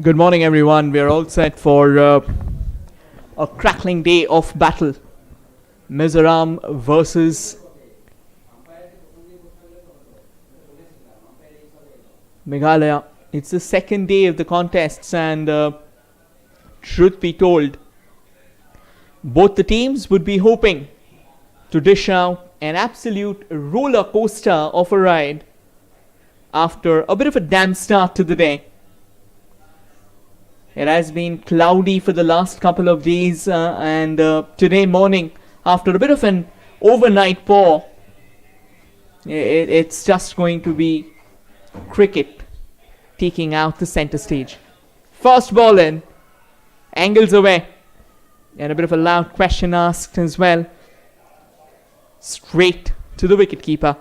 Good morning, everyone. We are all set for a crackling day of battle. Mizoram versus Meghalaya. It's the second day of the contests, and truth be told, both the teams would be hoping to dish out an absolute roller coaster of a ride after a bit of a damp start to the day. It has been cloudy for the last couple of days, and today morning, after a bit of an overnight pour, it's just going to be cricket taking out the center stage. First ball in, angles away, and a bit of a loud question asked as well. Straight to the wicketkeeper.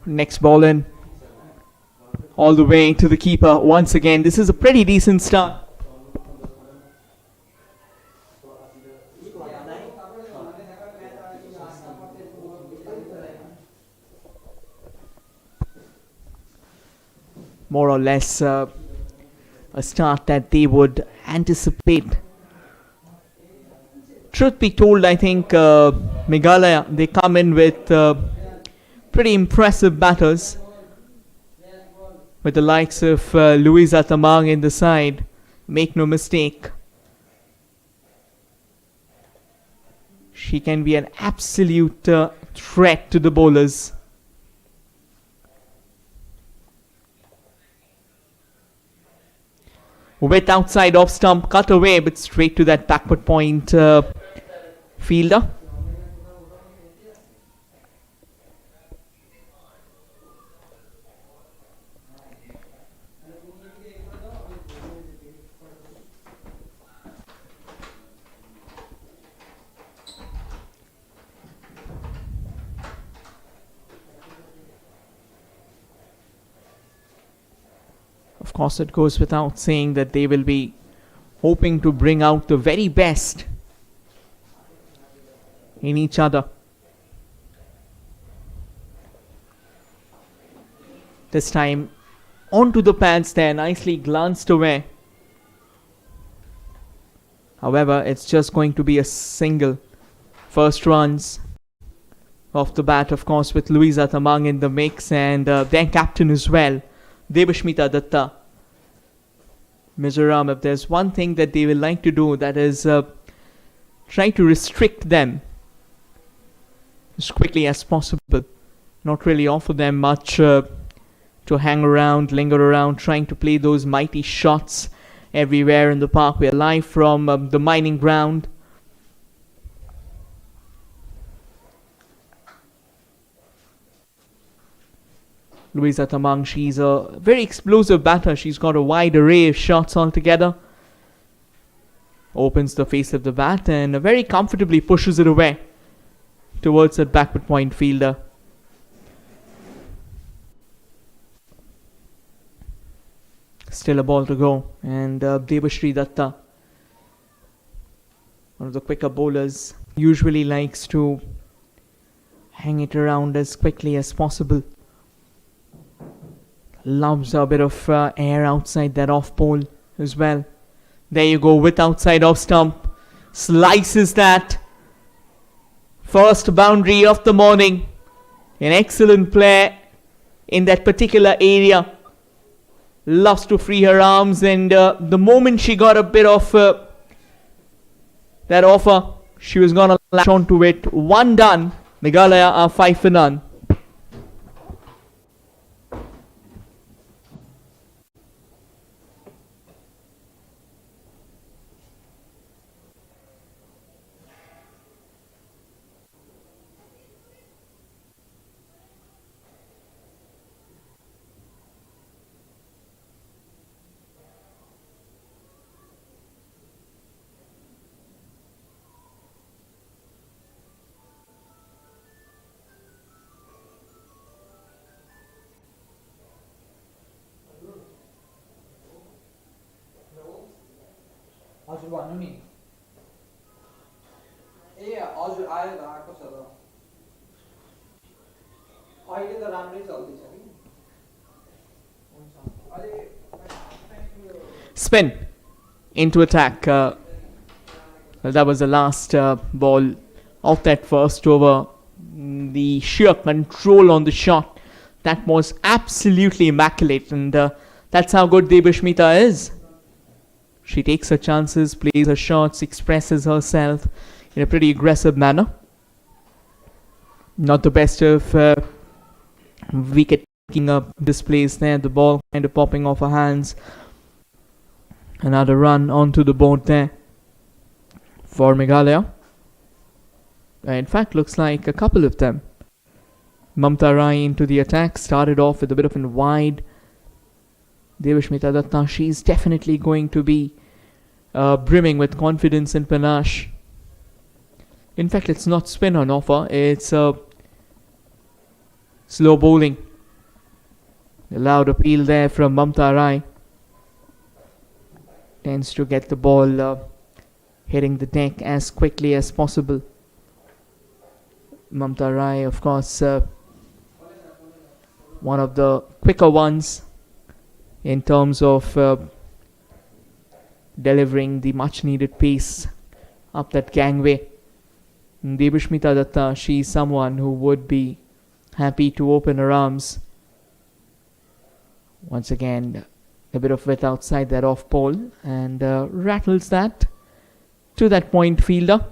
Next ball in, all the way to the keeper once again. This is a pretty decent start. More or less a start that they would anticipate. Truth be told, I think Meghalaya, they come in with pretty impressive batters, with the likes of Louisa Tamang in the side. Make no mistake, she can be an absolute threat to the bowlers. With outside off stump, cut away, but straight to that backward point fielder. Of course, it goes without saying that they will be hoping to bring out the very best in each other. This time onto the pads there, nicely glanced away. However, it's just going to be a single. First runs off the bat, of course, with Louisa Tamang in the mix, and their captain as well, Devashmita Datta. Mizoram, if there's one thing that they will like to do, that is try to restrict them as quickly as possible. Not really offer them much to hang around, linger around, trying to play those mighty shots everywhere in the park. We are live from the mining ground. Louisa Tamang, she's a very explosive batter. She's got a wide array of shots altogether. Opens the face of the bat and very comfortably pushes it away towards that backward point fielder. Still a ball to go, and Devashri Datta, one of the quicker bowlers, usually likes to hang it around as quickly as possible. Loves a bit of air outside that off pole as well. There you go, with outside off stump. Slices that. First boundary of the morning. An excellent play in that particular area. Loves to free her arms, and the moment she got a bit of that offer, she was going to latch onto it. One done. Meghalaya are 5 for none. भन्नु नि ए हजुर आयो त आएको छ त अहिले त राम्रै चल्दैछ कि हुन्छ अहिले Spin into attack. Well, that was the last ball of that first over. The sheer control on the shot, that was absolutely immaculate, and that's how good Devashmita is. She takes her chances, plays her shots, expresses herself in a pretty aggressive manner. Not the best of wicket taking up displays there. The ball kind of popping off her hands. Another run onto the board there for Meghalaya. In fact, looks like a couple of them. Mamta Rai into the attack, started off with a bit of a wide. Devashmita Datta, she's definitely going to be brimming with confidence and panache. In fact, it's not spin on offer, it's slow bowling. A loud appeal there from Mamta Rai. Tends to get the ball hitting the deck as quickly as possible. Mamta Rai, of course, one of the quicker ones in terms of delivering the much needed pace up that gangway. Devashmita Datta, she's someone who would be happy to open her arms. Once again, a bit of width outside that off pole and rattles that to that point fielder.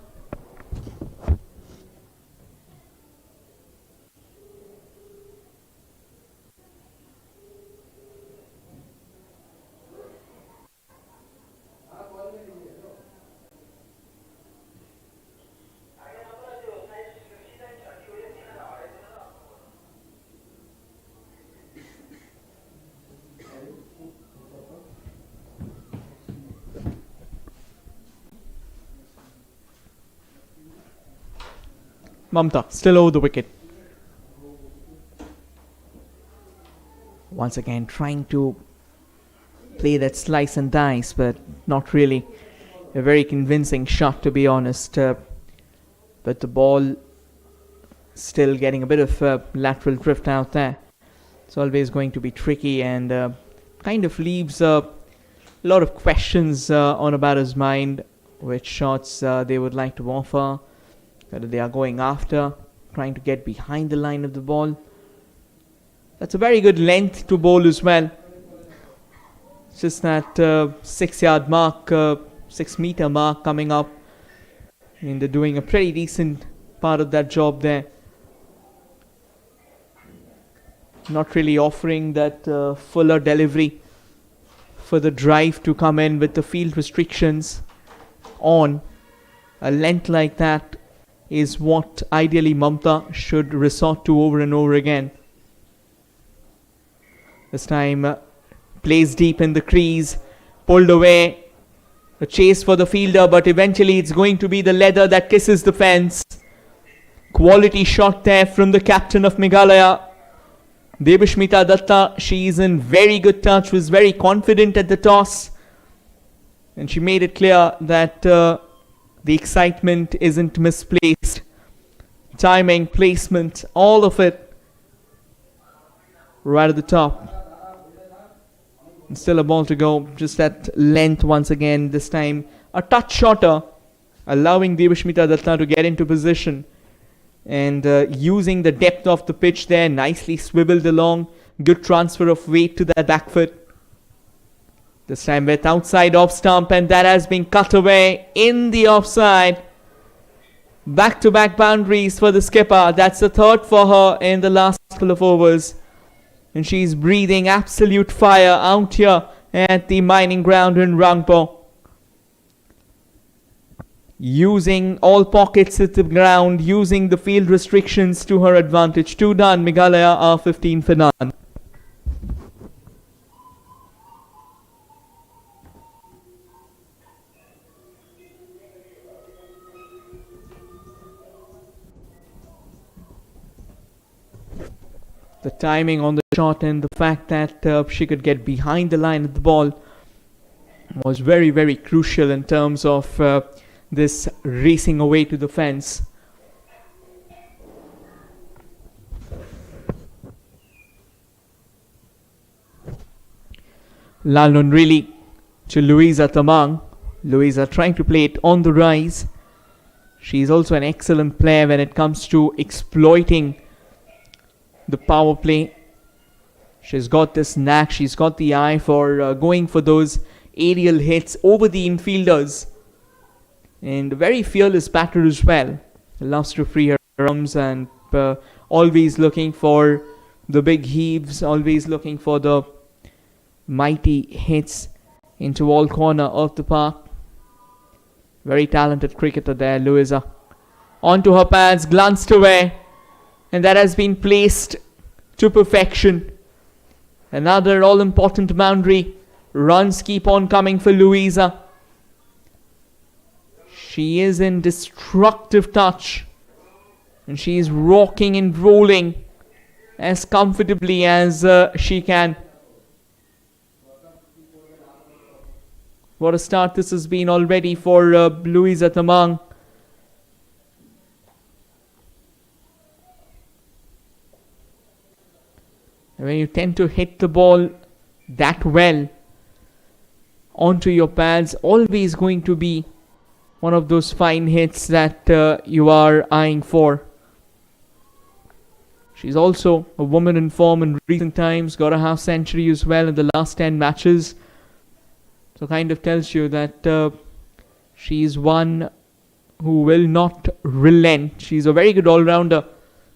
Mamta still over the wicket. Once again trying to play that slice and dice, but not really a very convincing shot, to be honest. But the ball still getting a bit of lateral drift out there. It's always going to be tricky and kind of leaves a lot of questions on a batter's mind. Which shots they would like to offer, whether they are going after, trying to get behind the line of the ball. That's a very good length to bowl as well. It's just that 6 yard mark, 6 meter mark coming up. And they're doing a pretty decent part of that job there. Not really offering that fuller delivery for the drive to come in with the field restrictions on. A length like that is what ideally Mamta should resort to over and over again. This time plays deep in the crease, pulled away, a chase for the fielder, but eventually it's going to be the leather that kisses the fence. Quality shot there from the captain of Meghalaya, Devashmita Datta. She is in very good touch, was very confident at the toss, and she made it clear that the excitement isn't misplaced. Timing, placement, all of it right at the top. And still a ball to go. Just that length once again. This time a touch shorter, allowing Devashmita Datta to get into position. And using the depth of the pitch there, nicely swiveled along. Good transfer of weight to that back foot. This time with outside off stump, and that has been cut away in the offside. Back-to-back boundaries for the skipper. That's the third for her in the last couple of overs. And she's breathing absolute fire out here at the mining ground in Rangpo. Using all pockets at the ground, using the field restrictions to her advantage. 2 done, Meghalaya are 15 for none. The timing on the shot and the fact that she could get behind the line of the ball was very, very crucial in terms of this racing away to the fence. Lalnon really to Louisa Tamang. Louisa trying to play it on the rise. She's also an excellent player when it comes to exploiting the power play. She's got this knack, she's got the eye for going for those aerial hits over the infielders. And a very fearless batter as well. Loves to free her arms and always looking for the big heaves, always looking for the mighty hits into all corner of the park. Very talented cricketer there, Louisa. Onto her pads, glanced away, and that has been placed to perfection. Another all-important boundary. Runs keep on coming for Louisa. She is in destructive touch, and she is rocking and rolling as comfortably as she can. What a start this has been already for Louisa Tamang. When you tend to hit the ball that well onto your pads, always going to be one of those fine hits that you are eyeing for. She's also a woman in form in recent times, got a half century as well in the last 10 matches. So kind of tells you that she's one who will not relent. She's a very good all-rounder.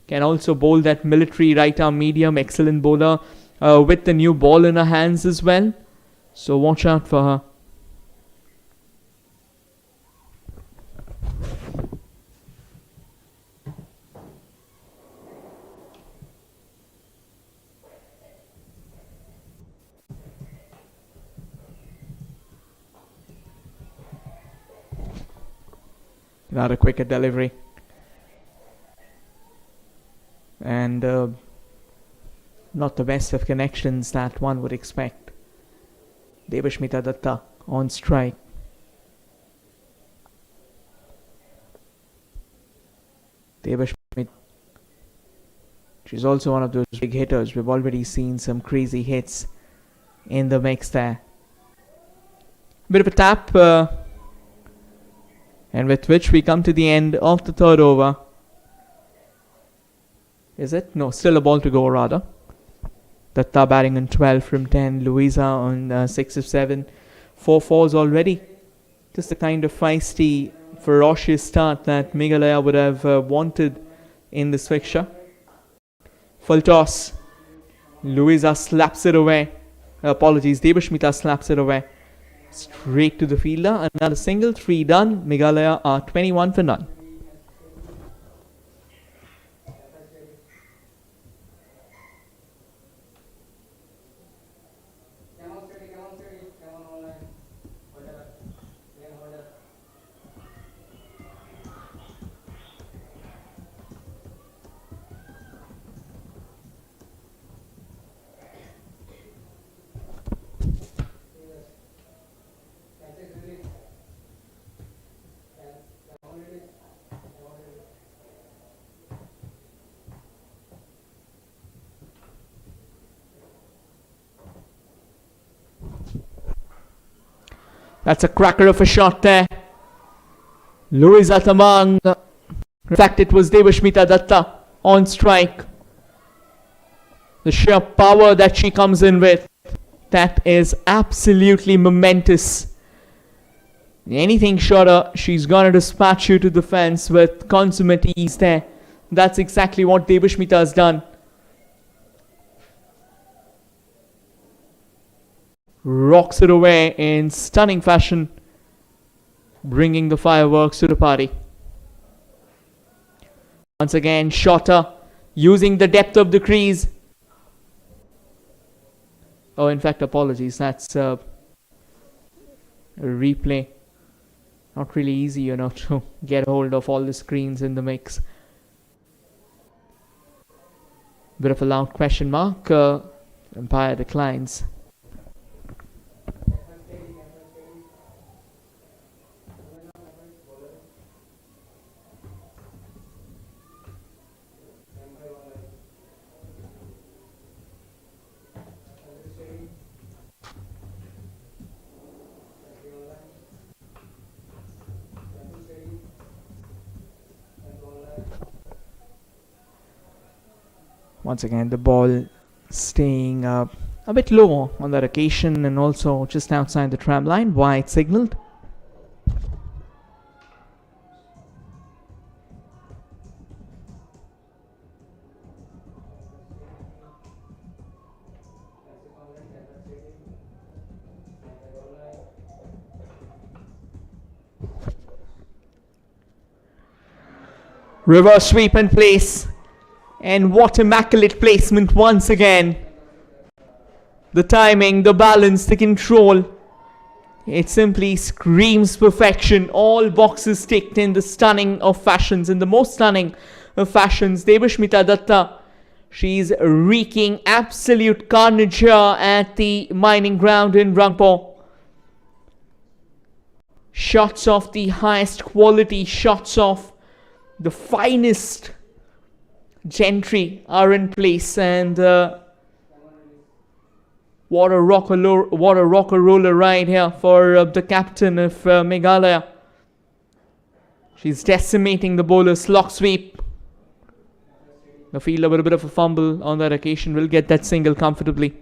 Can also bowl that military right-arm medium. Excellent bowler with the new ball in her hands as well. So watch out for her. Not a quicker delivery. And not the best of connections that one would expect. Devashmita Datta on strike. Devashmita. She's also one of those big hitters. We've already seen some crazy hits in the mix there. Bit of a tap. And with which we come to the end of the third over. Is it? No, still a ball to go rather. Datta batting on 12 from 10. Louisa on 6 of 7. 4 fours already. Just the kind of feisty, ferocious start that Meghalaya would have wanted in this fixture. Full toss. Louisa slaps it away. Apologies, Devashmita slaps it away. Straight to the fielder. Another single, 3 done. Meghalaya are 21 for none. That's a cracker of a shot there. Louisa Tamang. In fact, it was Devashmita Datta on strike. The sheer power that she comes in with, that is absolutely momentous. Anything shorter, she's gonna dispatch you to the fence with consummate ease there. That's exactly what Devashmita has done. Rocks it away in stunning fashion, bringing the fireworks to the party. Once again, shorter, using the depth of the crease. Oh, in fact, apologies, that's a replay. Not really easy, to get hold of all the screens in the mix. Bit of a loud question mark. Umpire declines. Once again, the ball staying a bit low on that occasion and also just outside the tram line. Wide signaled. Reverse sweep in place. And what immaculate placement once again. The timing, the balance, the control. It simply screams perfection. All boxes ticked in the stunning of fashions, in the most stunning of fashions. Devashmita Datta, she's wreaking absolute carnage here at the mining ground in Rangpo. Shots of the highest quality, shots of the finest gentry are in place, and what a rocker roller ride here for the captain of Meghalaya. She's decimating the bowlers. Lock sweep. The fielder with a bit of a fumble on that occasion will get that single comfortably.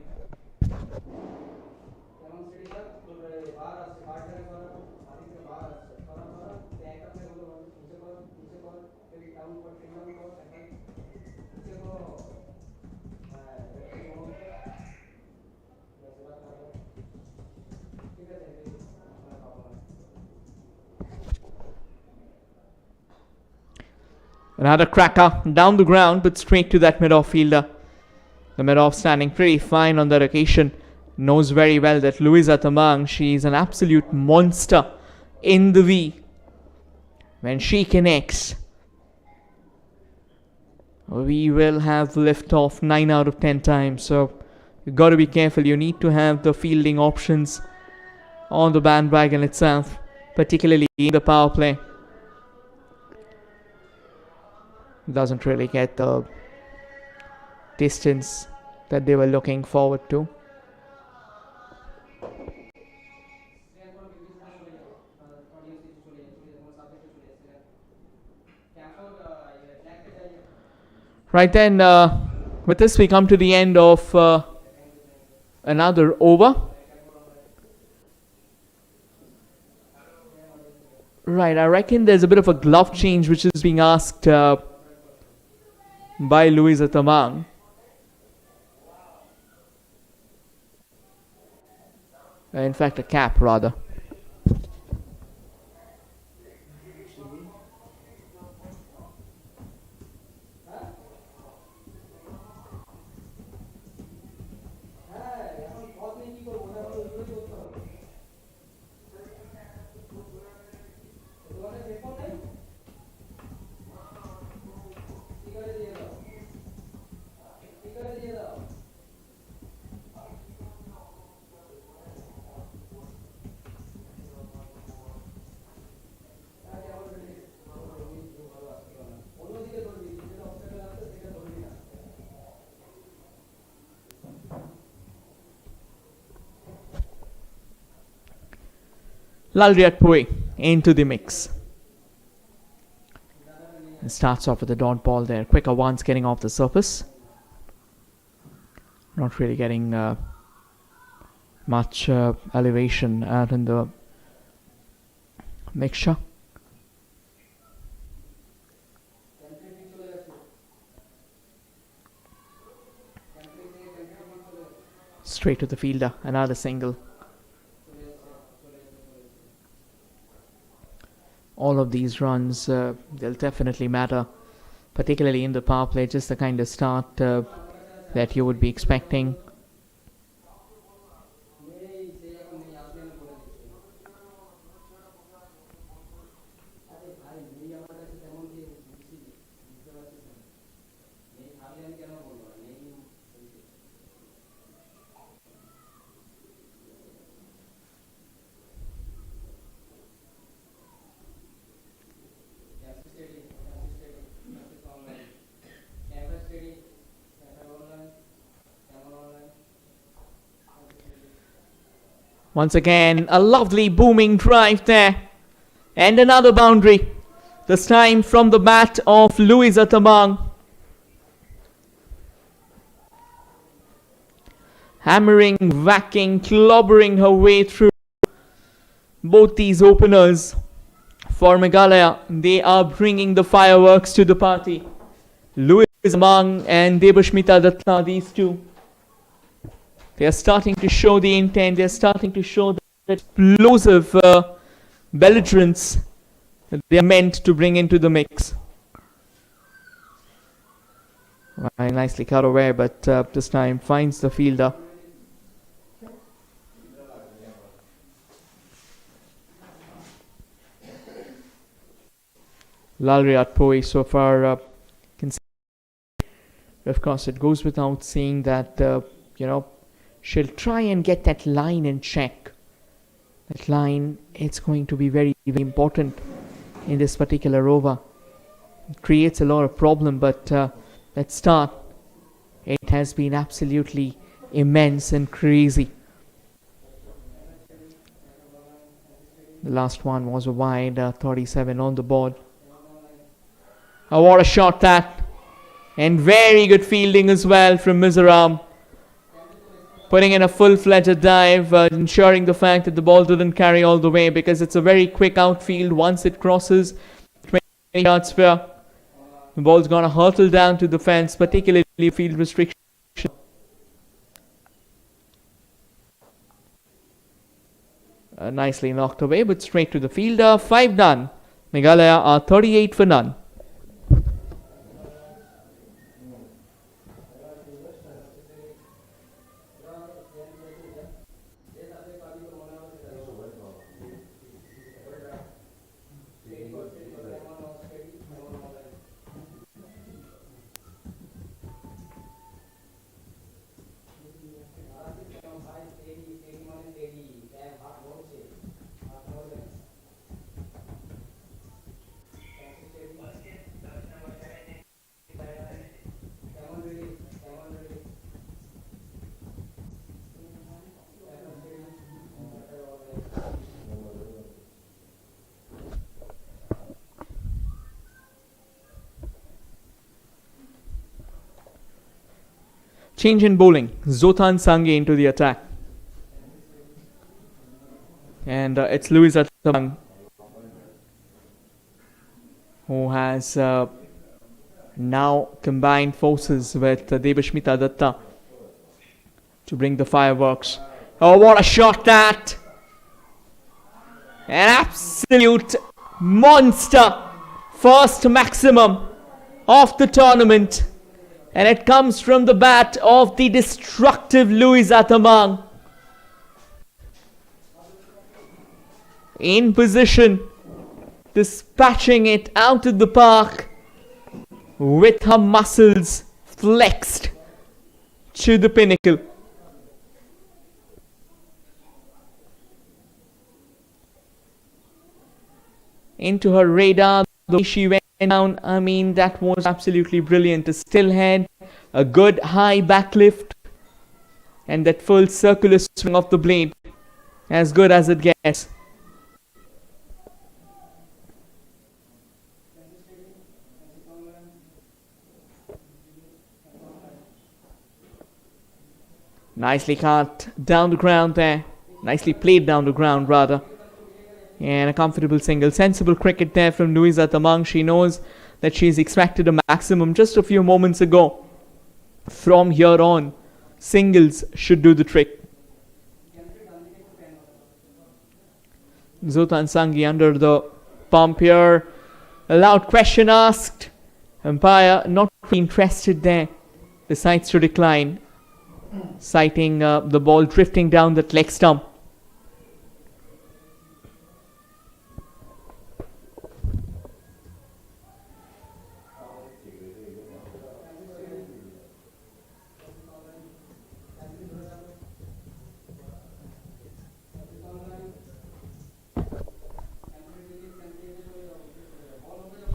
Another cracker down the ground, but straight to that mid-off fielder. The mid-off standing pretty fine on that occasion. Knows very well that Louisa Tamang, she's an absolute monster in the V. When she connects, we will have lift off 9 out of 10 times. So you've got to be careful. You need to have the fielding options on the bandwagon itself, particularly in the power play. Doesn't really get the distance that they were looking forward to. Right then, with this we come to the end of another over. Right, I reckon there's a bit of a glove change which is being asked by Louisa Tamang. In fact, a cap rather. Lalriat into the mix. It starts off with a dot ball there. Quicker ones getting off the surface. Not really getting much elevation out in the mixture. Straight to the fielder. Another single. All of these runs, they'll definitely matter, particularly in the power play. Just the kind of start that you would be expecting. Once again, a lovely booming drive there. And another boundary. This time from the bat of Louisa Tamang. hammering, whacking, clobbering her way through both these openers for Meghalaya. They are bringing the fireworks to the party. Louis Amang and Debashmita Datta, these two, they are starting to show the intent. They are starting to show that explosive belligerence that they are meant to bring into the mix. Right, nicely cut away, but this time finds the fielder. Lalriat Poi so far can see. Of course, it goes without saying that she'll try and get that line in check. That line, it's going to be very, very important in this particular over. It creates a lot of problem, but that start, it has been absolutely immense and crazy. The last one was a wide 37 on the board. Oh, what a shot that! And very good fielding as well from Mizoram. Putting in a full-fledged dive, ensuring the fact that the ball didn't carry all the way, because it's a very quick outfield once it crosses 20 yards sphere. The ball's going to hurtle down to the fence, particularly field restriction. Nicely knocked away, but straight to the fielder. 5 done. Meghalaya are 38 for none. Change in bowling. Zotan Sangye into the attack. And it's Louis Atamang who has now combined forces with Debashmita Datta to bring the fireworks. Oh, what a shot that! An absolute monster. First maximum of the tournament. And it comes from the bat of the destructive Louis Atamang. In position, dispatching it out of the park with her muscles flexed to the pinnacle. Into her radar, the way she went down, I mean, that was absolutely brilliant. A still head, a good high backlift, and that full circular swing of the blade, as good as it gets. Nicely cut down the ground there. Nicely played down the ground, rather. And a comfortable single. Sensible cricket there from Louisa Tamang. She knows that she's extracted a maximum just a few moments ago. From here on, singles should do the trick. Zotan Sanghi under the pump here. A loud question asked. Umpire not interested there. Decides to decline. Citing the ball drifting down that leg stump.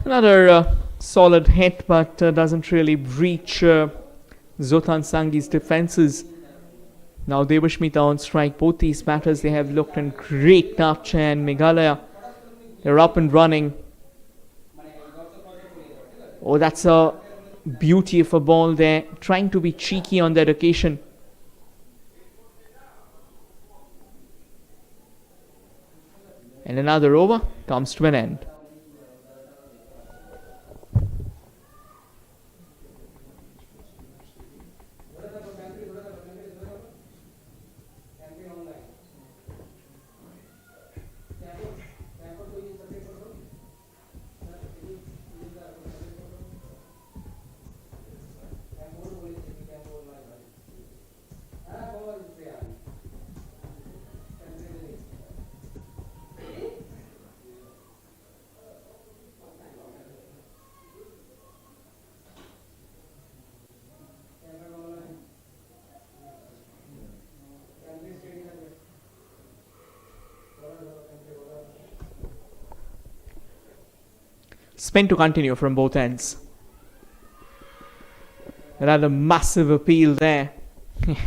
Another solid hit, but doesn't really breach Zotan Sanghi's defenses. Now Debashmita on strike. Both these batters, they have looked in great touch, and Meghalaya, they're up and running. Oh, that's a beauty of a ball there. Trying to be cheeky on that occasion. And another over comes to an end. Spin to continue from both ends. Another massive appeal there.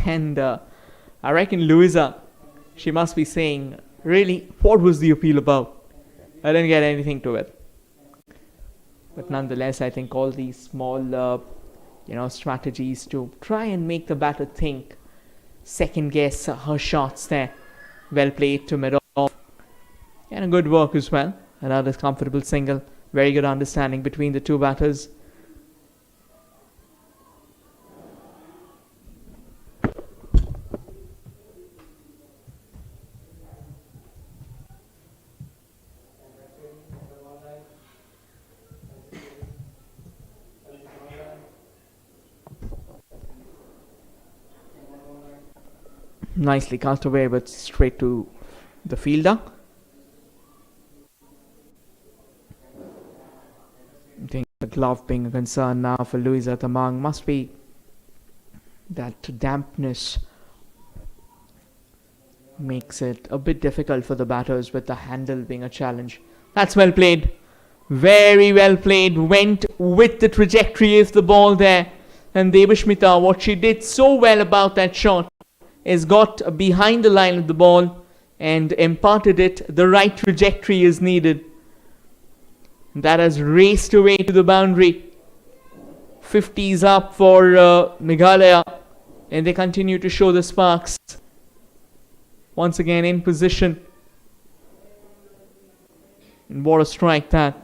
And I reckon Louisa, she must be saying, really, what was the appeal about? I didn't get anything to it. But nonetheless, I think all these small, strategies to try and make the batter think, second guess her shots there. Well played to mid-off. And a good work as well. Another comfortable single. Very good understanding between the two batters. Nicely cast away, but straight to the fielder. I think the glove being a concern now for Louisa Tamang must be that dampness makes it a bit difficult for the batters with the handle being a challenge. That's well played. Very well played. Went with the trajectory of the ball there. And Devashmita, what she did so well about that shot is got behind the line of the ball and imparted it the right trajectory is needed. That has raced away to the boundary. 50s up for Meghalaya, and they continue to show the sparks. Once again in position. And what a strike that.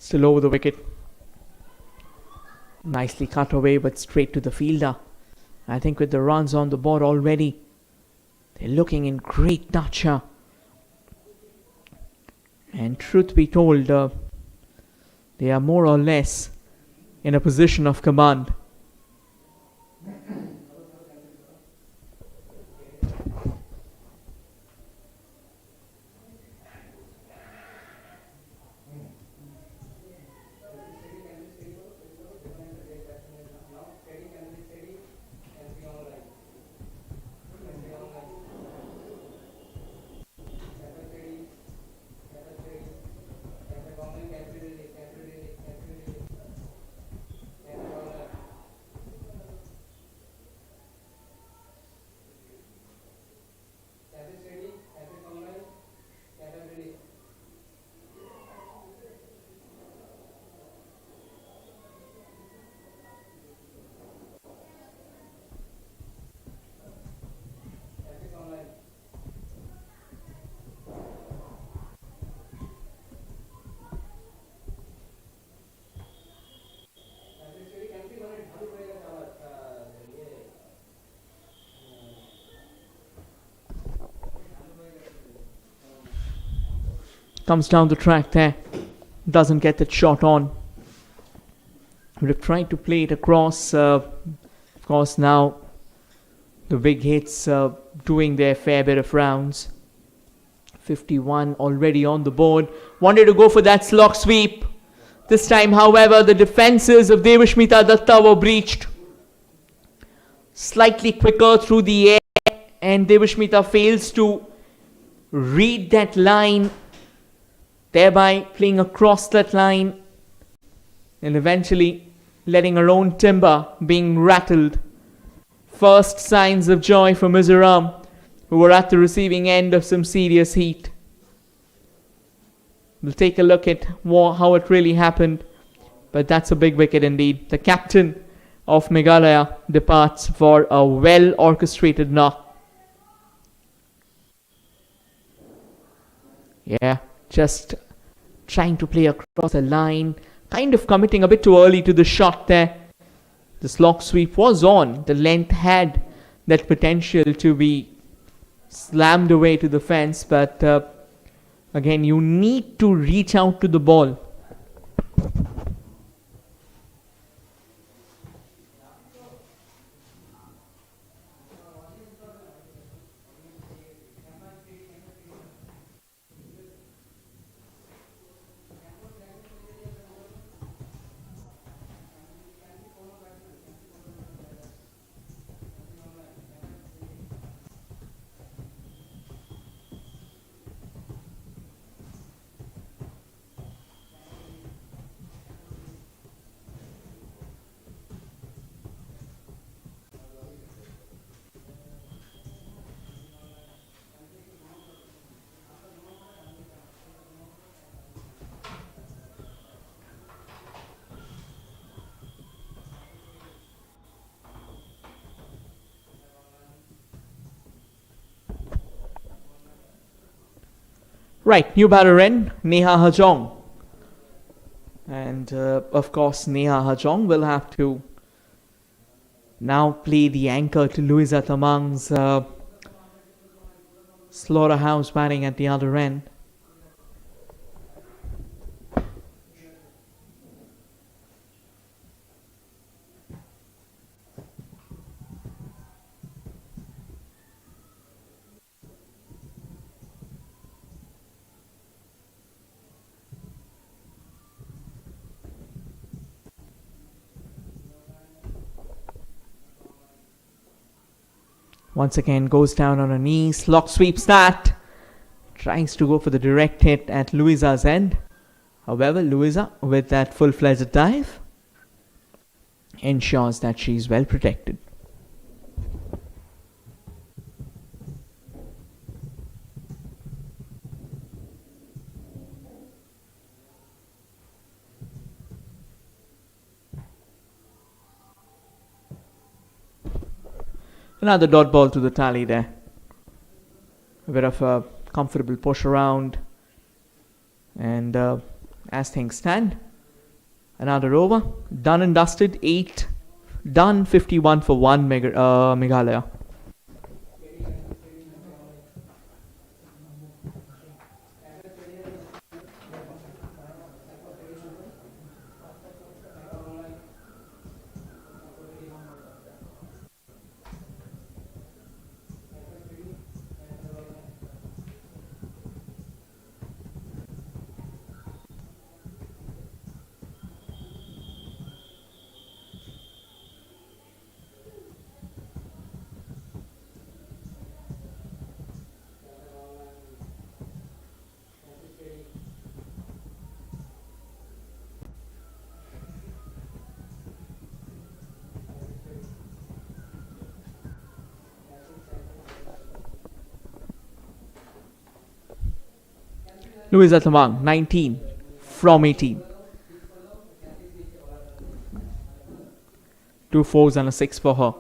Still over the wicket. Nicely cut away, but straight to the fielder. I think with the runs on the board already, they're looking in great nurture. And truth be told, they are more or less in a position of command. Comes down the track there. Doesn't get that shot on. Would have tried to play it across. Of course, now the big hits doing their fair bit of rounds. 51 already on the board. Wanted to go for that slog sweep. This time, however, the defenses of Devashmita Datta were breached. Slightly quicker through the air and Devashmita fails to read that line, thereby playing across that line and eventually letting her own timber being rattled. First signs of joy for Mizoram, who were at the receiving end of some serious heat. We'll take a look at how it really happened, but that's a big wicket indeed. The captain of Meghalaya departs for a well orchestrated knock. Yeah, just trying to play across the line, kind of committing a bit too early to the shot there. The slog sweep was on. The length had that potential to be slammed away to the fence, but again, you need to reach out to the ball. Right, new batter in, Neha Hajong. And of course, Neha Hajong will have to now play the anchor to Louisa Tamang's slaughterhouse batting at the other end. Once again goes down on her knees, lock sweeps that, tries to go for the direct hit at Louisa's end. However, Louisa, with that full-fledged dive, ensures that she's well protected. Another dot ball to the tally there. A bit of a comfortable push around. And as things stand, another over. Done and dusted. 8 done. 51 for 1 Meghalaya. Louisa Tamang, 19 from 18. 2 4s and a 6 for her.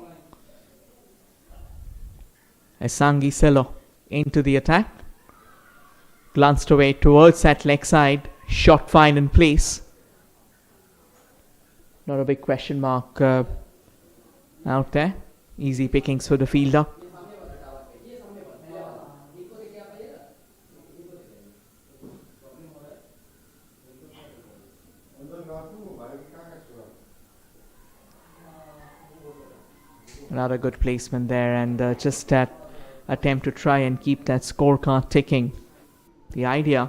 Esangi Selo into the attack. Glanced away towards that leg side. Shot fine in place. Not a big question mark out there. Easy pickings for the fielder. Another good placement there, and just that attempt to try and keep that scorecard ticking. The idea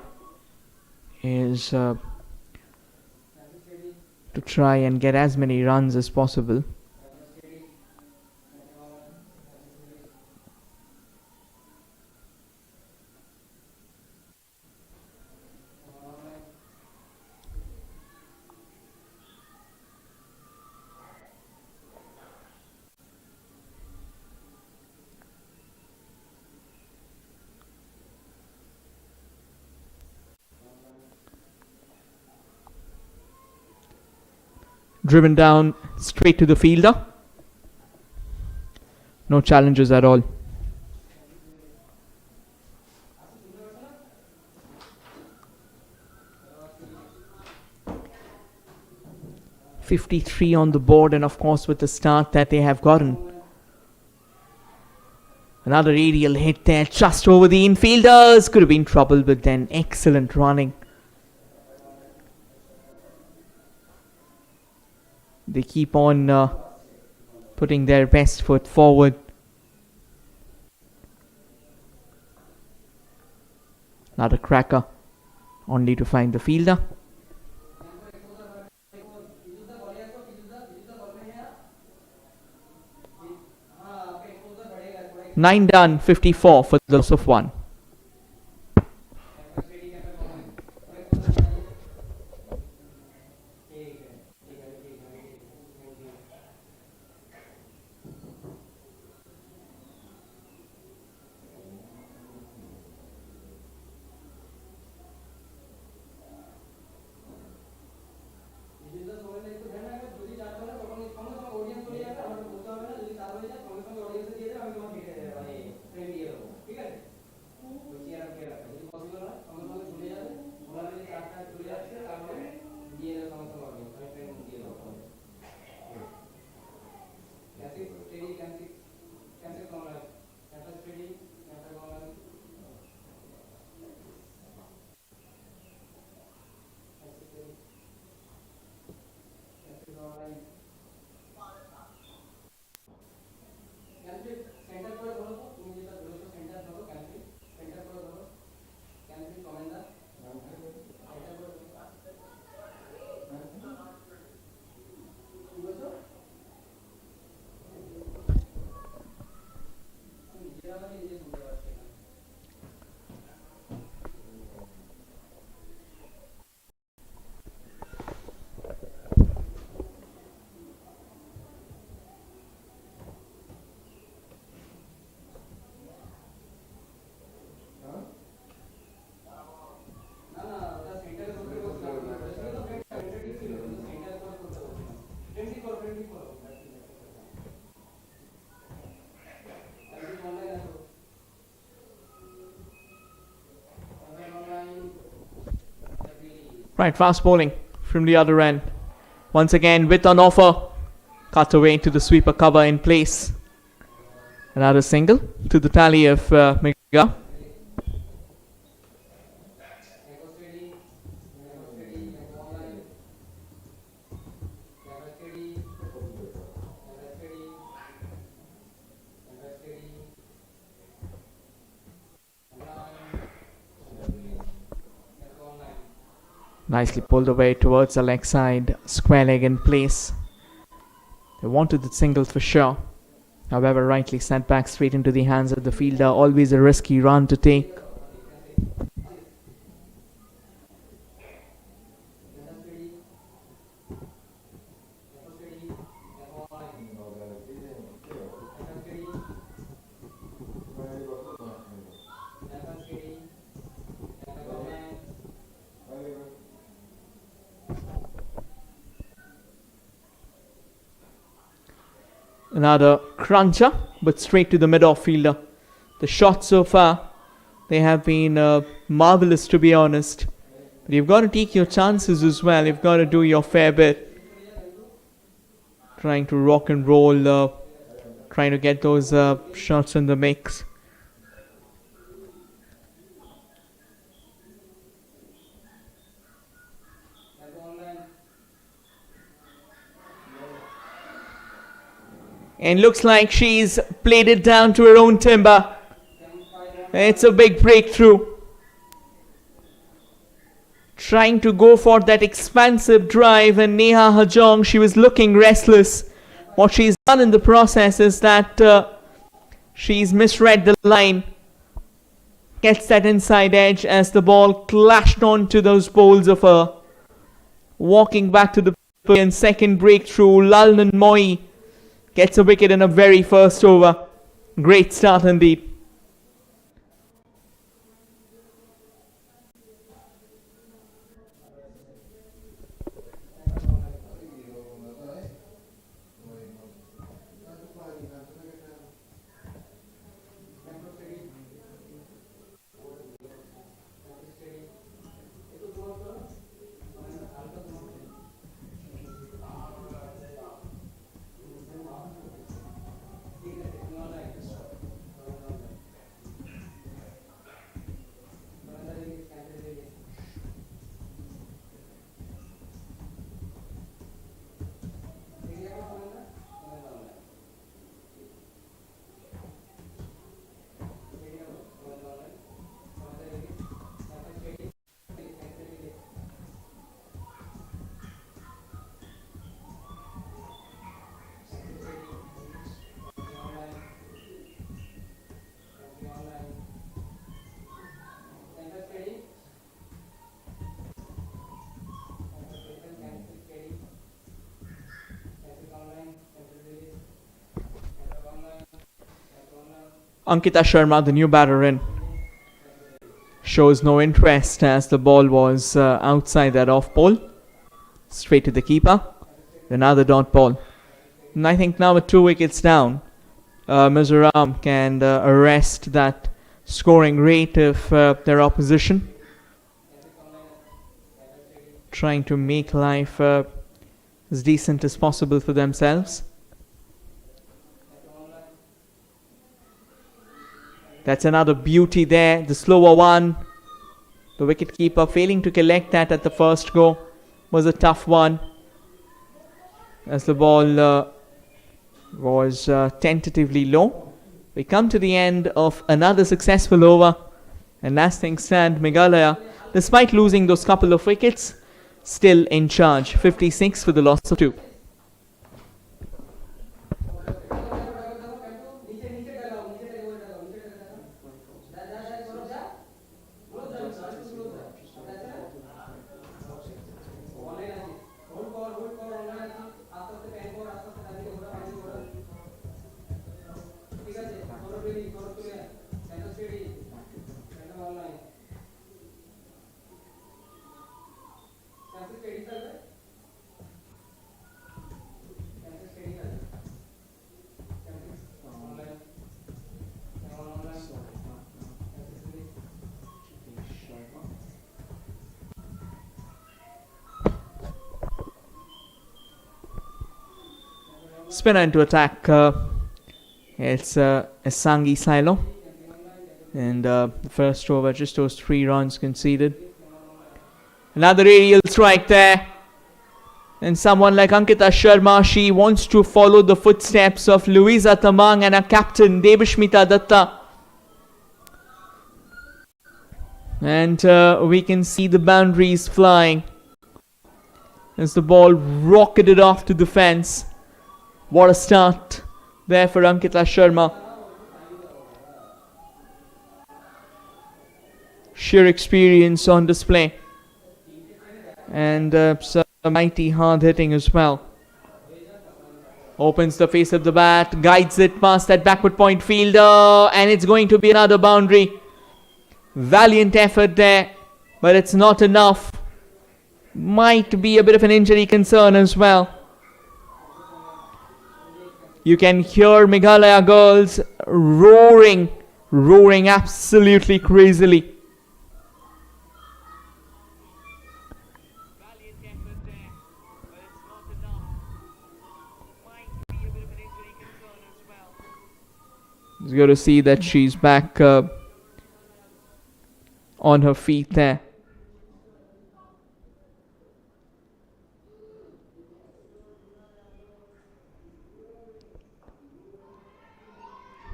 is to try and get as many runs as possible. driven down straight to the fielder. No challenges at all. .53 on the board, and of course with the start that they have gotten. Another aerial hit there just over the infielders. Could have been trouble, but then excellent running. They keep on putting their best foot forward. Another cracker, only to find the fielder. 9 done, 54 for the loss of 1. Right, fast bowling from the other end. Once again, with an offer, cut away to the sweeper cover in place. Another single to the tally of Meghalaya. Nicely pulled away towards the leg side, square leg in place. They wanted the single for sure. However, rightly sent back straight into the hands of the fielder. Always a risky run to take. Another cruncher, but straight to the mid-off fielder. The shots so far, they have been marvelous, to be honest. But you've got to take your chances as well. You've got to do your fair bit. Trying to rock and roll, trying to get those shots in the mix. And looks like she's played it down to her own timber. It's a big breakthrough. Trying to go for that expansive drive, and Neha Hajong, she was looking restless. What she's done in the process is that she's misread the line. Gets that inside edge as the ball clashed onto those poles of her. Walking back to the and second breakthrough, Lalnan Moi gets a wicket in a very first over. Great start indeed. Ankita Sharma, the new batter in, shows no interest as the ball was outside that off ball. Straight to the keeper. Another dot ball. And I think now with 2 wickets down, Mizoram can arrest that scoring rate of their opposition, trying to make life as decent as possible for themselves. That's another beauty there, the slower one. The wicketkeeper failing to collect that at the first go was a tough one, as the ball was tentatively low. We come to the end of another successful over, and as things stand, Meghalaya, despite losing those couple of wickets, still in charge. 56 for the loss of 2. Spinner into attack. It's Sangi Silo. And the first over, just those 3 runs conceded. Another aerial strike there. And someone like Ankita Sharma, she wants to follow the footsteps of Louisa Tamang and her captain Devashmita Datta. And we can see the boundaries flying as the ball rocketed off to the fence. What a start there for Ankita Sharma. Sheer experience on display. And some mighty hard hitting as well. Opens the face of the bat, guides it past that backward point fielder, and it's going to be another boundary. Valiant effort there, but it's not enough. Might be a bit of an injury concern as well. You can hear Meghalaya girls roaring absolutely crazily. It's good to see that she's back on her feet there.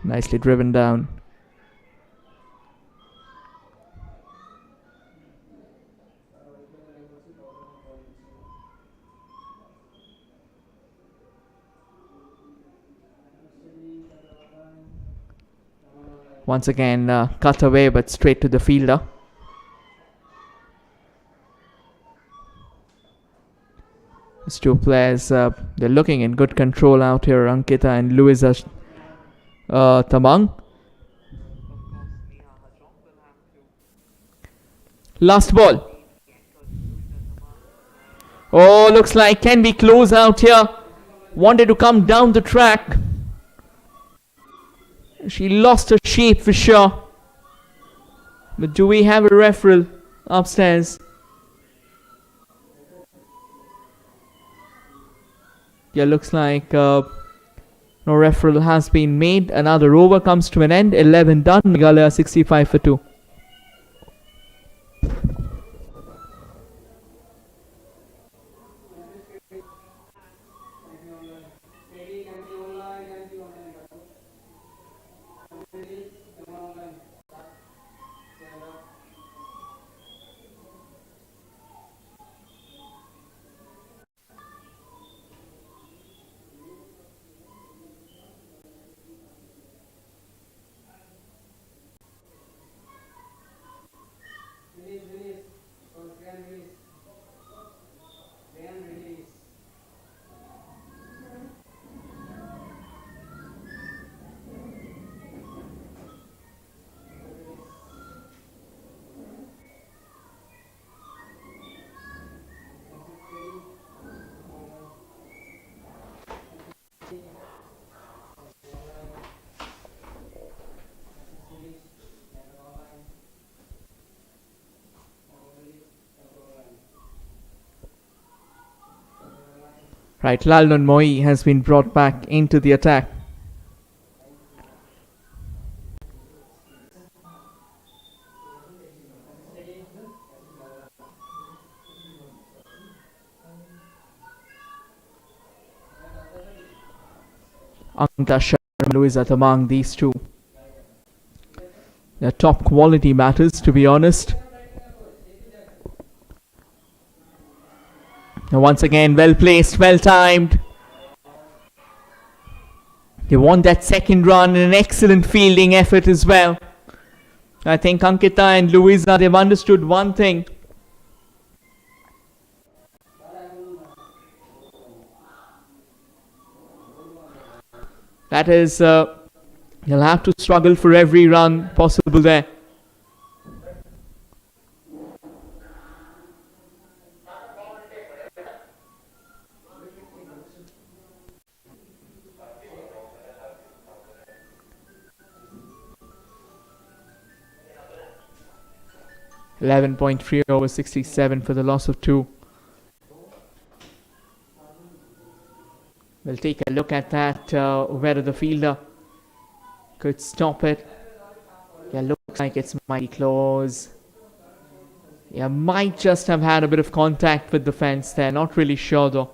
Nicely driven down. Once again, cut away but straight to the fielder. These two players, they're looking in good control out here, Ankita and Louisa Tamang. Last ball. Oh, looks like can we close out here. Wanted to come down the track. She lost her shape for sure. But do we have a referral upstairs? Yeah, looks like no referral has been made. Another over comes to an end. 11 done. Meghalaya 65 for 2. Right, Lalnon Moi has been brought back into the attack. Ankita Sharma, Louisette among these two. They're top quality batters, to be honest. Now once again, well placed, well timed. They want that second run and an excellent fielding effort as well. I think Ankita and Louisa, they've understood one thing. That is, they'll have to struggle for every run possible there. .3 over 67 for the loss of 2. We'll take a look at that, whether the fielder could stop it. Yeah, looks like it's mighty close. Yeah, might just have had a bit of contact with the fence there. Not really sure though.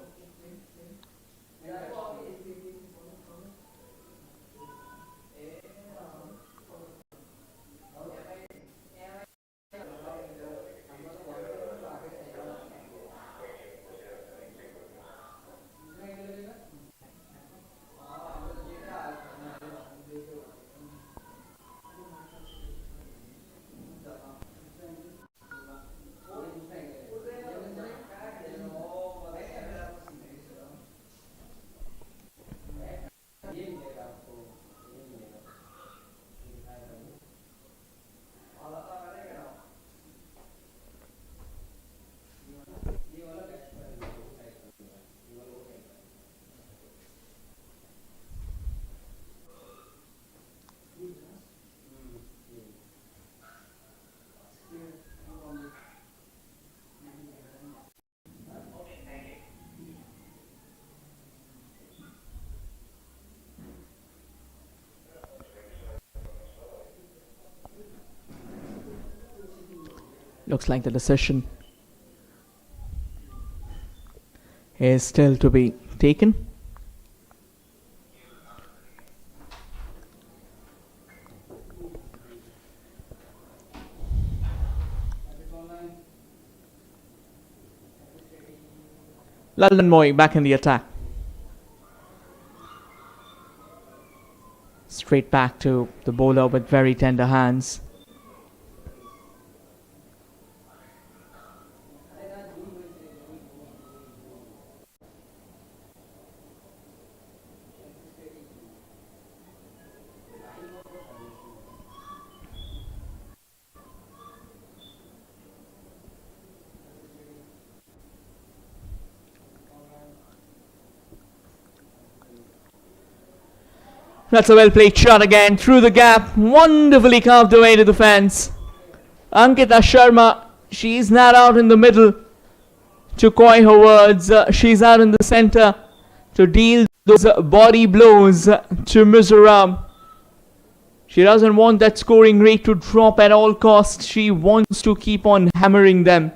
Looks like the decision is still to be taken. Lalnon Moi back in the attack. Straight back to the bowler with very tender hands. That's a well played shot again through the gap, wonderfully carved away to the fence. Ankita Sharma, she's not out in the middle to coy her words. She's out in the center to deal those body blows to Mizoram. She doesn't want that scoring rate to drop at all costs. She wants to keep on hammering them.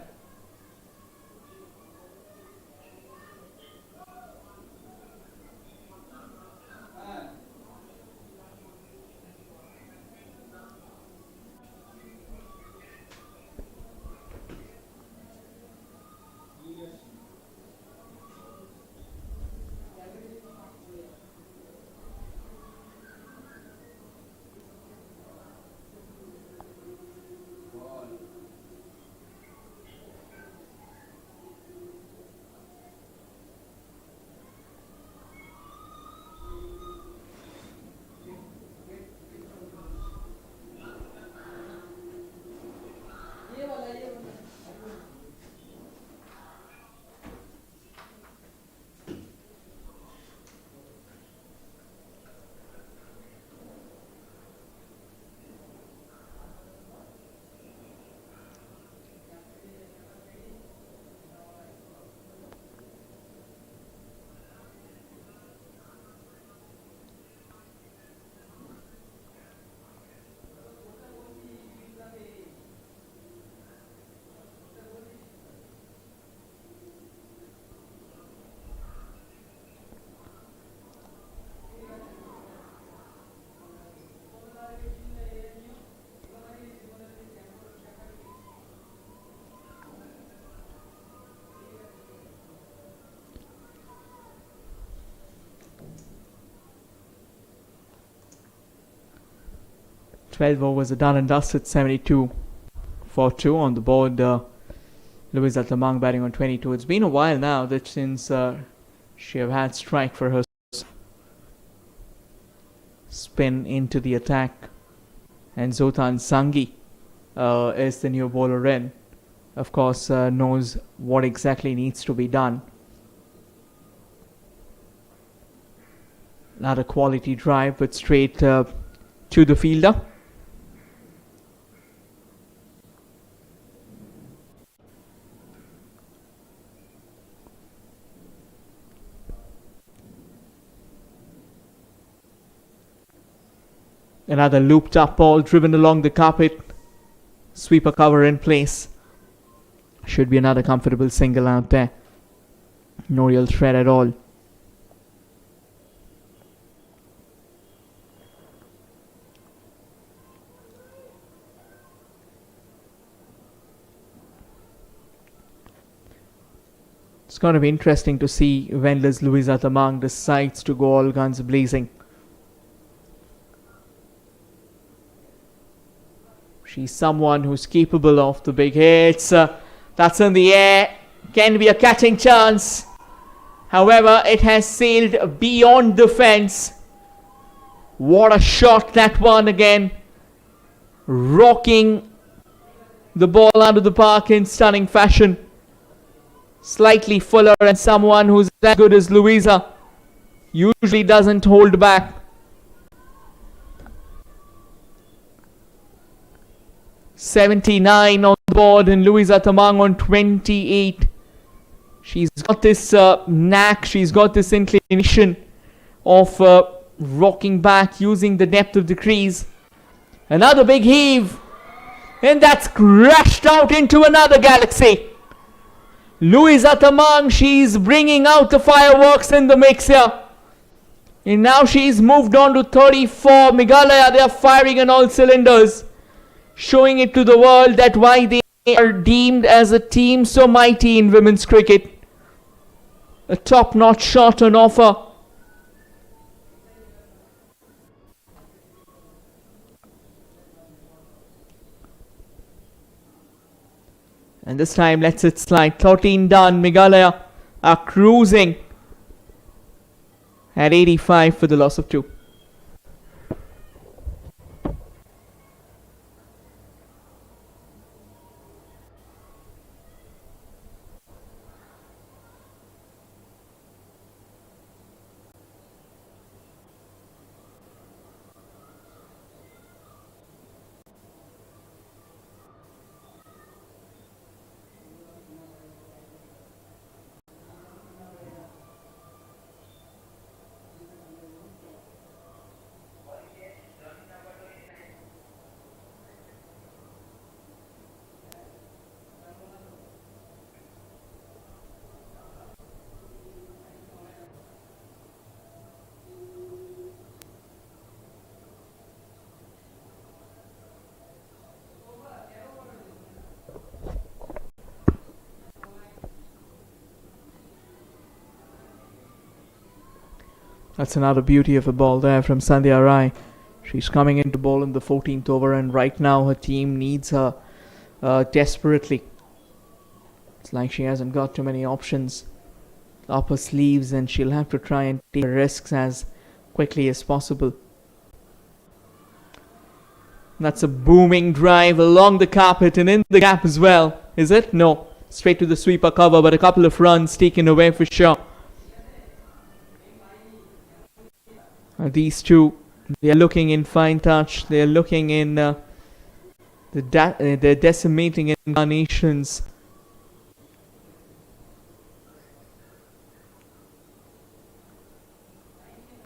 12 overs are done and dusted. 72 for 2 on the board. Louisa Tamang batting on 22. It's been a while now that since she have had strike for her spin into the attack. And Zotan Sangi is the new bowler in. Of course, knows what exactly needs to be done. Not a quality drive, but straight to the fielder. Another looped up ball driven along the carpet. Sweeper cover in place. Should be another comfortable single out there. No real threat at all. It's going to be interesting to see when does Louisa Tamang decides to go all guns blazing. She's someone who's capable of the big hits. That's in the air. Can be a catching chance. However, it has sailed beyond the fence. What a shot that one again. Rocking the ball out of the park in stunning fashion. Slightly fuller and someone who's as good as Louisa. Usually doesn't hold back. .79 on the board and Louisa Tamang on 28. She's got this knack, she's got this inclination of rocking back using the depth of the crease. Another big heave. And that's crashed out into another galaxy. Louisa Tamang, she's bringing out the fireworks in the mix here. And now she's moved on to 34. Meghalaya, they are firing on all cylinders. Showing it to the world that why they are deemed as a team so mighty in women's cricket. A top-notch shot on offer. And this time lets it slide. 13 done. Meghalaya are cruising at 85 for the loss of 2. That's another beauty of a ball there from Sandhya Rai. She's coming in to bowl in the 14th over, and right now her team needs her desperately. It's like she hasn't got too many options up her sleeves, and she'll have to try and take risks as quickly as possible. That's a booming drive along the carpet and in the gap as well. Is it? No. Straight to the sweeper cover, but a couple of runs taken away for sure. These two, they are looking in fine touch. They are looking in they're decimating incarnations.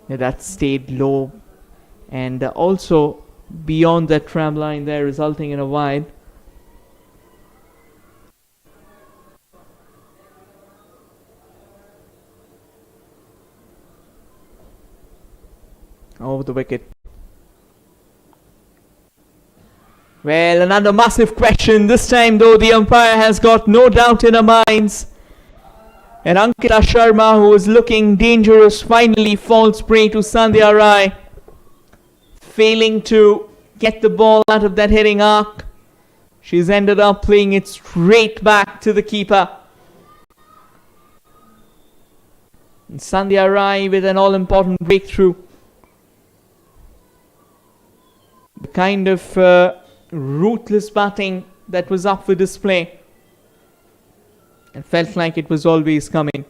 Yeah, that stayed low, and also beyond that tram line there, resulting in a wide. Over the wicket. Well, another massive question. This time though, the umpire has got no doubt in her minds. And Ankita Sharma, who was looking dangerous, finally falls prey to Sandhya Rai, failing to get the ball out of that hitting arc. She's ended up playing it straight back to the keeper. And Sandhya Rai with an all-important breakthrough. The kind of ruthless batting that was up for display. It felt like it was always coming.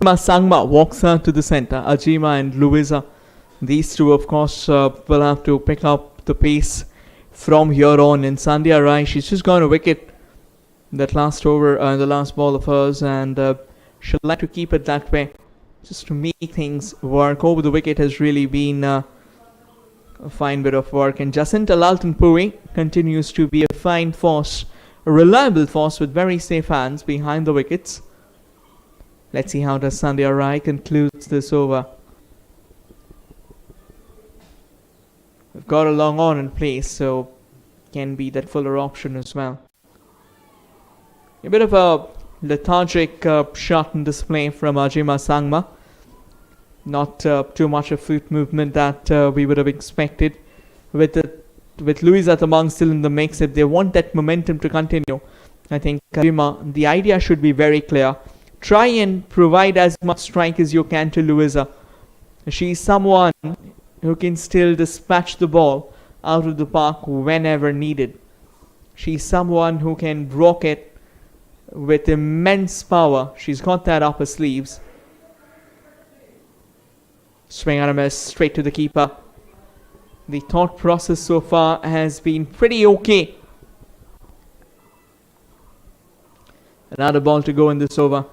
Sangma walks out to the center. Ajima and Louisa, these two of course will have to pick up the pace from here on. And Sandhya Rai, she's just gone a wicket that last over, the last ball of hers, and she'll like to keep it that way just to make things work. Over the wicket has really been a fine bit of work. And Jacinta Laltonpuri continues to be a fine force, a reliable force with very safe hands behind the wickets. Let's see how does Sandhya Rai concludes this over. We've got a long on in place, so can be that fuller option as well. A bit of a lethargic shot and display from Ajima Sangma. Not too much of foot movement that we would have expected. With Louisa Tamang still in the mix, if they want that momentum to continue, I think Ajima, the idea should be very clear. Try and provide as much strike as you can to Louisa. She's someone who can still dispatch the ball out of the park whenever needed. She's someone who can rock it with immense power. She's got that up her sleeves. Swing and a miss straight to the keeper. The thought process so far has been pretty okay. Another ball to go in this over.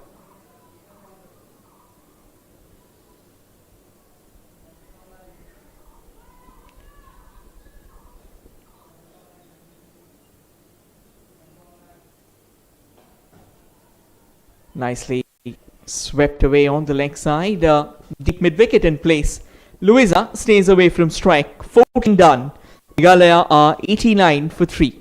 Nicely swept away on the leg side. Deep mid-wicket in place. Louisa stays away from strike. 14 done. Meghalaya are 89 for 3.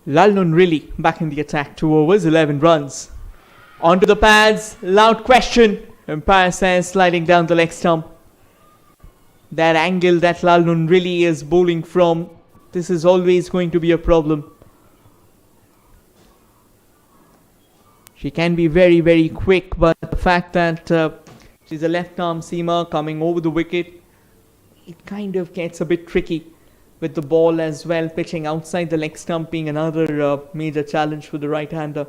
Lalnun really back in the attack. 2 overs, 11 runs. Onto the pads. Loud question. Umpire says sliding down the leg stump. That angle that Lalnun really is bowling from, this is always going to be a problem. She can be very, very quick, but the fact that she's a left-arm seamer coming over the wicket, it kind of gets a bit tricky with the ball as well. Pitching outside the leg stump being another major challenge for the right-hander.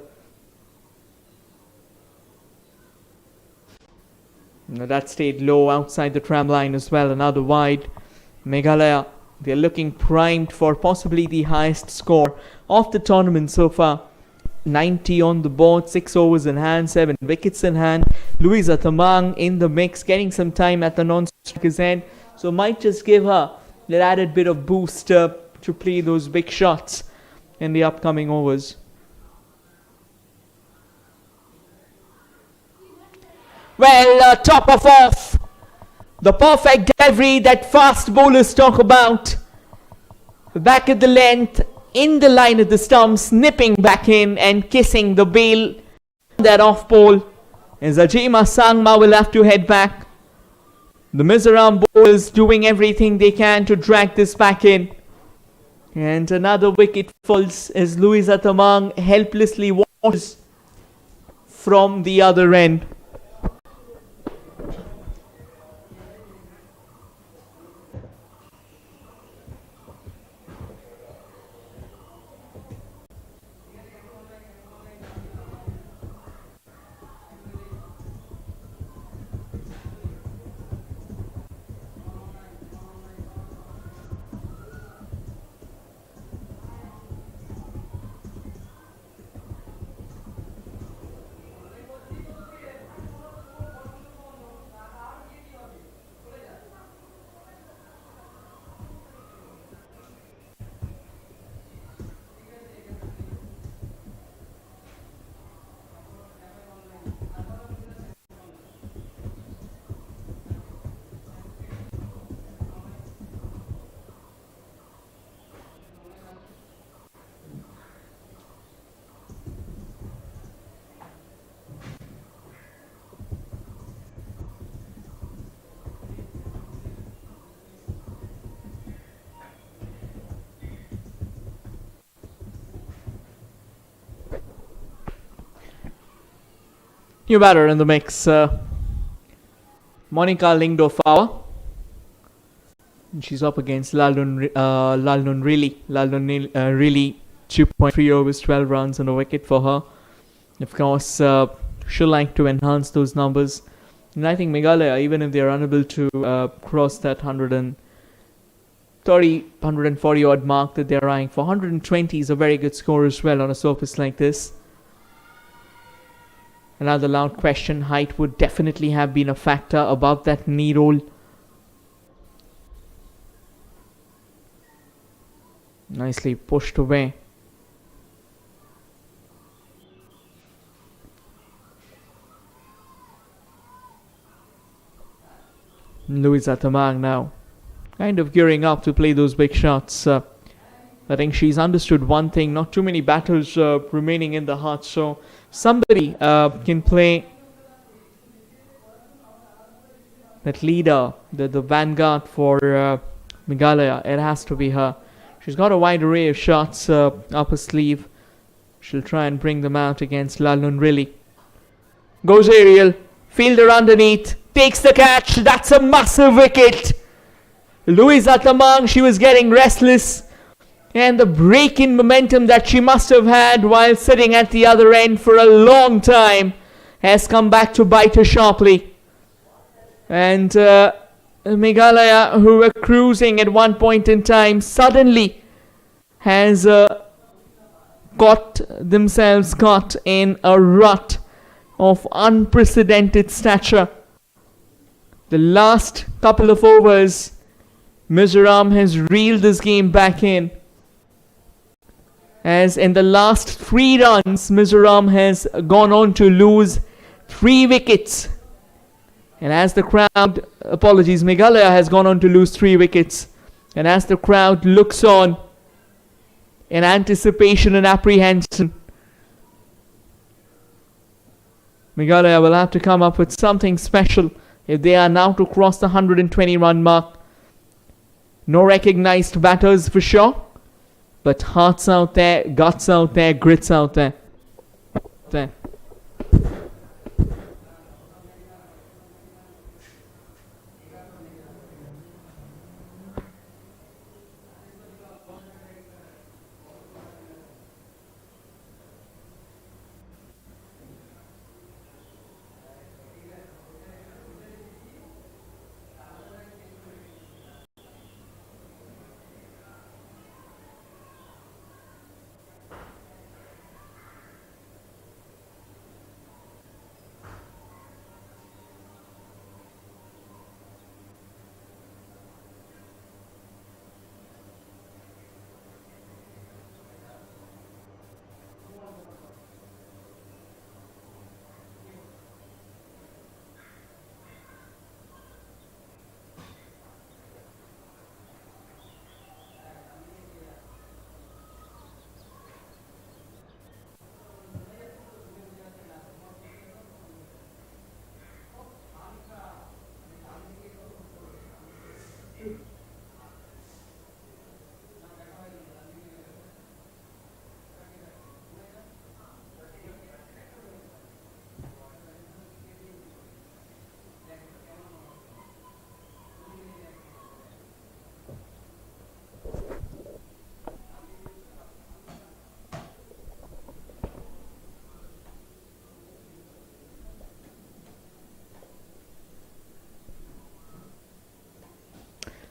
Now that stayed low outside the tram line as well. Another wide. Meghalaya, they're looking primed for possibly the highest score of the tournament so far. 90 on the board, 6 overs in hand, 7 wickets in hand. Louisa Tamang in the mix, getting some time at the non-striker's end. So might just give her that added bit of boost to play those big shots in the upcoming overs. Well, top of off. The perfect delivery that fast bowlers talk about. Back at the length, in the line of the stumps, nipping back in and kissing the bail. That off ball, as Ajima Sangma will have to head back. The Mizoram bowlers doing everything they can to drag this back in. And another wicket falls as Louisa Tamang helplessly watches from the other end. New batter in the mix, Monica Lingdo-Fawa. She's up against Lalnun Really. 2.3 overs, 12 runs on a wicket for her. Of course, she'll like to enhance those numbers. And I think Meghalaya, even if they're unable to cross that 140 odd mark that they're eyeing for, 120 is a very good score as well on a surface like this. Another loud question. Height would definitely have been a factor above that knee roll. Nicely pushed away. Louisa Tamang now kind of gearing up to play those big shots. I think she's understood one thing, not too many batters remaining in the heart, so somebody can play that leader, the vanguard for Meghalaya. It has to be her. She's got a wide array of shots up her sleeve. She'll try and bring them out against Lalnun Really. Goes aerial, fielder underneath, takes the catch. That's a massive wicket. Louisa Tamang, she was getting restless. And the break in momentum that she must have had while sitting at the other end for a long time has come back to bite her sharply. And Meghalaya, who were cruising at one point in time, suddenly has got themselves caught in a rut of unprecedented stature. The last couple of overs, Mizoram has reeled this game back in. As in the last 3 runs, Mizoram has gone on to lose 3 wickets. And as the crowd, Meghalaya has gone on to lose 3 wickets. And as the crowd looks on, in anticipation and apprehension. Meghalaya will have to come up with something special if they are now to cross the 120 run mark. No recognized batters for sure, but hearts out there, guts out there, grits out there.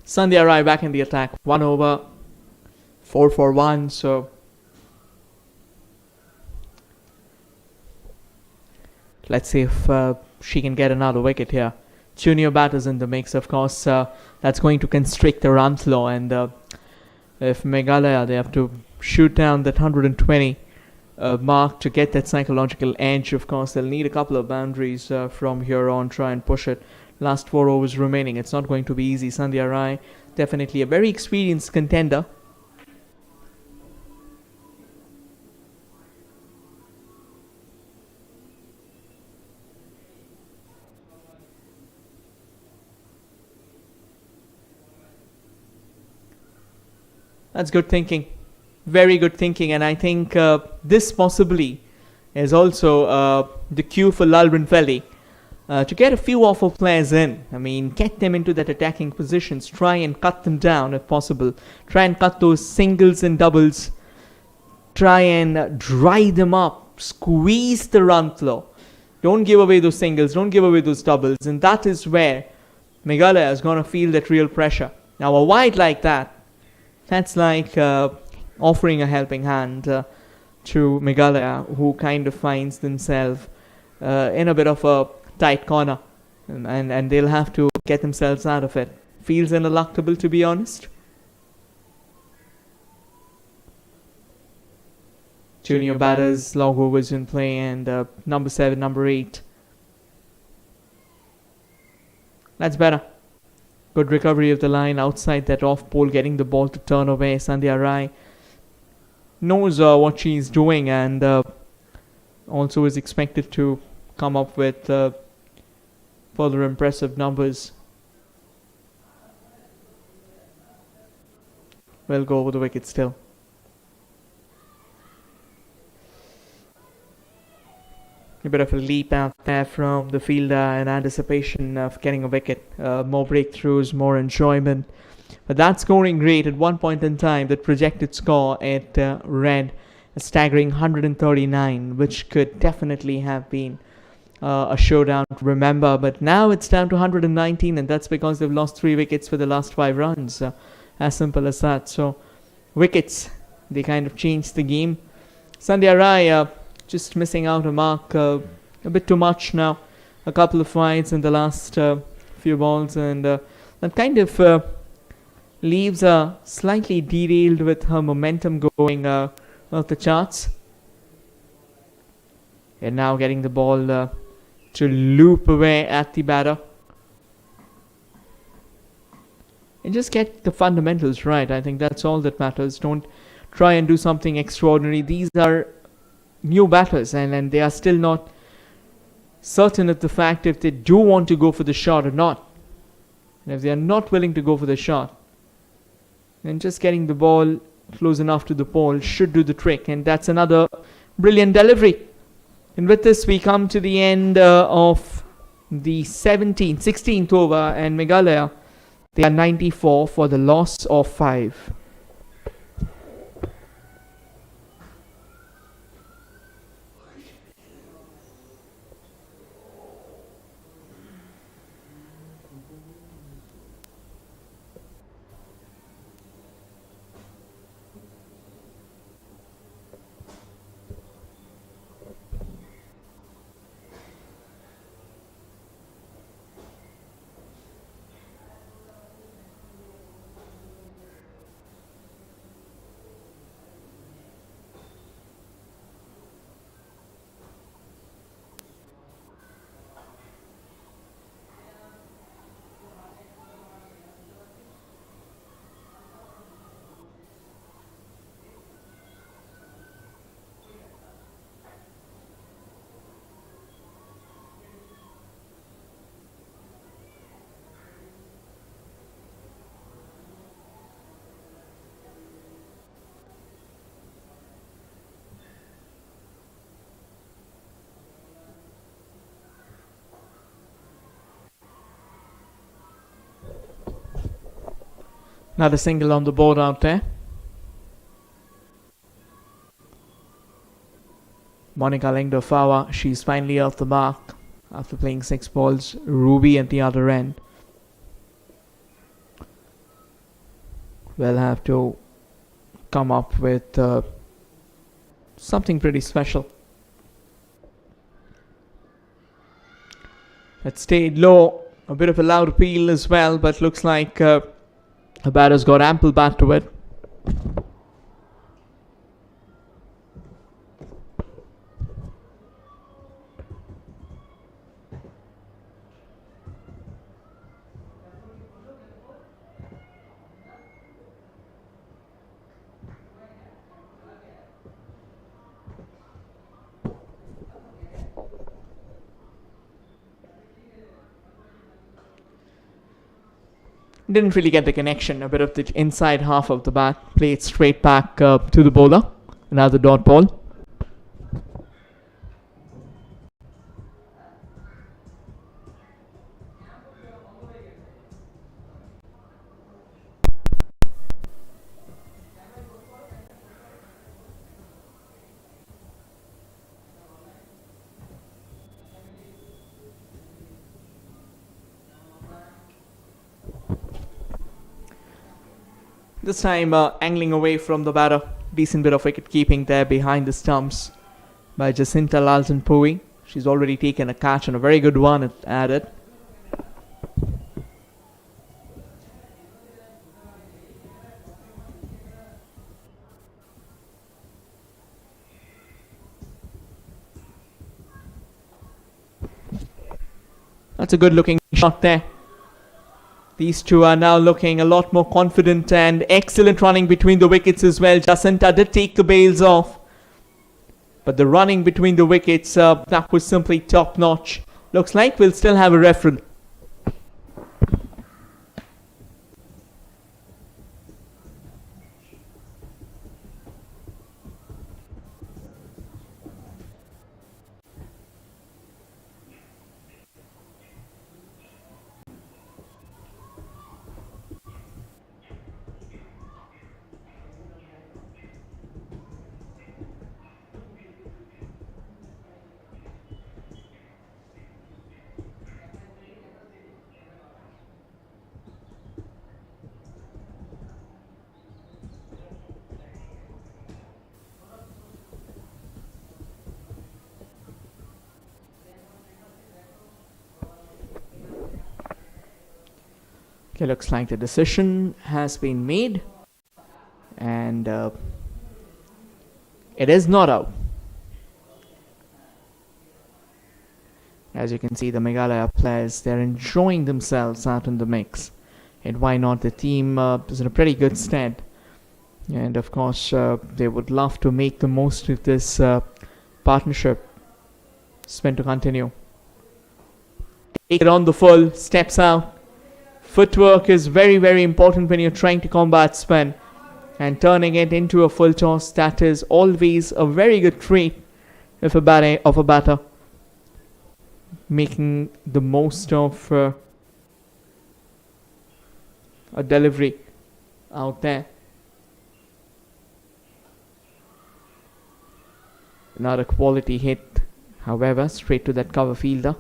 Sandhya Rai back in the attack. 1 over, 4 for 1. So let's see if she can get another wicket here. Two new batters in the mix, of course. That's going to constrict the run flow. And if Meghalaya, they have to shoot down that 120 mark to get that psychological edge. Of course, they'll need a couple of boundaries from here on. Try and push it. Last 4 overs remaining. It's not going to be easy. Sandhya Rai, definitely a very experienced contender. That's good thinking. Very good thinking. And I think this possibly is also the cue for Lalwin Felly to get a few awful players in. I mean, get them into that attacking positions. Try and cut them down if possible. Try and cut those singles and doubles. Try and dry them up. Squeeze the run flow. Don't give away those singles. Don't give away those doubles. And that is where Meghalaya is going to feel that real pressure. Now, a wide like that, that's like offering a helping hand to Meghalaya, who kind of finds themselves in a bit of a tight corner, and they'll have to get themselves out of it. Feels ineluctable, to be honest. Two new batters, long overs in play, and number 7, number 8. That's better. Good recovery of the line outside that off pole, getting the ball to turn away. Sandhya Rai knows what she's doing, and also is expected to come up with further impressive numbers. We'll go over the wicket still. A bit of a leap out there from the fielder in anticipation of getting a wicket. More breakthroughs, more enjoyment. But that scoring rate at one point in time, that projected score, it read a staggering 139, which could definitely have been a showdown to remember. But now it's down to 119, and that's because they've lost 3 wickets for the last 5 runs. As simple as that. So wickets, they kind of changed the game. Sandhya Rai just missing out a mark a bit too much now. A couple of wides in the last few balls, and that kind of leaves her slightly derailed with her momentum going off the charts. And now getting the ball to loop away at the batter. And just get the fundamentals right. I think that's all that matters. Don't try and do something extraordinary. These are new batters, and they are still not certain of the fact if they do want to go for the shot or not. And if they are not willing to go for the shot, then just getting the ball close enough to the pole should do the trick. And that's another brilliant delivery. And with this, we come to the end of the 16th over, and Meghalaya, they are 94 for the loss of 5. Another single on the board out there. Monica Lengdofawa, she's finally off the mark after playing 6 balls. Ruby at the other end will have to come up with something pretty special. It stayed low, a bit of a loud appeal as well, but looks like the batter's got ample bat to it. Didn't really get the connection. A bit of the inside half of the bat played straight back to the bowler. Another dot ball. This time angling away from the batter. Decent bit of wicket keeping there behind the stumps by Jacinta Lalton-Pui. She's already taken a catch and a very good one at it. That's a good looking shot there. These two are now looking a lot more confident, and excellent running between the wickets as well. Jacinta did take the bails off, but the running between the wickets, that was simply top notch. Looks like we'll still have a referral. Okay, looks like the decision has been made, and it is not out. As you can see, the Meghalaya players, they're enjoying themselves out in the mix. And why not? The team is in a pretty good stead. And of course, they would love to make the most of this partnership. Spin to continue. Take it on the full, steps out. Footwork is very, very important when you're trying to combat spin. And turning it into a full toss, that is always a very good trait of a batter. Making the most of a delivery out there. Not a quality hit, however, straight to that cover fielder.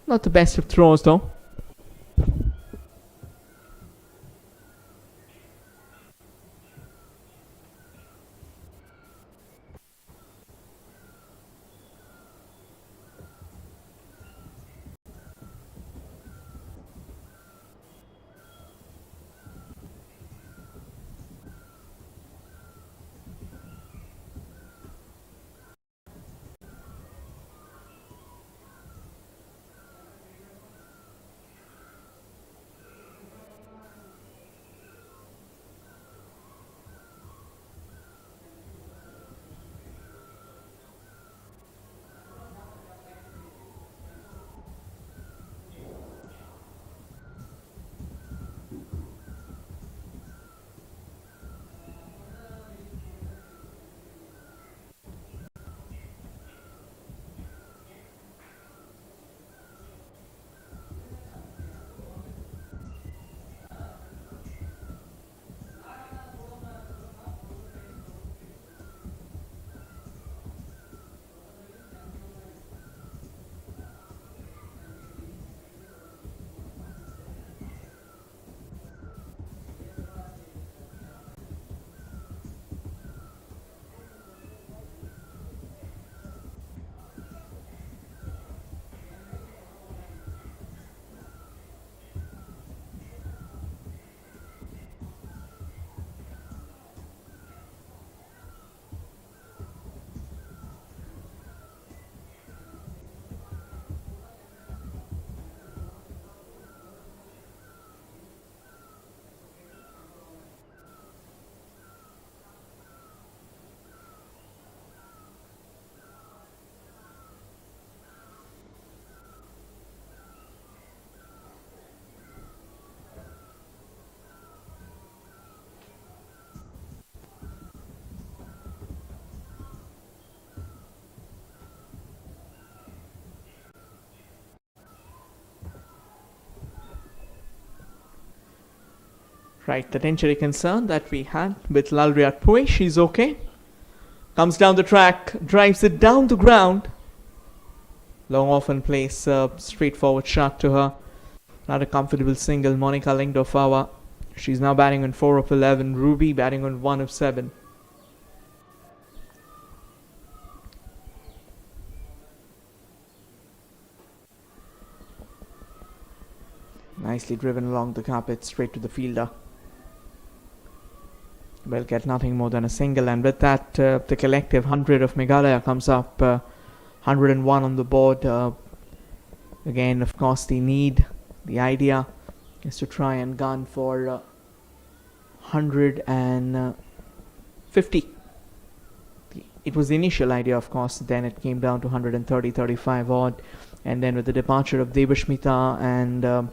Not the best of throws though. Right, that injury concern that we had with Lalriat Pui, she's okay. Comes down the track, drives it down the ground. Long off in place, straightforward shot to her. Not a comfortable single. Monica Lingdofawa. She's now batting on 4 of 11. Ruby batting on 1 of 7. Nicely driven along the carpet, straight to the fielder. Will get nothing more than a single, and with that, the collective 100 of Meghalaya comes up. 101 on the board. Again, of course, the idea is to try and gun for 150. It was the initial idea, of course, then it came down to 130, 35 odd, and then with the departure of Devashmita and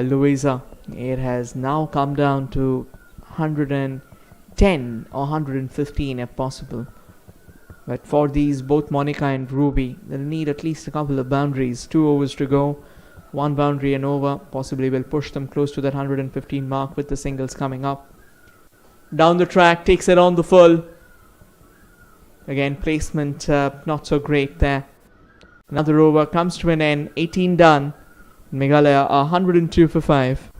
Louisa, it has now come down to 110 or 115 if possible. But for these, both Monica and Ruby, they'll need at least a couple of boundaries. 2 overs to go, 1 boundary and over. Possibly will push them close to that 115 mark with the singles coming up. Down the track, takes it on the full. Again, placement not so great there. Another over comes to an end. 18 done. Meghalaya are 102 for 5.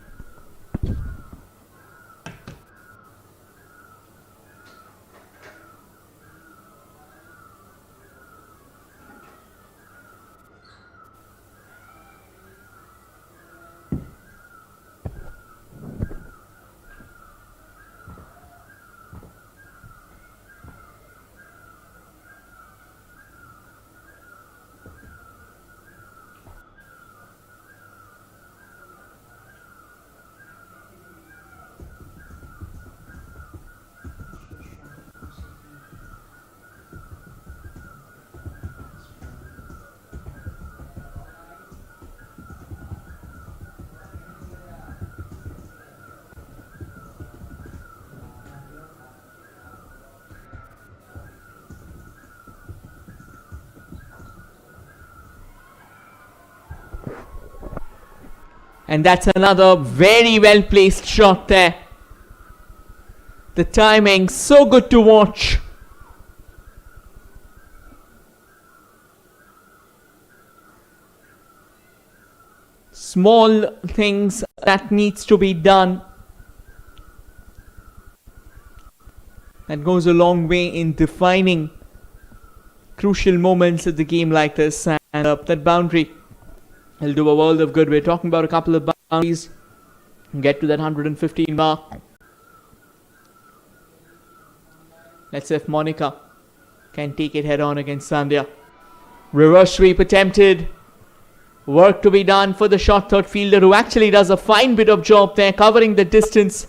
And that's another very well placed shot there. The timing so good to watch. Small things that needs to be done. That goes a long way in defining crucial moments of the game like this. And that boundary will do a world of good. We're talking about a couple of boundaries. Get to that 115 mark. Let's see if Monica can take it head on against Sandhya. Reverse sweep attempted. Work to be done for the short third fielder, who actually does a fine bit of job there, covering the distance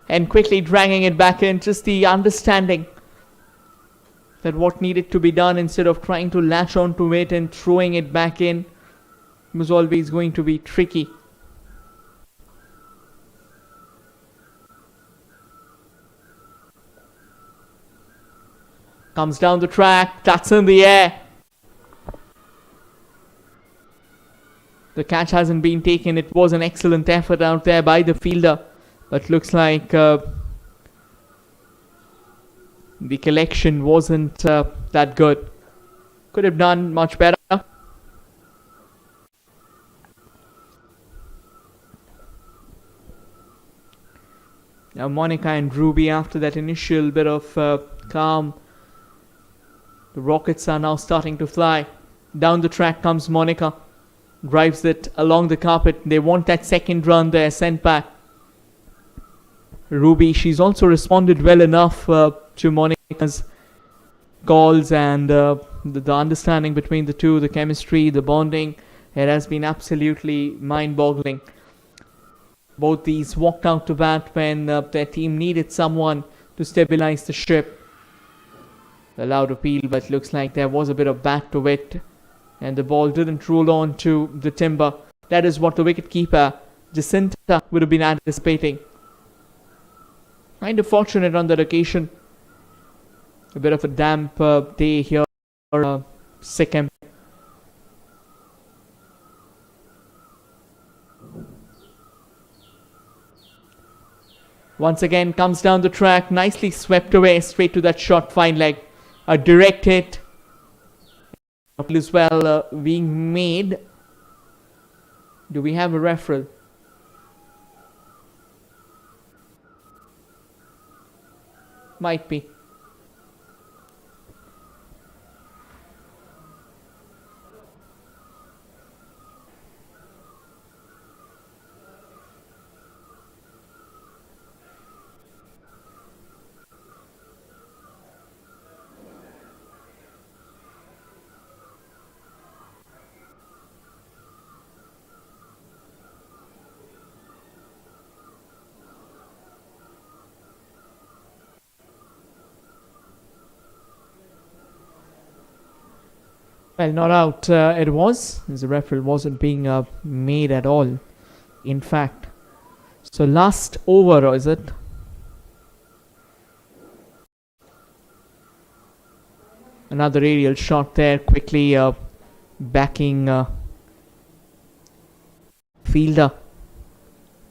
and quickly dragging it back in. Just the understanding that what needed to be done, instead of trying to latch onto it and throwing it back in, was always going to be tricky. Comes down the track, that's in the air. The catch hasn't been taken. It was an excellent effort out there by the fielder, but looks like the collection wasn't that good. Could have done much better. Now Monica and Ruby, after that initial bit of calm, the rockets are now starting to fly. Down the track comes Monica. Drives it along the carpet. They want that second run there, sent back. Ruby, she's also responded well enough to Monica's calls, and the understanding between the two, the chemistry, the bonding, it has been absolutely mind-boggling. Both these walked out to bat when their team needed someone to stabilize the ship. Allowed appeal, but looks like there was a bit of bat to it, and the ball didn't roll on to the timber. That is what the wicketkeeper, Jacinta, would have been anticipating. Kind of fortunate on that occasion. A bit of a damp day here, Sikkim. Once again comes down the track, nicely swept away straight to that short fine leg. A direct hit as well being made. Do we have a referral? Might be. Well, not out it was, as the referral wasn't being made at all, in fact. So last over, is it? Another aerial shot there, quickly backing fielder.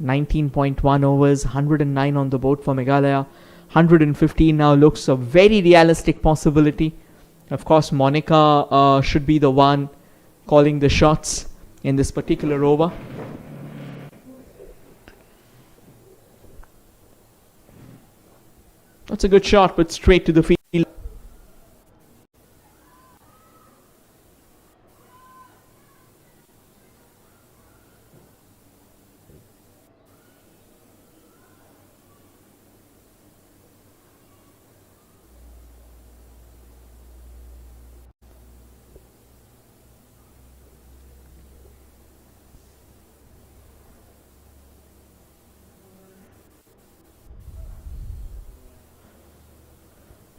19.1 overs, 109 on the board for Meghalaya. 115 now looks a very realistic possibility. Of course, Monica should be the one calling the shots in this particular over. That's a good shot, but straight to the field.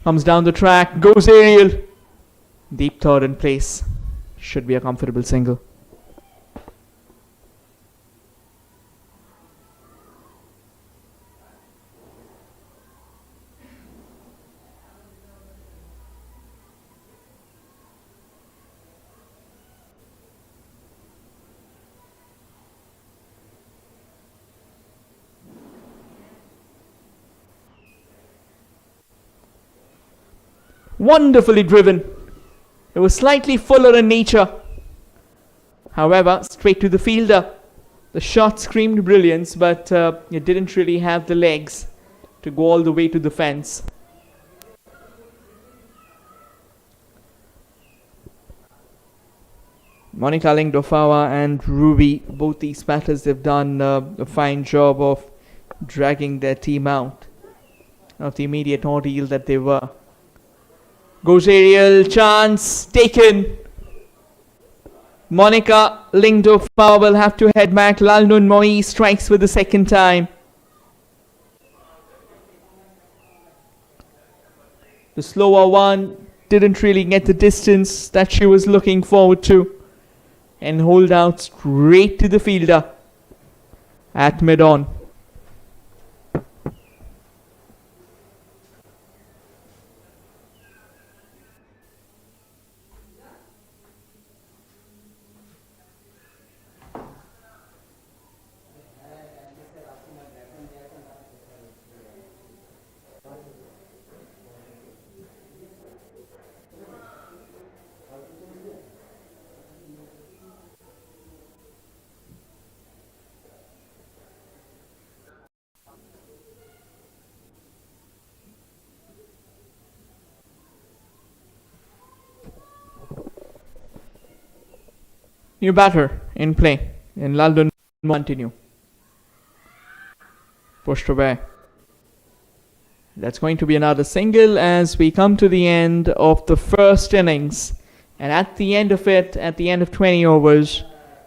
Comes down the track, goes aerial. Deep third in place. Should be a comfortable single. Wonderfully driven. It was slightly fuller in nature. However, straight to the fielder. The shot screamed brilliance, but it didn't really have the legs to go all the way to the fence. Monica Lingdofawa and Ruby, both these batters, they've done a fine job of dragging their team out of the immediate ordeal that they were. Goes aerial, chance taken. Monica Lingdofawa will have to head back. Lalnun Moi strikes for the second time. The slower one didn't really get the distance that she was looking forward to, and hold out straight to the fielder at mid-on. New batter in play, and Lalnun continue. Pushed away. That's going to be another single as we come to the end of the first innings. And at the end of it, at the end of 20 overs,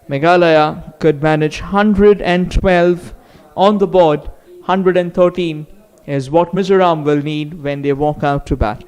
Meghalaya could manage 112 on the board. 113 is what Mizoram will need when they walk out to bat.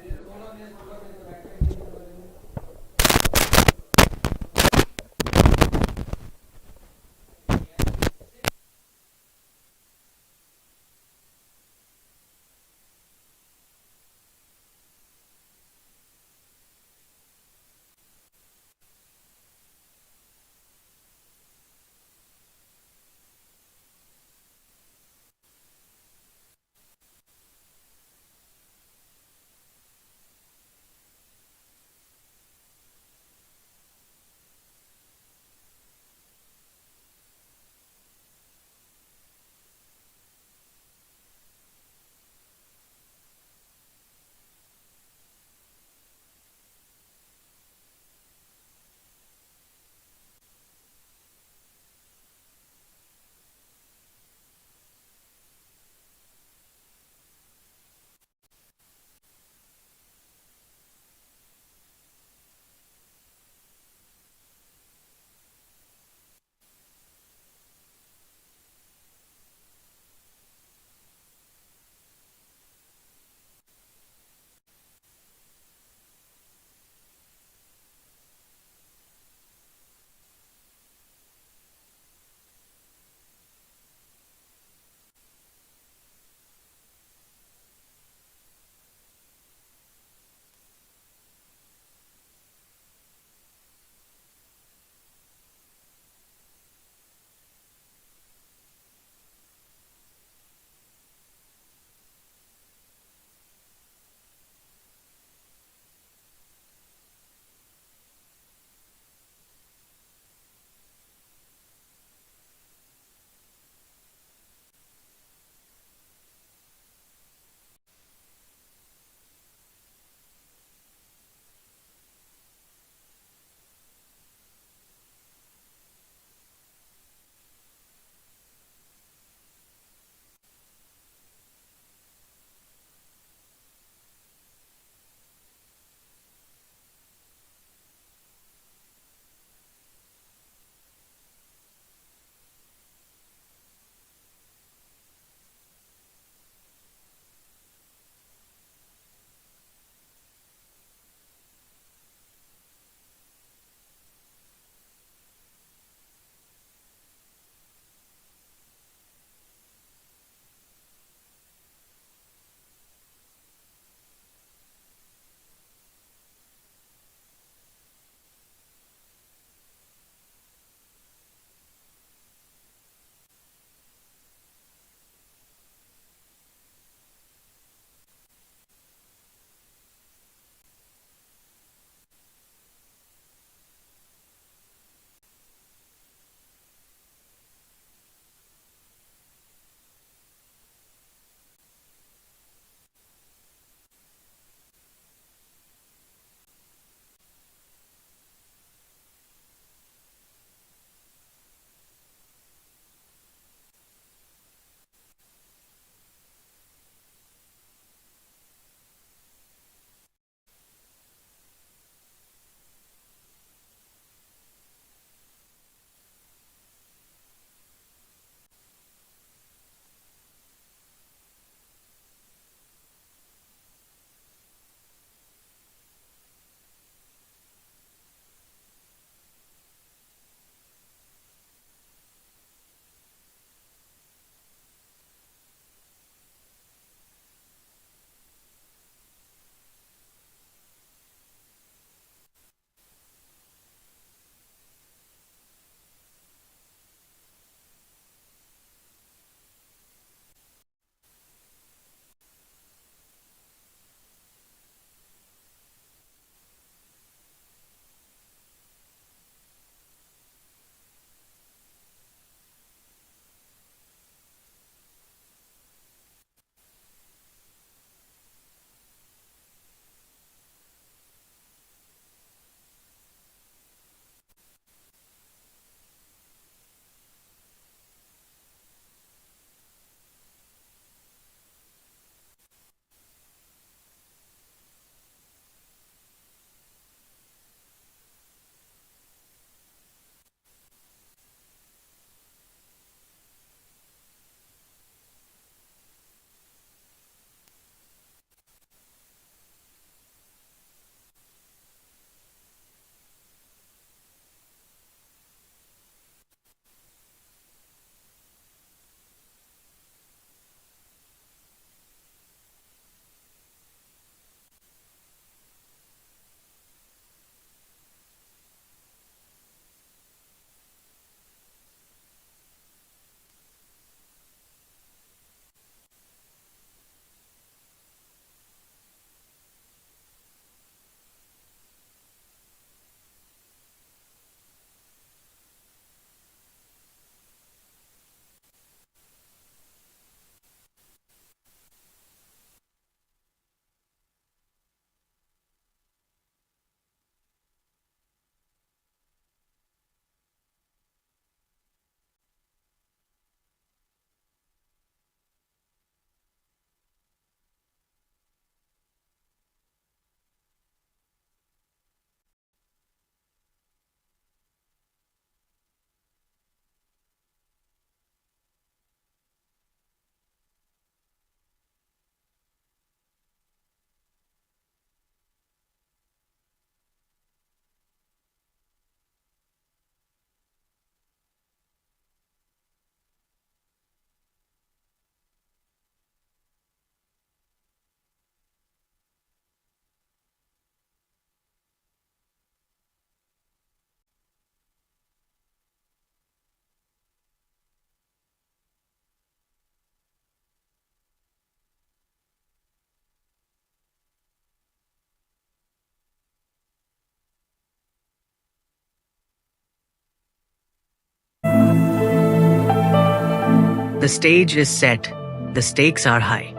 The stage is set, the stakes are high.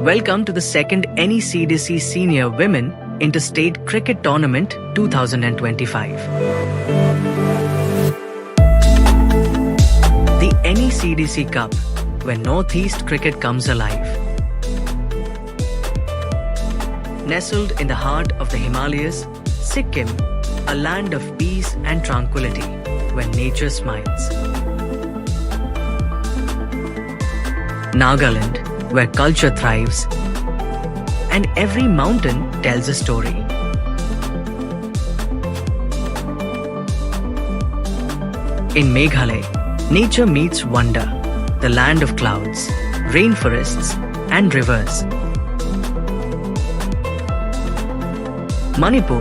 Welcome to the second NECDC Senior Women Interstate Cricket Tournament 2025. The NECDC Cup, where Northeast cricket comes alive. Nestled in the heart of the Himalayas, Sikkim, a land of peace and tranquility, where nature smiles. Nagaland, where culture thrives, and every mountain tells a story. In Meghalaya, nature meets wonder, the land of clouds, rainforests, and rivers. Manipur,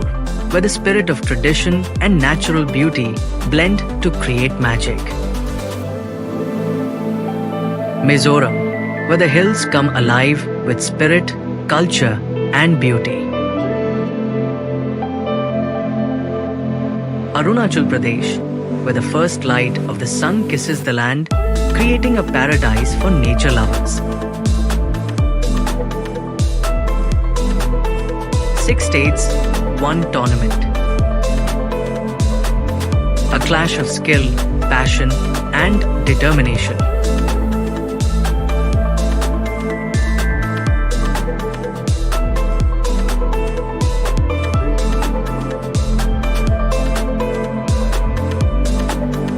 where the spirit of tradition and natural beauty blend to create magic. Mizoram, where the hills come alive with spirit, culture, and beauty. Arunachal Pradesh, where the first light of the sun kisses the land, creating a paradise for nature lovers. 6 states, 1 tournament. A clash of skill, passion, and determination.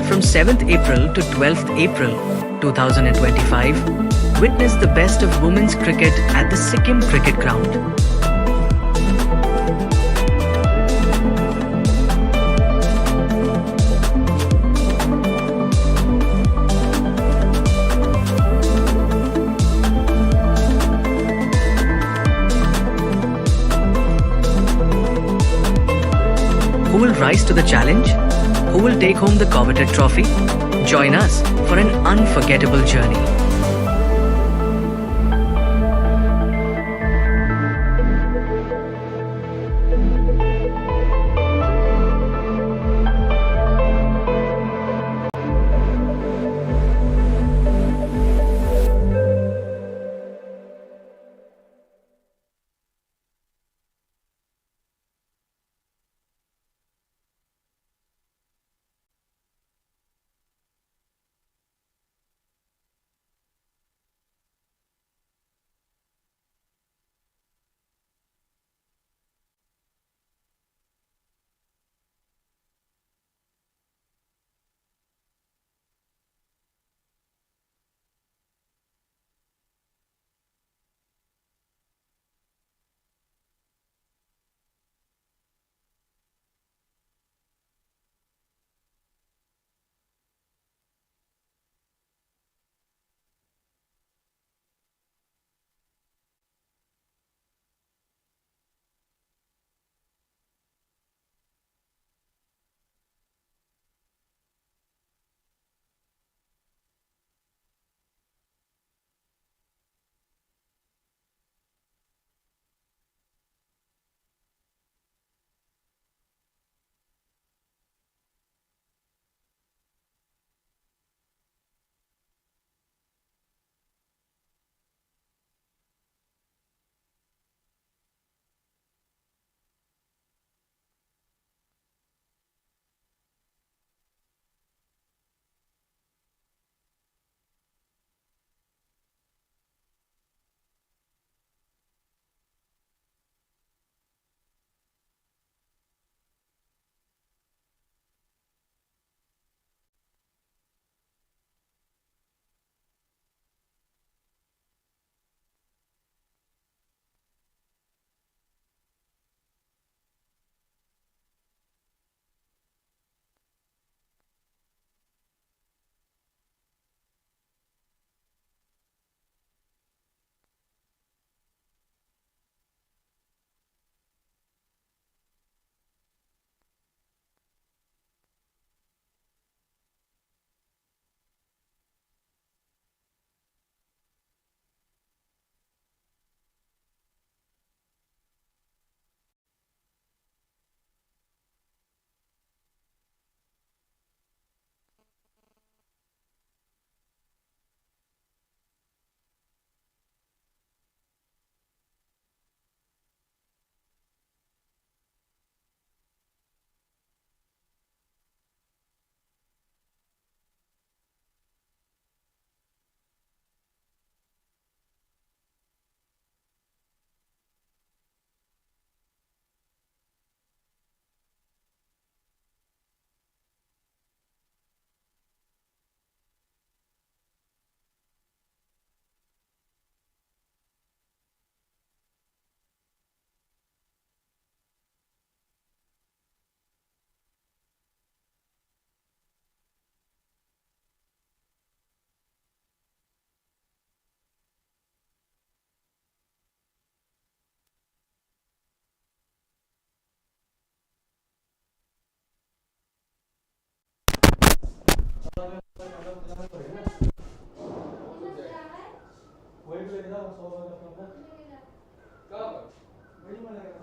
From 7th April to 12th April 2025, witness the best of women's cricket at the Sikkim Cricket Ground. Who will rise to the challenge? Who will take home the coveted trophy? Join us for an unforgettable journey.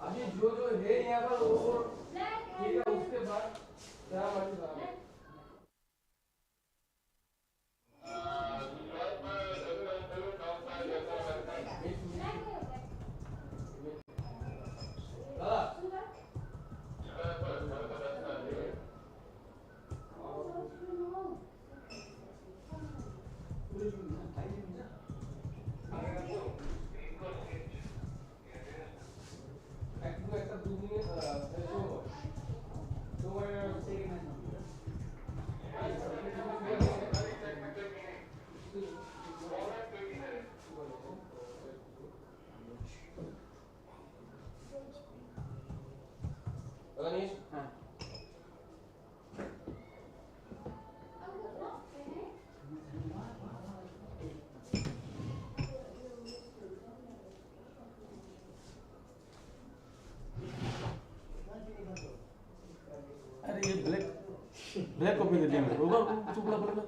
अभी जो जो है यहाँ पर वो ठीक है उसके बाद क्या मतलब गणेश हाँ अरे ये ब्लैक ब्लैक कॉपी दे दिया मेरे को चुप ला बोला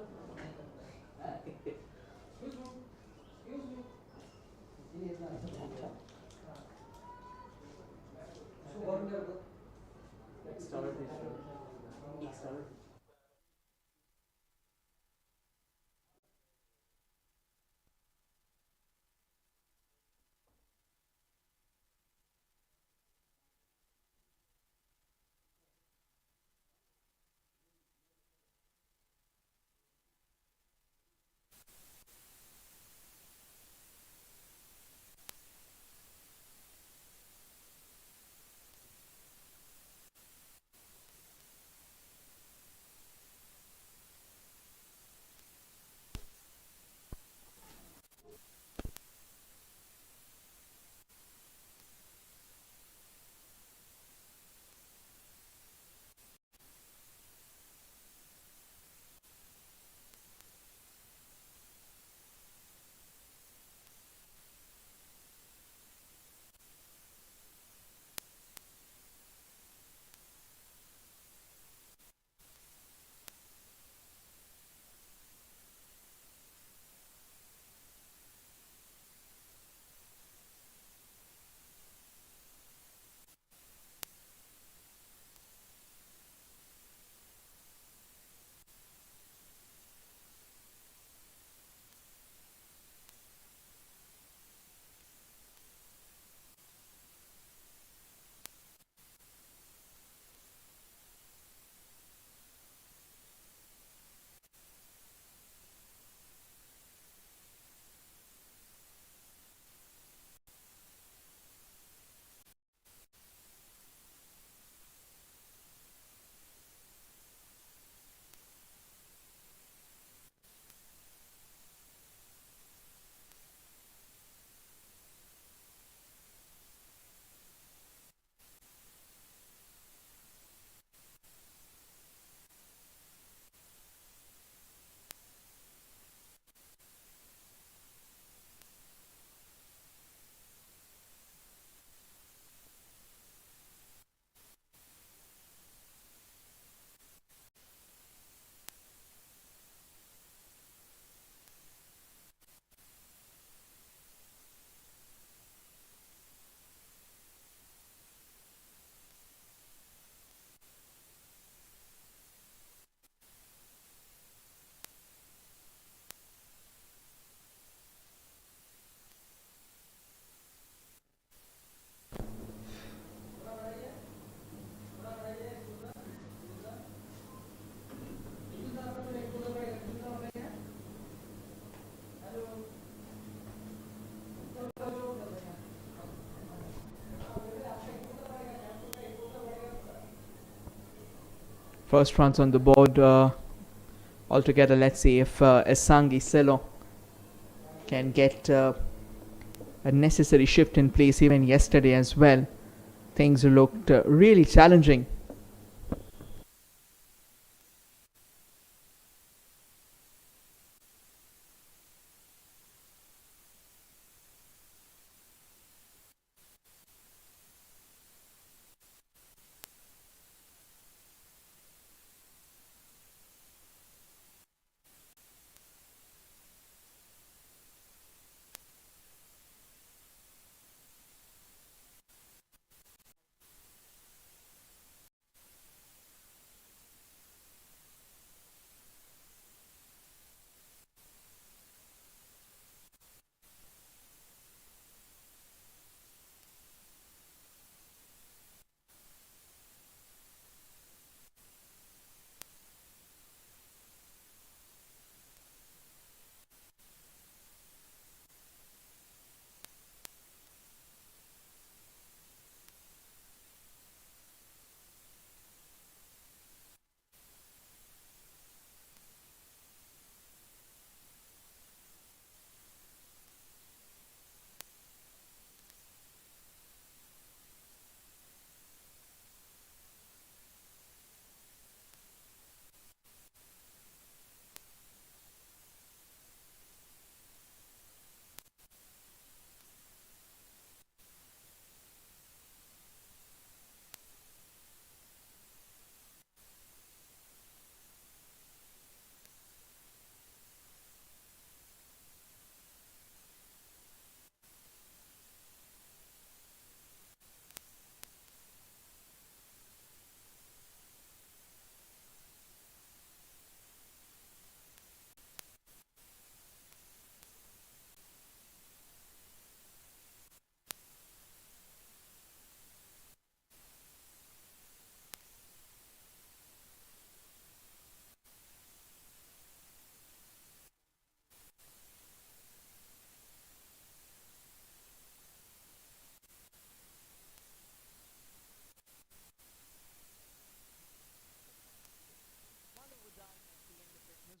First runs on the board altogether. Let's see if Esangi Selo can get a necessary shift in place. Even yesterday as well, things looked really challenging.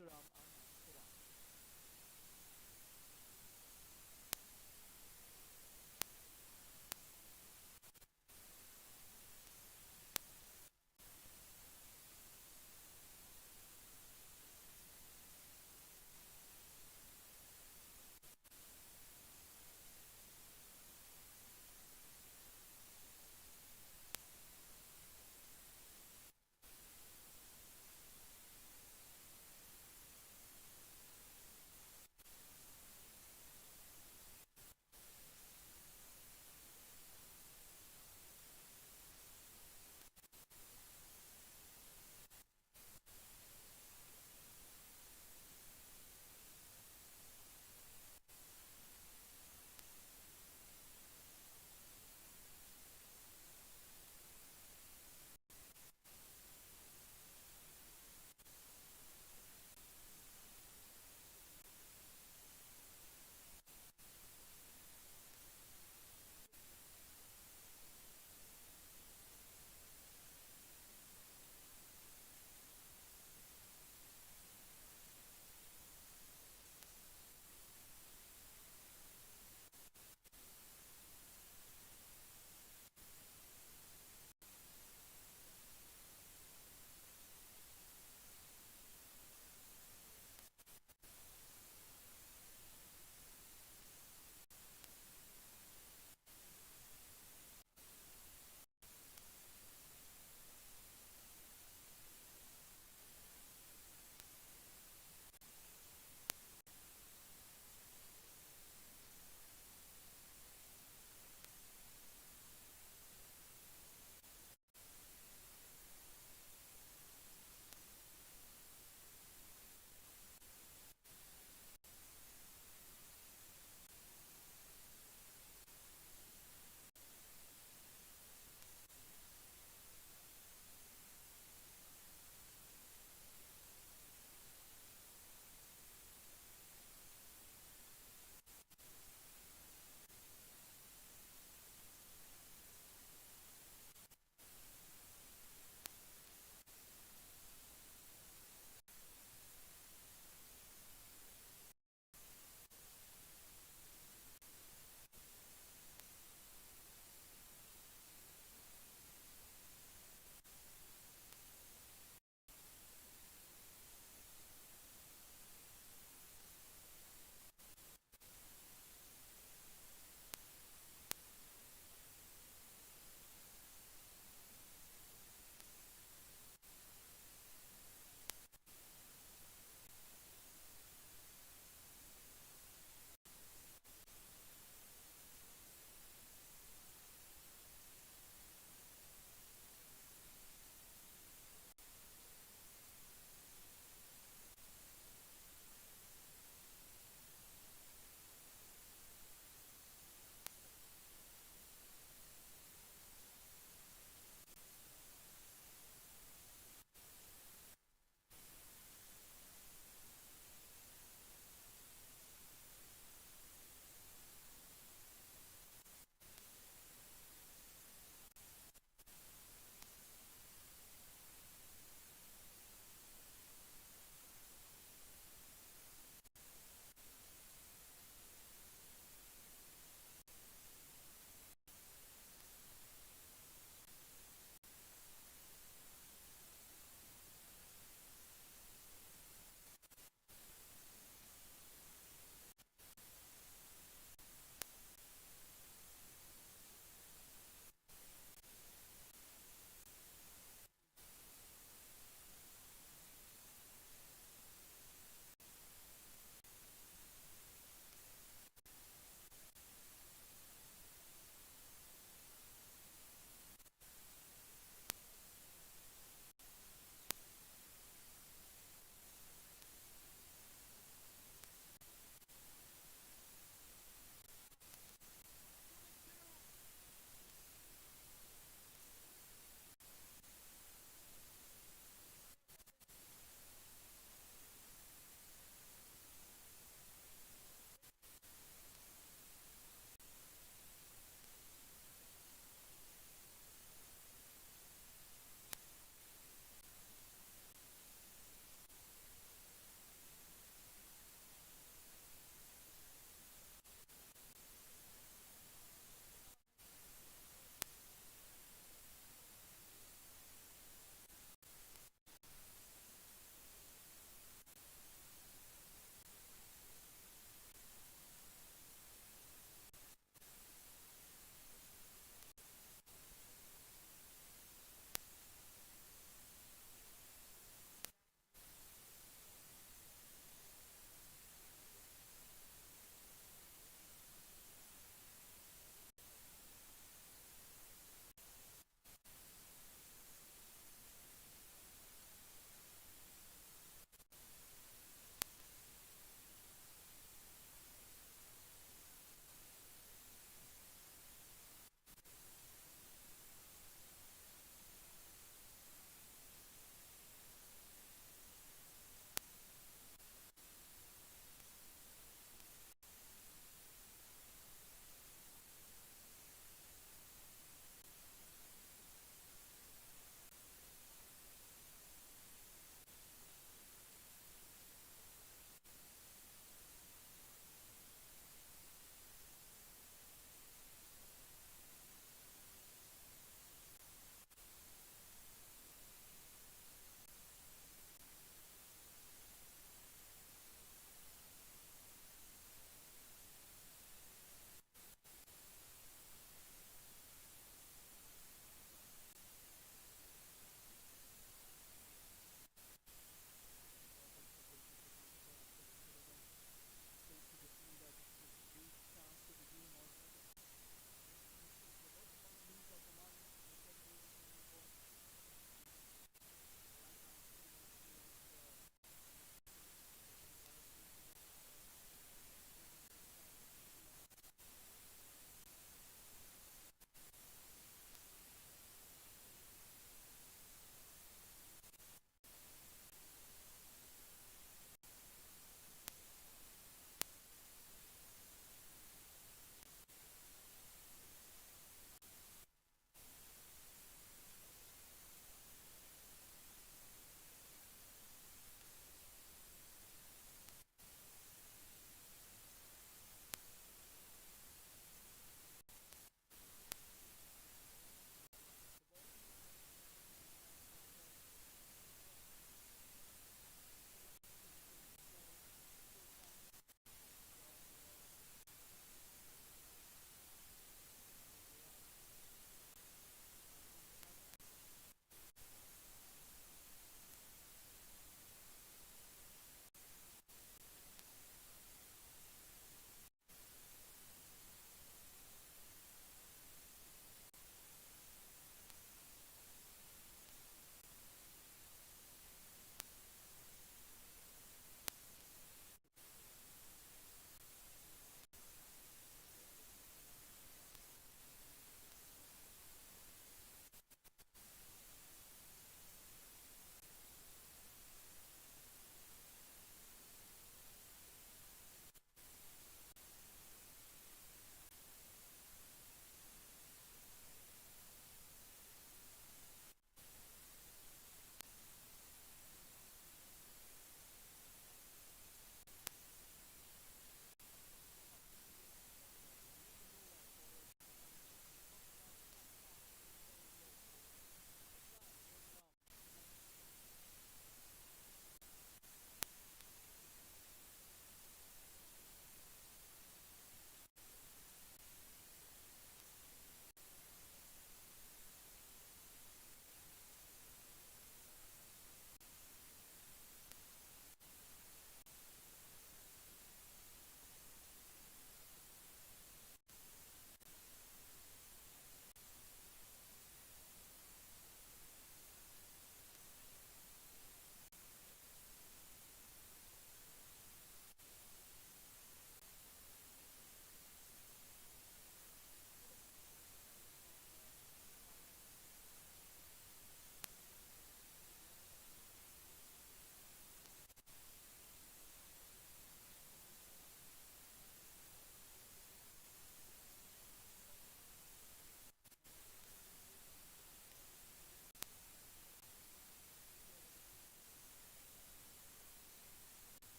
Mizoram are knocked out.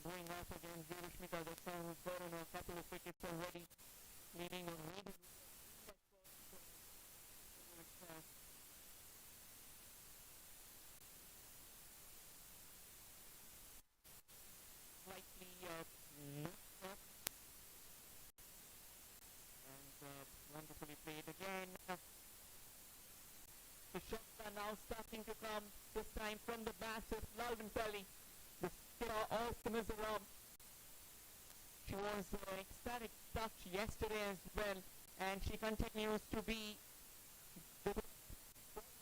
Going off against Devashmita Datta, who's got on a couple of wickets already, leading a leading slightly looked up and wonderfully played again. The shots are now starting to come, this time from the bat of Lalvanpally, the star of Mizoram. She was ecstatic touch yesterday as well, and she continues to be the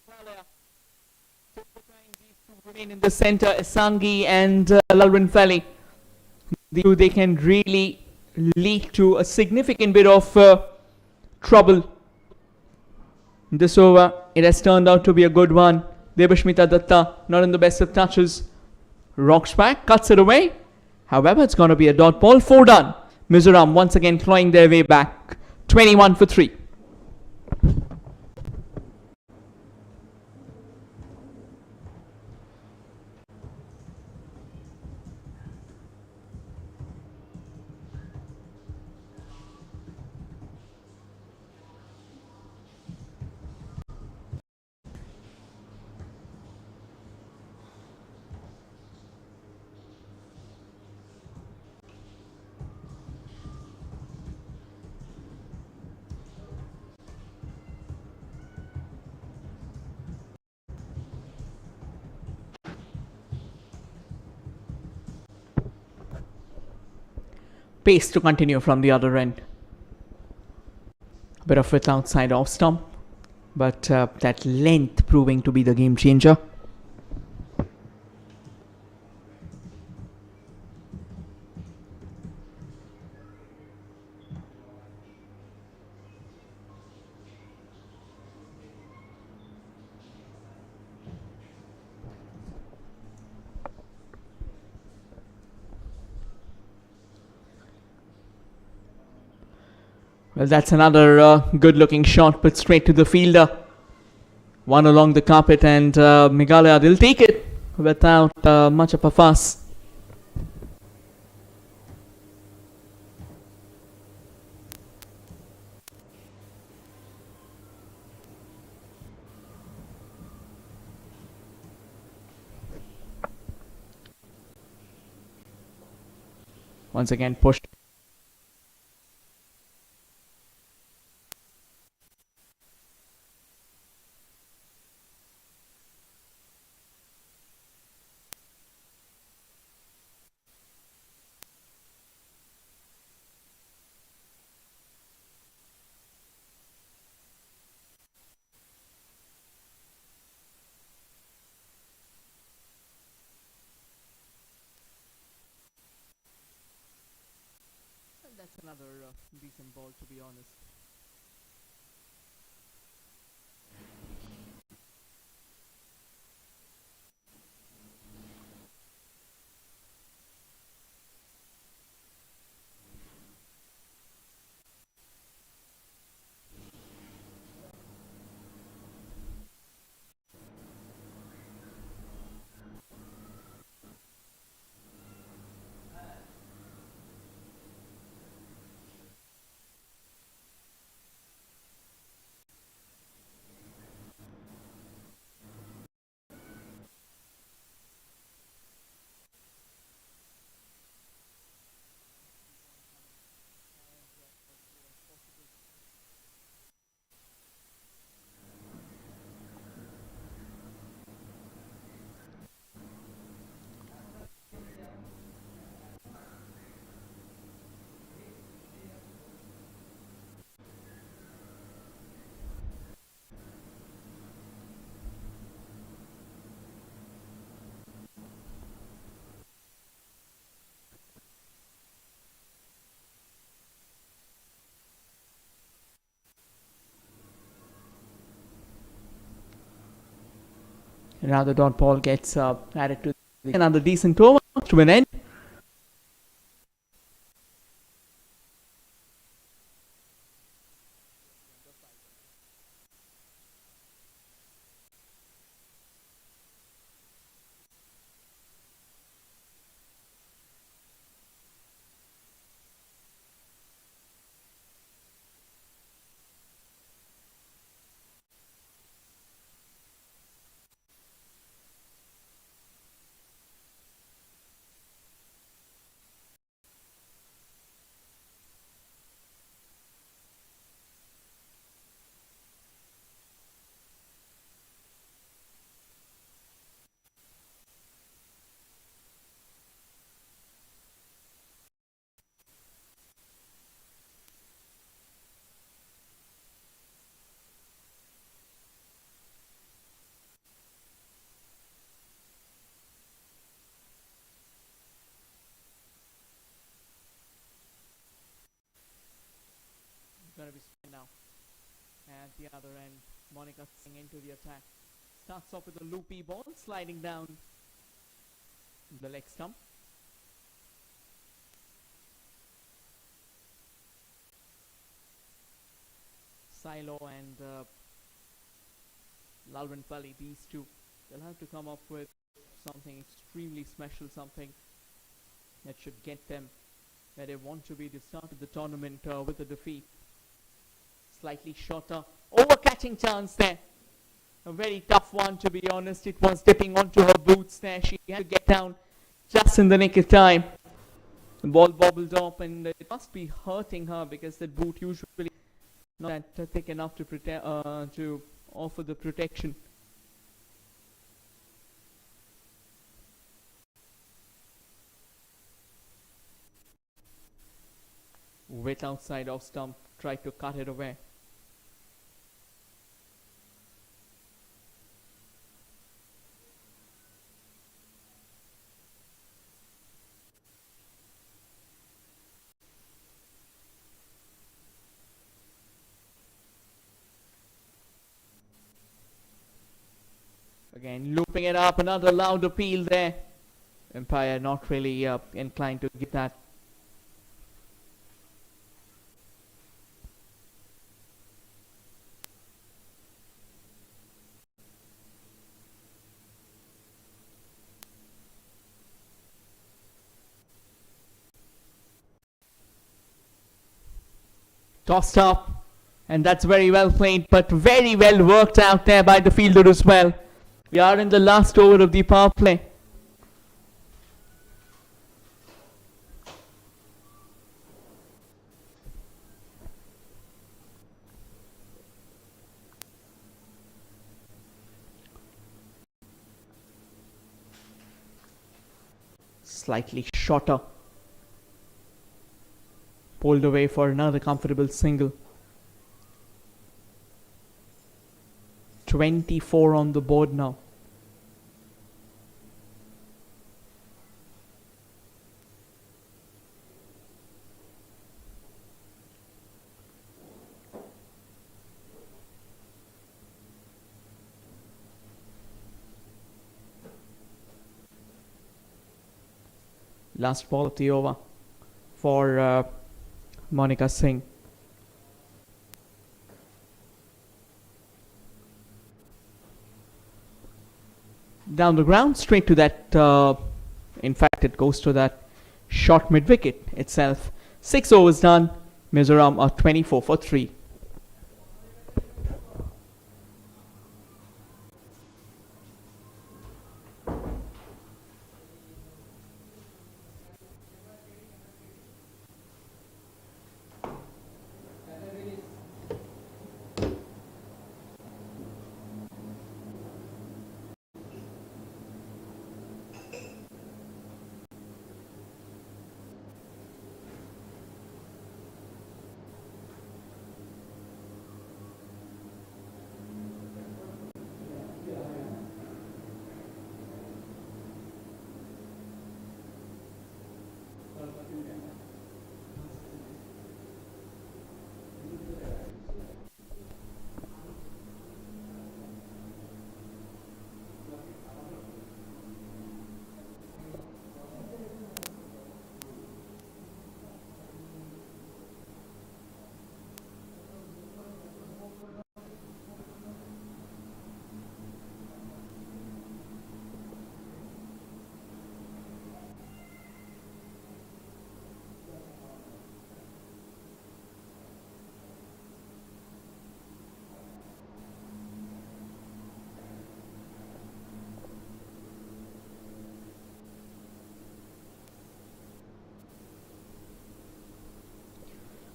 Meghalaya. So the time these two remain in the centre, Isangi and Lalvanpally, they can really lead to a significant bit of trouble. This over, it has turned out to be a good one. Devashmita Datta not in the best of touches. Rocks back, cuts it away. However, it's going to be a dot ball. 4 done. Mizoram once again clawing their way back. 21 for 3. Pace to continue from the other end. A bit of width outside off stump, but that length proving to be the game changer. Well, that's another good-looking shot, put straight to the fielder. One along the carpet, and Meghalaya, they'll take it without much of a fuss. Once again pushed. That's another decent ball, to be honest. Now the dot ball gets added to another decent over. to an end. Going to be spin now. At the other end, Monica Singh into the attack. Starts off with a loopy ball, sliding down the leg stump. Silo and Lalwinpalli, these two, they'll have to come up with something extremely special, something that should get them where they want to be to start of the tournament with a defeat. Slightly shorter, over-catching chance there. A very tough one, to be honest. It was dipping onto her boots there. She had to get down just in the nick of time. The ball bobbled up, and it must be hurting her because that boot usually not that thick enough to protect, to offer the protection. Wet outside off stump, tried to cut it away. Again, looping it up, another loud appeal there. Umpire not really inclined to give that. Tossed up, and that's very well played, but very well worked out there by the fielder as well. We are in the last over of the power play. Slightly shorter. Pulled away for another comfortable single. 24 on the board now. Last ball of the over for Monica Singh. Down the ground, straight to that, in fact it goes to that short mid-wicket itself. 6 overs done, Mizoram are 24 for 3.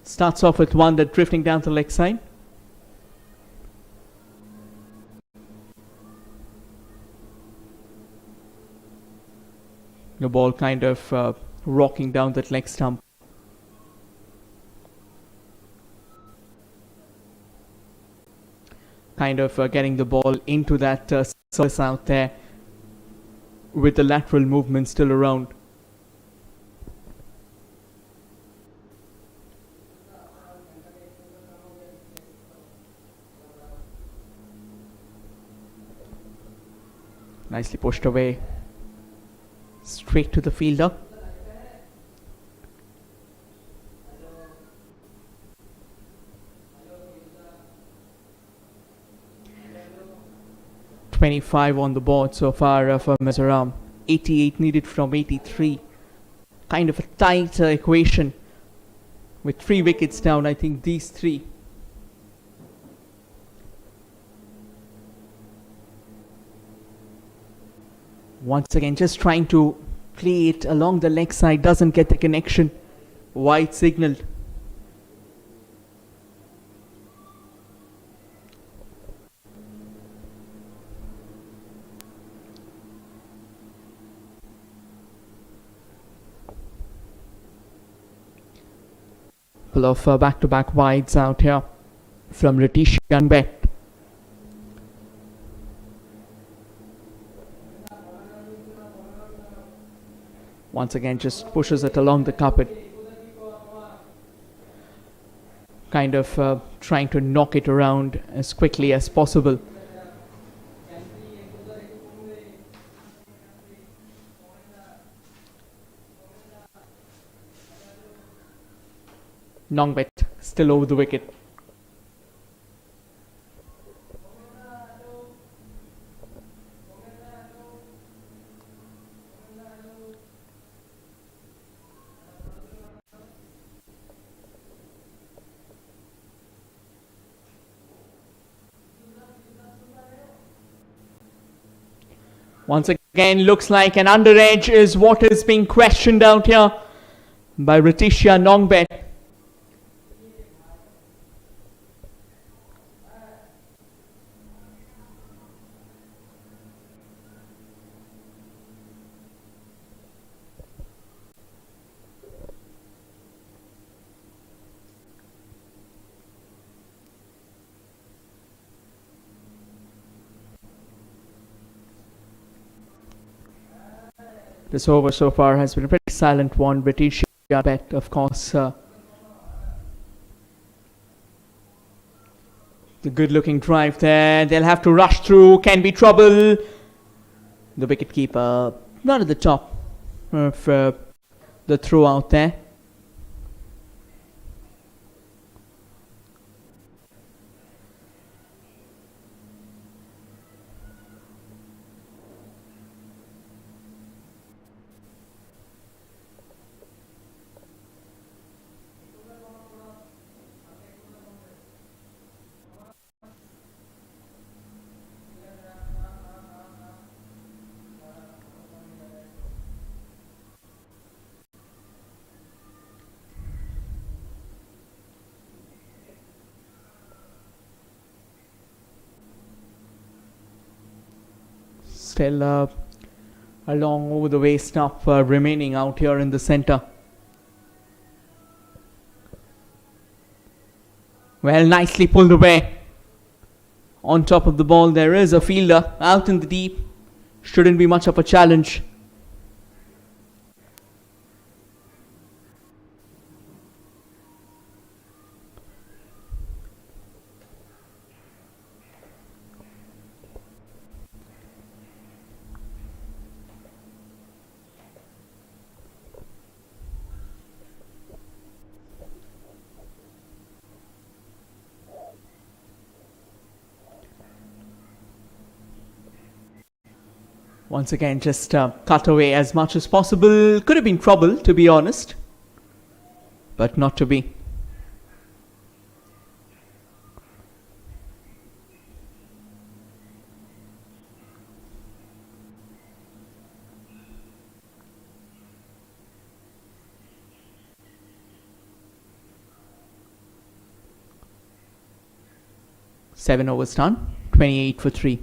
Starts off with one that drifting down the leg side. The ball kind of rocking down that leg stump. Kind of getting the ball into that surface out there with the lateral movement still around. Nicely pushed away. Straight to the fielder. .25 on the board so far for Mizoram. 88 needed from 83. Kind of a tight equation. With 3 wickets down, I think these 3. Once again, just trying to play it along the leg side. Doesn't get the connection. Wide signaled. Couple of back-to-back wides out here from Ratish Youngbet. Once again, just pushes it along the carpet. Kind of trying to knock it around as quickly as possible. Youngbet still over the wicket. Once again, looks like an under edge is what is being questioned out here by Ritisha Youngbet. This over so far has been a pretty silent one. British bet, of course. The good looking drive there. They'll have to rush through. Can be trouble. The wicketkeeper not at the top of the throw out there. Still a long over the way stuff remaining out here in the center. Well, nicely pulled away. On top of the ball, there is a fielder out in the deep. Shouldn't be much of a challenge. Once again, just cut away as much as possible. Could have been trouble, to be honest, but not to be. 7 overs done, 28 for 3.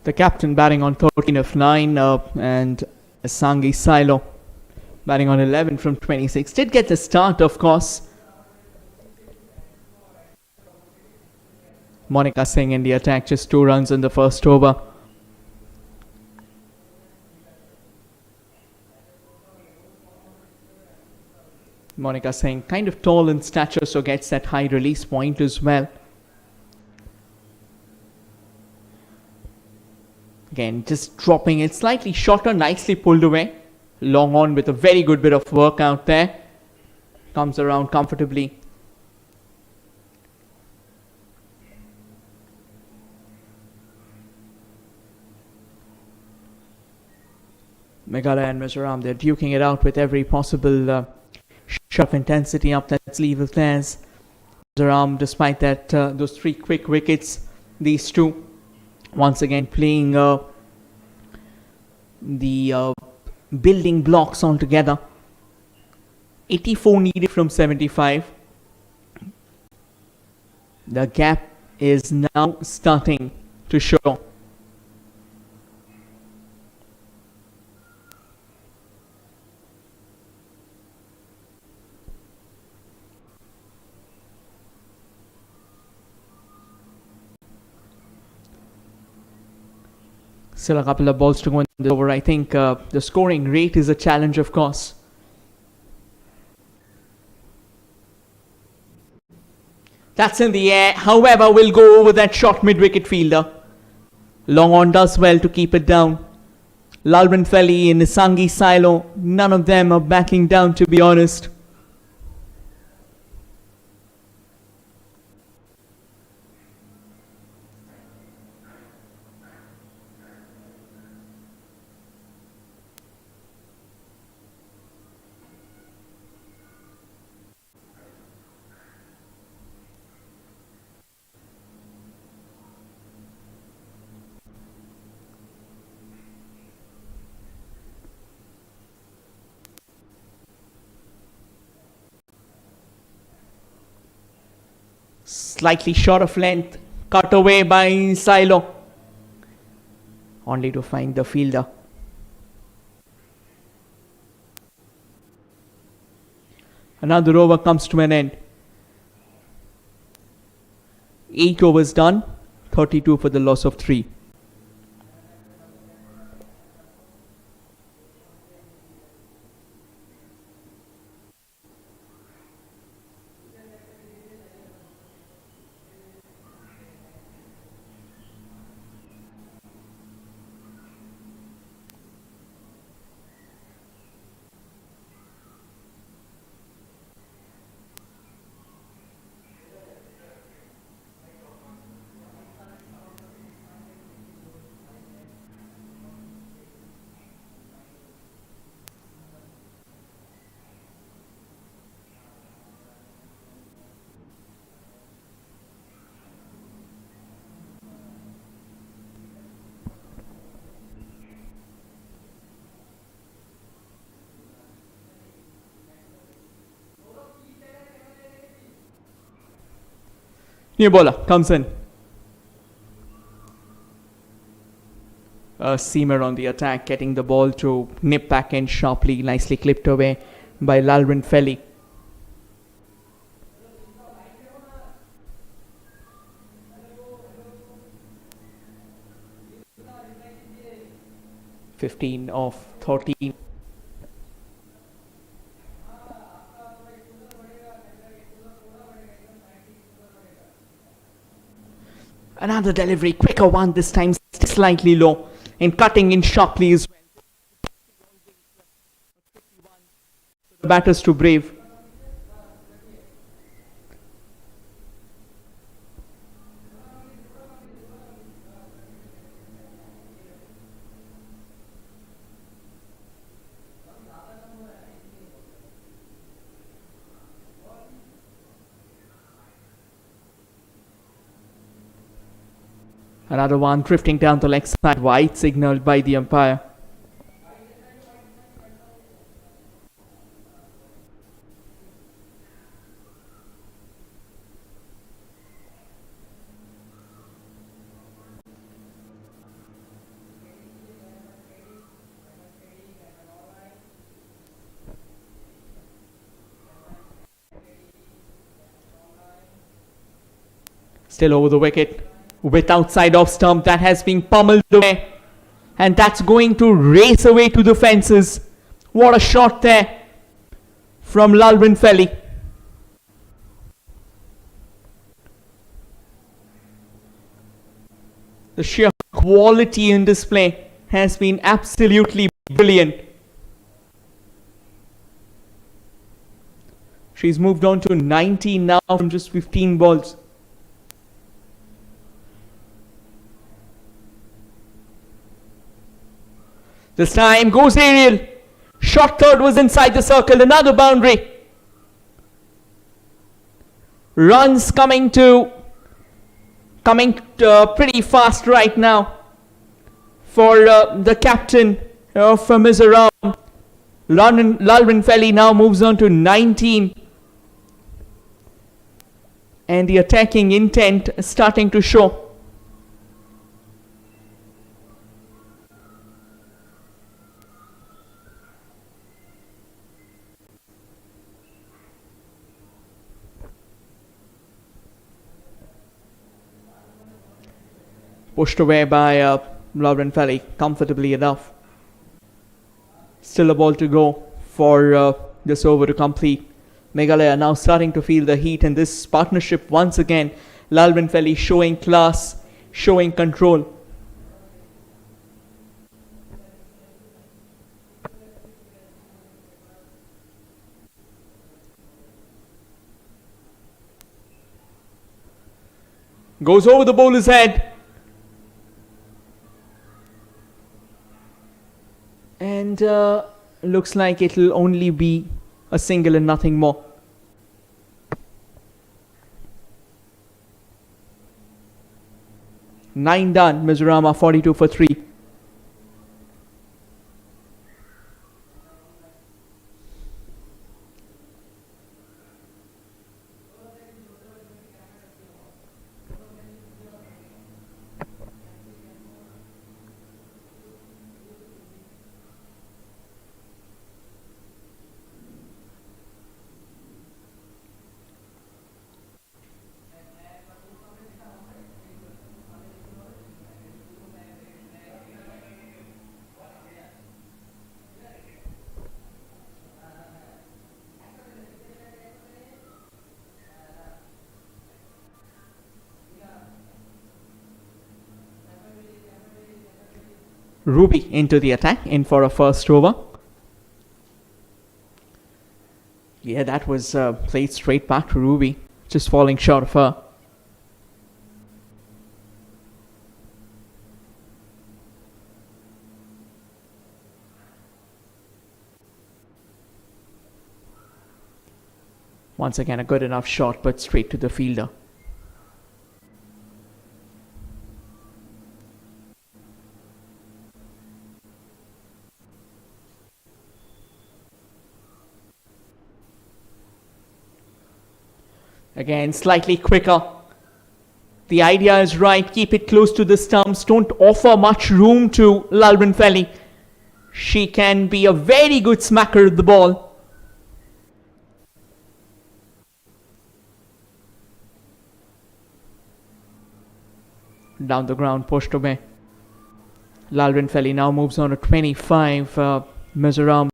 The captain batting on 13 of 9 and Sangi Silo batting on 11 from 26. Did get the start, of course. Monica Singh in the attack, just 2 runs in the first over. Monica Singh kind of tall in stature, so gets that high release point as well. Again, just dropping it slightly shorter, nicely pulled away. Long on with a very good bit of work out there. Comes around comfortably. Meghalaya and Mizoram, they're duking it out with every possible shot of intensity up that sleeve of theirs. Mizoram, despite that, those 3 quick wickets, these two once again playing the building blocks all together. 84 needed from 75. The gap is now starting to show. Still a couple of balls to go in this over. I think the scoring rate is a challenge, of course. That's in the air. However, we'll go over that shot mid-wicket fielder. Long on does well to keep it down. Lalwin Felly and Sangi Silo, none of them are backing down, to be honest. Slightly short of length, cut away by Silo, only to find the fielder. Another over comes to an end. 8 overs done, 32 for the loss of 3. New bowler comes in. A seamer on the attack, getting the ball to nip back in sharply, nicely clipped away by Lalwin Felly. (15 of 13). Another delivery, quicker one this time, slightly low, and cutting in sharply as well. The batters to brave. Another one drifting down the leg side, wide signaled by the umpire. Still over the wicket, with outside off stump, that has been pummeled away, and that's going to race away to the fences. What a shot there from Lalwin Felly. The sheer quality in display has been absolutely brilliant. She's moved on to 19 now from just 15 balls. This time goes aerial. Shot third was inside the circle. Another boundary. Runs coming pretty fast right now for the captain of Mizoram. Lalwin Felly now moves on to 19. And the attacking intent is starting to show. Pushed away by Lalwin Felly comfortably enough. Still a ball to go for this over to complete. Meghalaya now starting to feel the heat in this partnership once again. Lalwin Felly showing class, showing control. Goes over the bowler's head. And looks like it'll only be a single and nothing more. Nine done. Mizoram are 42 for 3. Ruby into the attack, in for a first over. Yeah, that was played straight back to Ruby, just falling short of her. Once again, a good enough shot, but straight to the fielder. Again, slightly quicker. The idea is right. Keep it close to the stumps. Don't offer much room to Lalwin Felly. She can be a very good smacker of the ball. Down the ground, pushed away. Lalwin Felly now moves on to 25. Mizoram,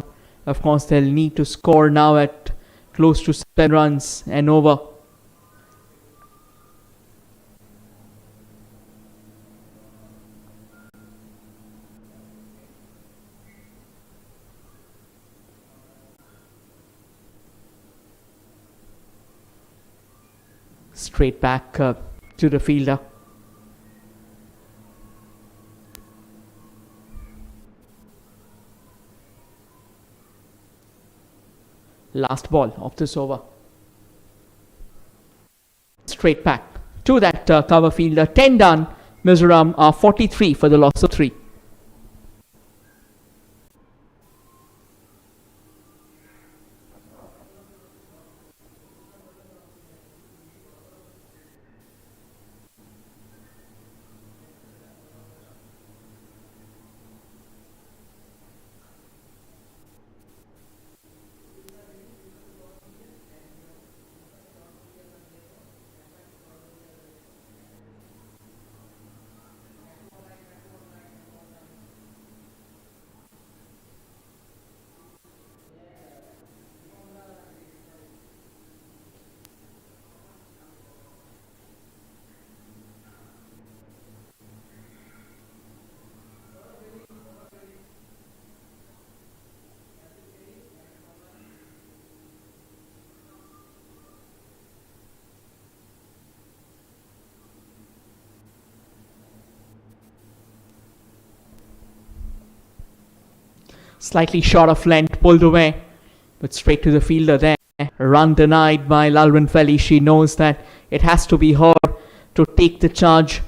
of course, they'll need to score now at close to 7 runs and over. Straight back to the fielder. Last ball of this over. Straight back to that cover fielder. 10 done Mizoram are 43 for the loss of 3. Slightly short of length, pulled away, but straight to the fielder there. Run denied by Lalwin Felly. She knows that it has to be her to take the charge.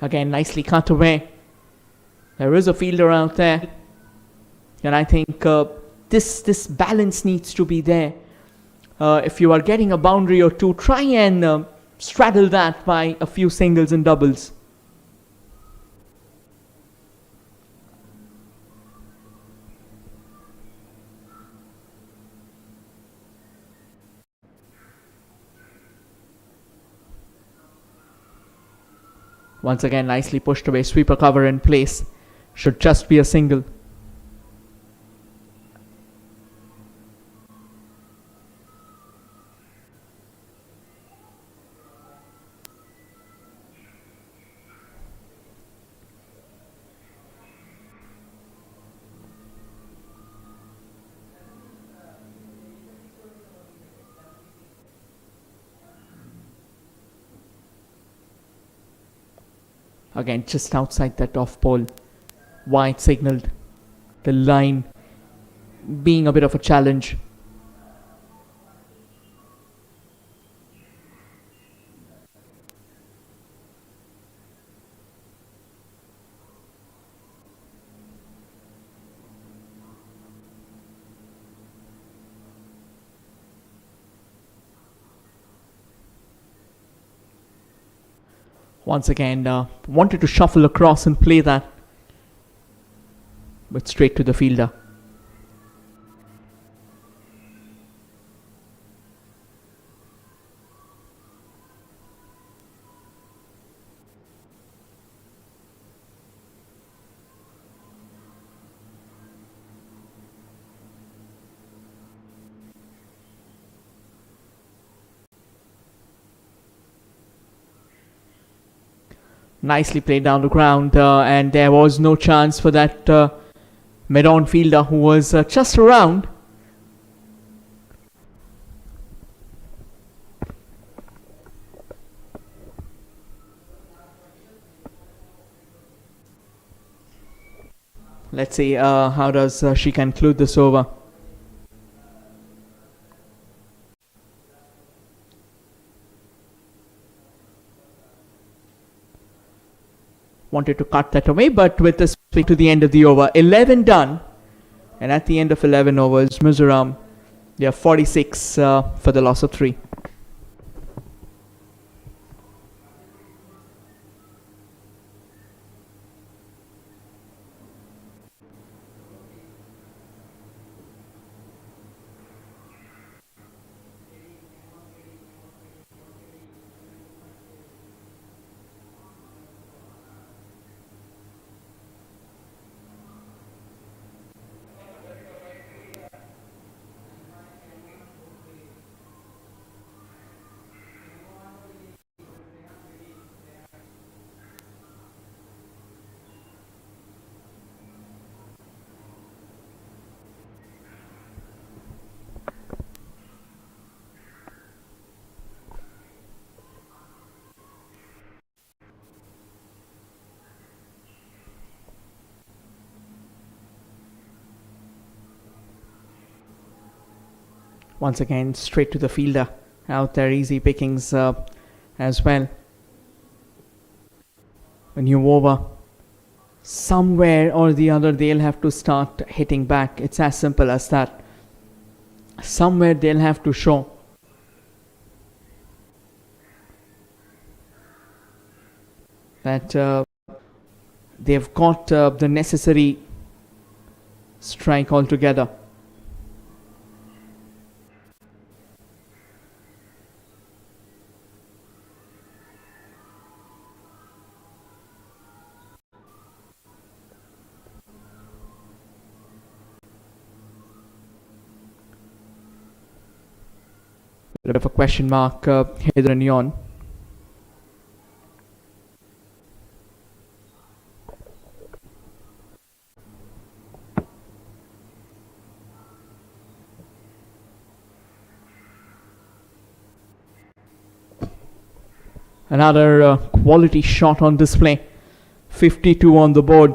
Again, nicely cut away. There is a fielder out there. And I think this balance needs to be there. If you are getting a boundary or two, try and straddle that by a few singles and doubles. Once again, nicely pushed away. Sweeper cover in place. Should just be a single. Again, just outside that off pole. Wide signaled. The line being a bit of a challenge. Once again, wanted to shuffle across and play that, but straight to the fielder. Nicely played down the ground, and there was no chance for that mid-on fielder who was just around. Let's see how does she conclude this over. Wanted to cut that away, but with this to the end of the over, 11 done, and at the end of 11 overs, Mizoram, they are 46 for the loss of 3. Once again, straight to the fielder. Out there, easy pickings as well. A new over. Somewhere or the other, they'll have to start hitting back. It's as simple as that. Somewhere they'll have to show. That they've got the necessary strike altogether. A bit of a question mark here and yon. Another quality shot on display. 52 on the board.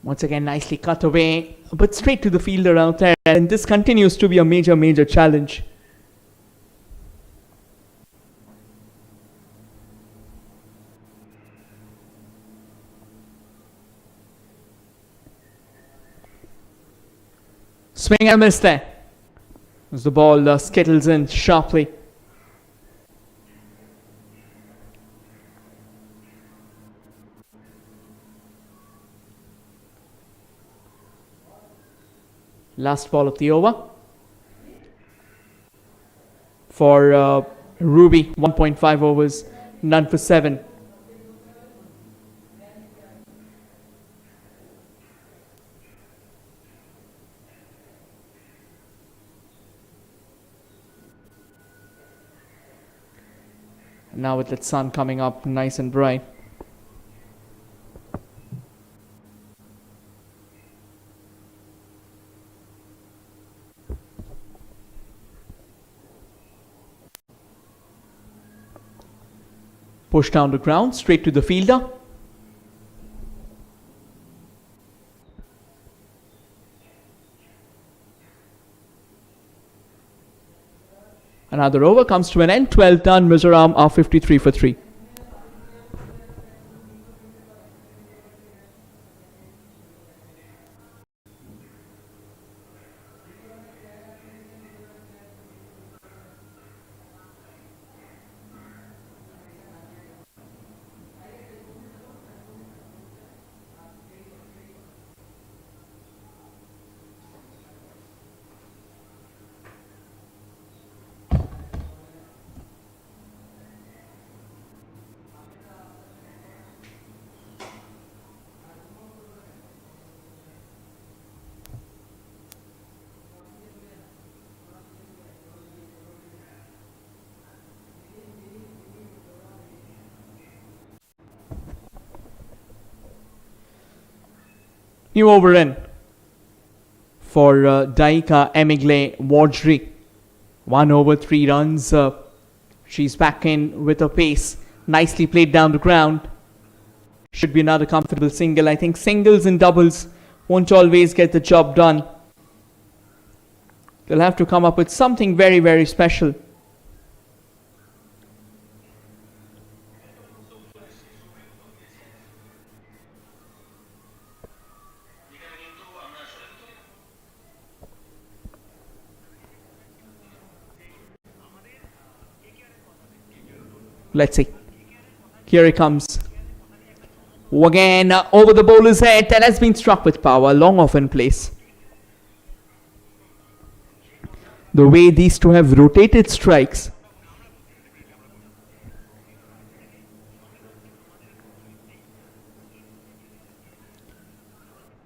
Once again, nicely cut away, but straight to the fielder out there. And this continues to be a major challenge. Swing and miss there. As the ball skittles in sharply. Last ball of the over for Ruby. 1.5 overs, none for 7. Now with that sun coming up nice and bright. Push down the ground, straight to the fielder. Another over comes to an end. 12 done. Mizoram are 53 for 3. New over in for Daika Emigle Wardry. 1 over 3 runs. She's back in with a pace. Nicely played down the ground. Should be another comfortable single. I think singles and doubles won't always get the job done. They'll have to come up with something very special. Let's see. Here he comes. Again, over the bowler's head, and has been struck with power. Long off in place. The way these two have rotated strikes.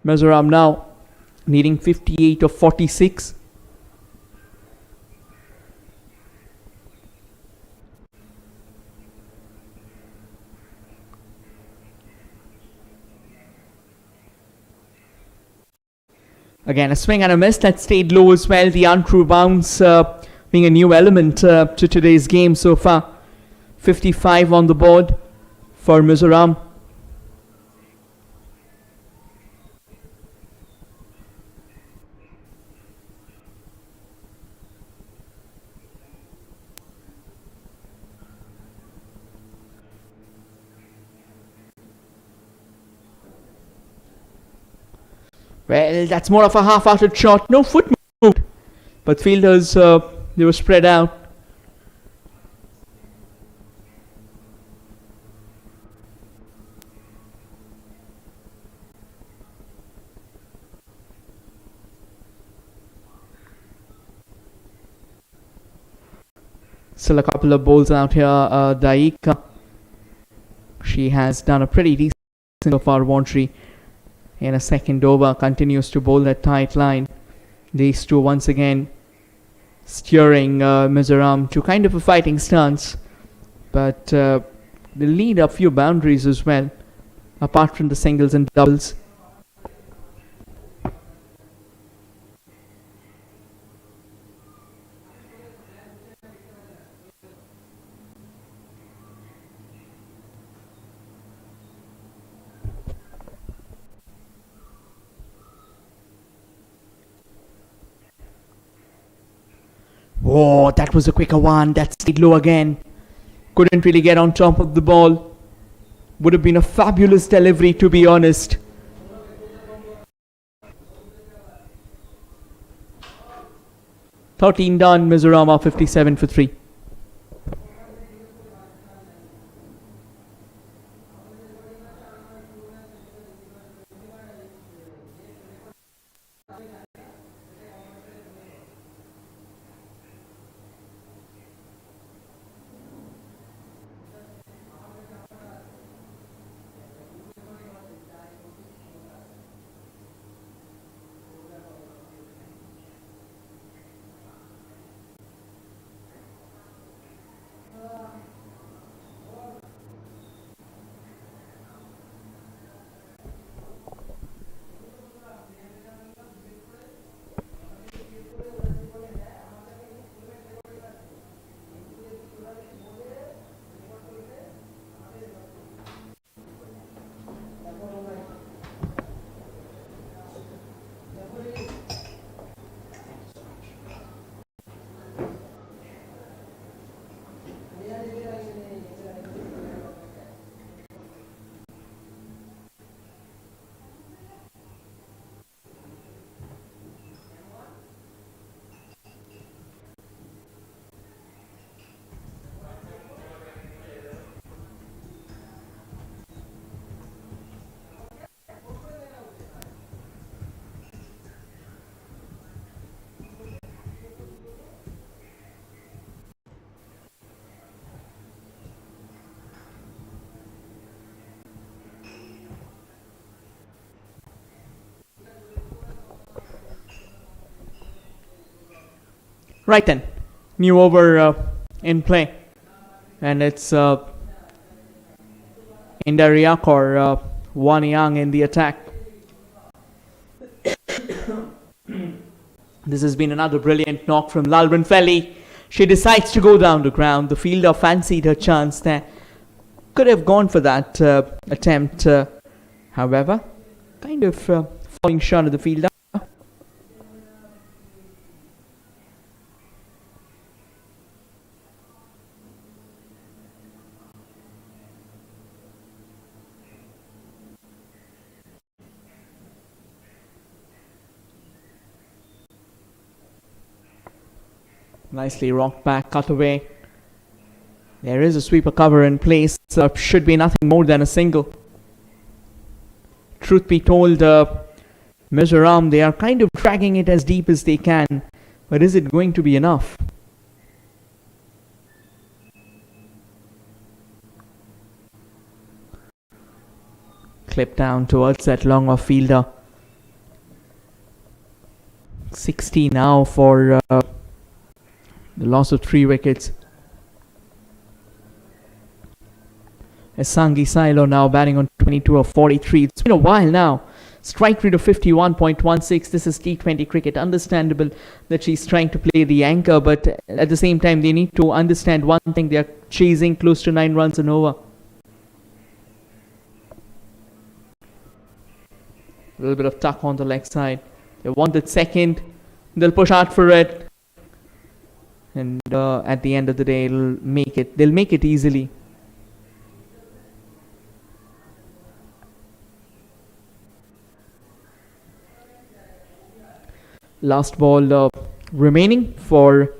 Mizoram now needing 58 of 46. Again, a swing and a miss that stayed low as well. The untrue bounce being a new element to today's game so far. 55 on the board for Mizoram. Well, that's more of a half-hearted shot. No foot moved. But fielders, they were spread out. Still a couple of bowls out here. Daika, she has done a pretty decent so far. Wantry in a second over continues to bowl that tight line. These two once again steering Mizoram to kind of a fighting stance, but they lead a few boundaries as well, apart from the singles and doubles. Oh, that was a quicker one. That stayed low again. Couldn't really get on top of the ball. Would have been a fabulous delivery, to be honest. "13 done, Mizoram are 57 for 3. Right then, new over in play, and it's Indariak or Wanyang in the attack. This has been another brilliant knock from Lalbran Felly. She decides to go down the ground. The fielder fancied her chance there. Could have gone for that attempt, however. Kind of falling short of the fielder. Nicely rocked back, cut away. There is a sweeper cover in place. Should be nothing more than a single. Truth be told, Mizoram, they are kind of dragging it as deep as they can. But is it going to be enough? Clip down towards that long off fielder. 60 now for the loss of 3 wickets. Sangi Silo now batting on 22 of 43. It's been a while now Strike rate of 51.16. This is T20 cricket. Understandable that she's trying to play the anchor, but at the same time, they need to understand one thing. They are chasing close to 9 runs an over. A little bit of tuck on the leg side. They want that second. They'll push hard for it. And at the end of the day, they'll make it easily. Last ball remaining for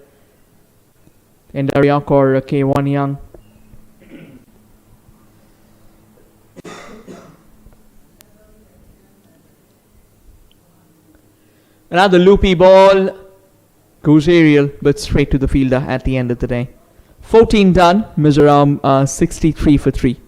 Endariak or K1 Young. Another loopy ball. Goes aerial, but straight to the fielder at the end of the day. 14 done. Mizoram 63 for 3.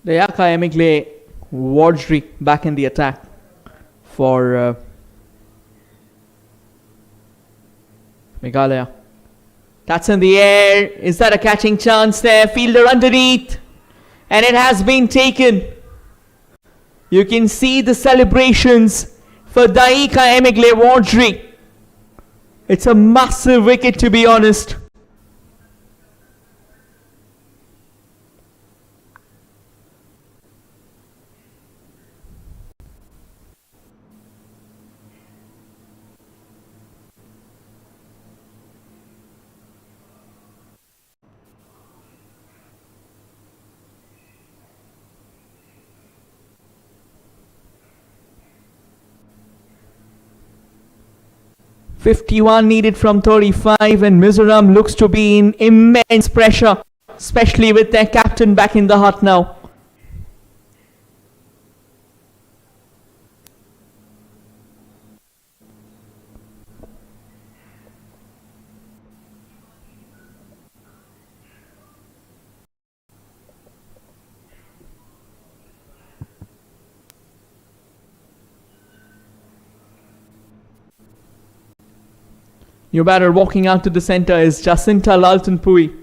Meghalaya Wardry back in the attack for Meghalaya. That's in the air. Is that a catching chance there? Fielder underneath. And it has been taken. You can see the celebrations for Daika Emegle Wardry. It's a massive wicket, to be honest. .51 needed from 35, and Mizoram looks to be in immense pressure, especially with their captain back in the hut now. New batter walking out to the centre is Jacinta Laltanpui.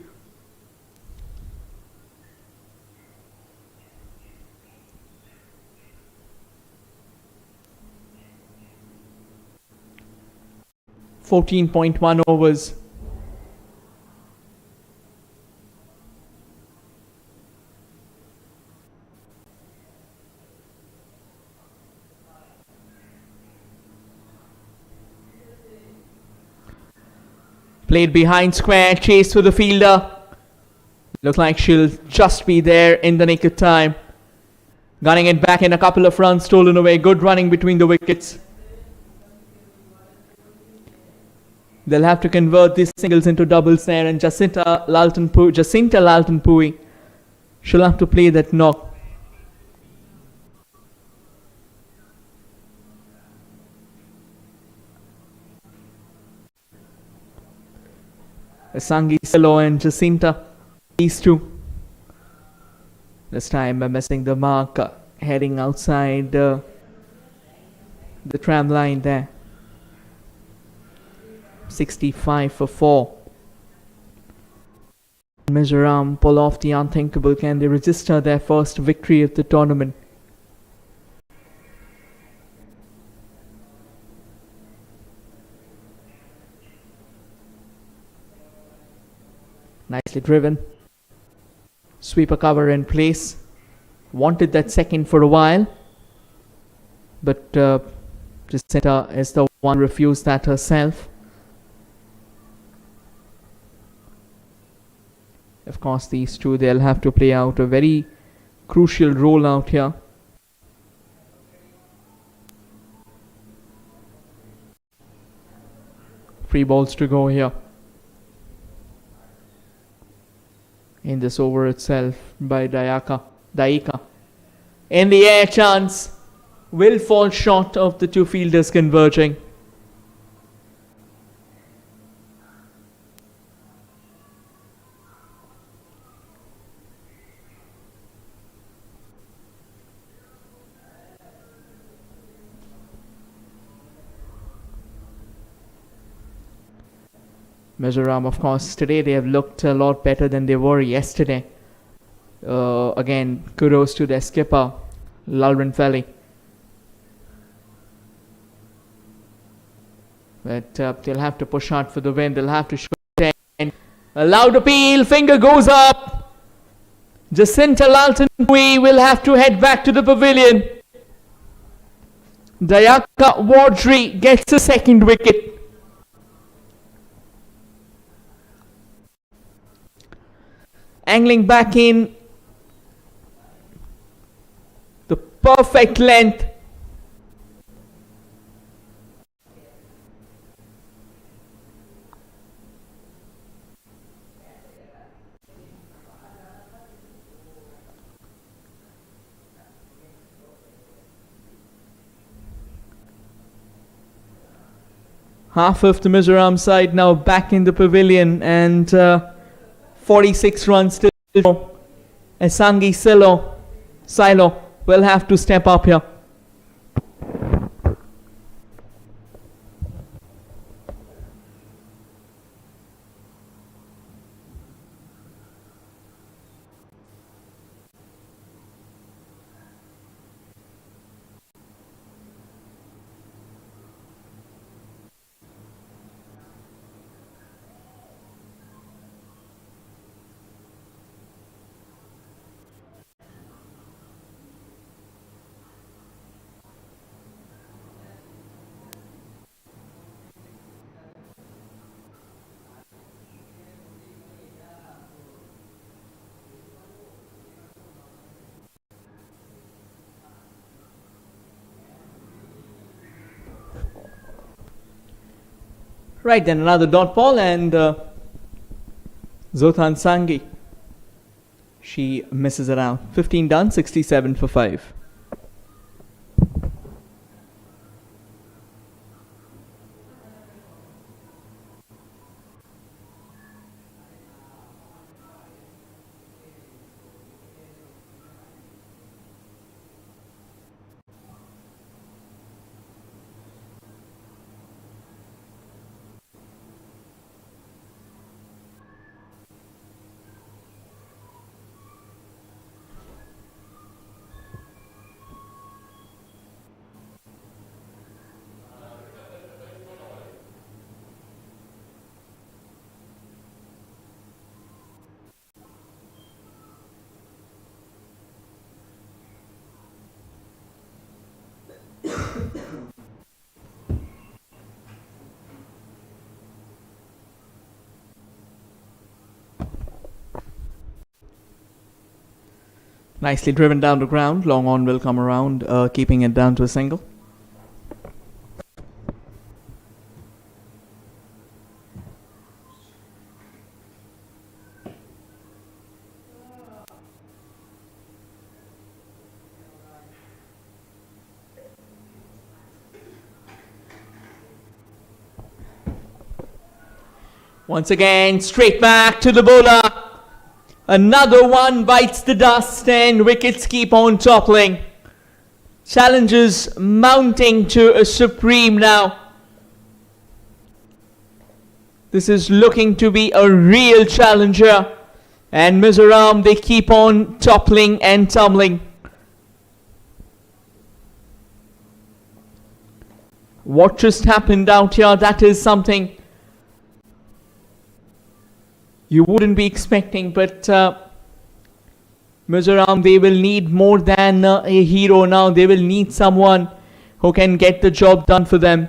.1 overs. Played behind square, chased for the fielder. Looks like she'll just be there in the nick of time. Gunning it back in, a couple of runs stolen away. Good running between the wickets. They'll have to convert these singles into doubles there, and Jacinta Laltanpui, she'll have to play that knock. Sangi Silo and Jacinta, these two. This time by missing the mark, heading outside the tram line there. 65 for 4. Mizoram pull off the unthinkable. Can they register their first victory of the tournament? Nicely driven. Sweeper cover in place. Wanted that second for a while, but Jacinta is the one refused that herself. Of course, these two, they'll have to play out a very crucial role out here. Free balls to go here in this over itself by Daika. In the air chance will fall short of the two fielders converging. Mizoram, of course, today they have looked a lot better than they were yesterday. Again, kudos to their skipper, Lalrin Felly. But they'll have to push hard for the win. They'll have to show 10. A loud appeal, finger goes up. Jacinta Lalton-Pui will have to head back to the pavilion. Dayaka Wadri gets a second wicket. Angling back in the perfect length. Half of the Mizoram side now back in the pavilion, and 46 runs to go. Esangi Silo will have to step up here. Right, then another dot ball, and Zotan Sangi, she misses it out. 15 done, 67 for 5. Nicely driven down the ground. Long on will come around, keeping it down to a single. Once again, straight back to the bowler. Another one bites the dust and wickets keep on toppling. Challenges mounting to a supreme now. This is looking to be a real challenger. And Mizoram, they keep on toppling and tumbling. What just happened out here, that is something you wouldn't be expecting, but Mizoram, they will need more than a hero now. They will need someone who can get the job done for them.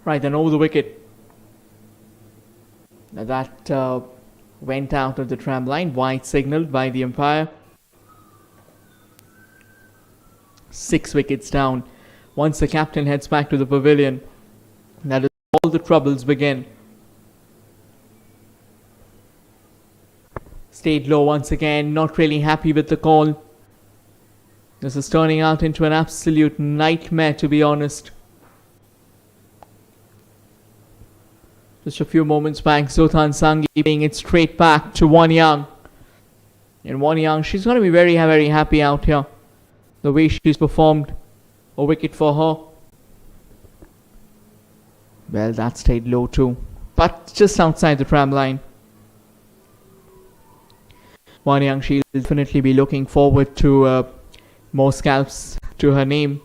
Right then, over the wicket. Now that went out of the tram line. Wide signalled by the umpire. 6 wickets down. Once the captain heads back to the pavilion, that is all the troubles begin. Stayed low once again, not really happy with the call. This is turning out into an absolute nightmare, to be honest. Just a few moments back, Zotan Sangi playing it straight back to Wanyang. And Wanyang, she's going to be very, very happy out here. The way she's performed. A wicket for her. Well, that stayed low too. But just outside the tram line. Wanyang, she'll definitely be looking forward to more scalps to her name.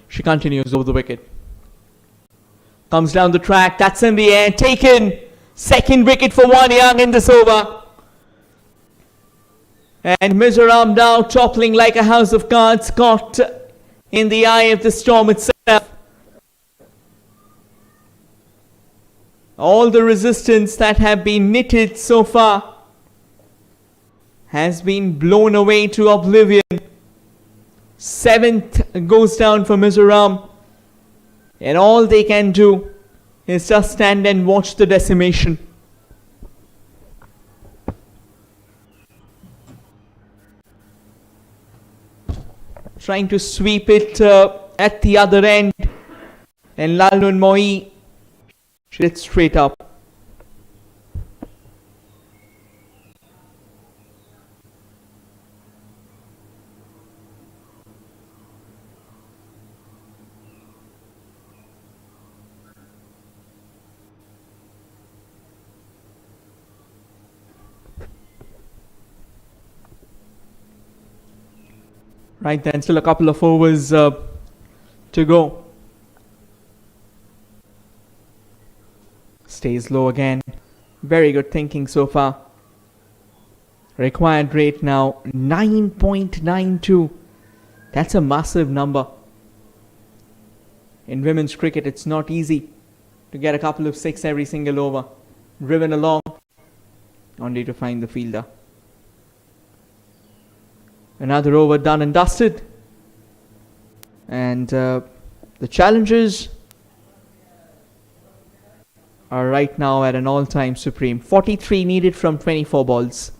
She continues over the wicket. Comes down the track. That's in the air. Taken. Second wicket for Wanyang in this over. And Mizoram now toppling like a house of cards, caught in the eye of the storm itself. All the resistance that have been knitted so far has been blown away to oblivion. 7th goes down for Mizoram. And all they can do is just stand and watch the decimation. Trying to sweep it at the other end. And Lalun Moi hit straight up. Right then, still a couple of overs to go. Stays low again. Very good thinking so far. Required rate now 9.92. That's a massive number. In women's cricket, it's not easy to get a couple of 6 every single over. Driven along, only to find the fielder. Another over done and dusted. And the challenges are right now at an all-time supreme. 43 needed from 24 balls.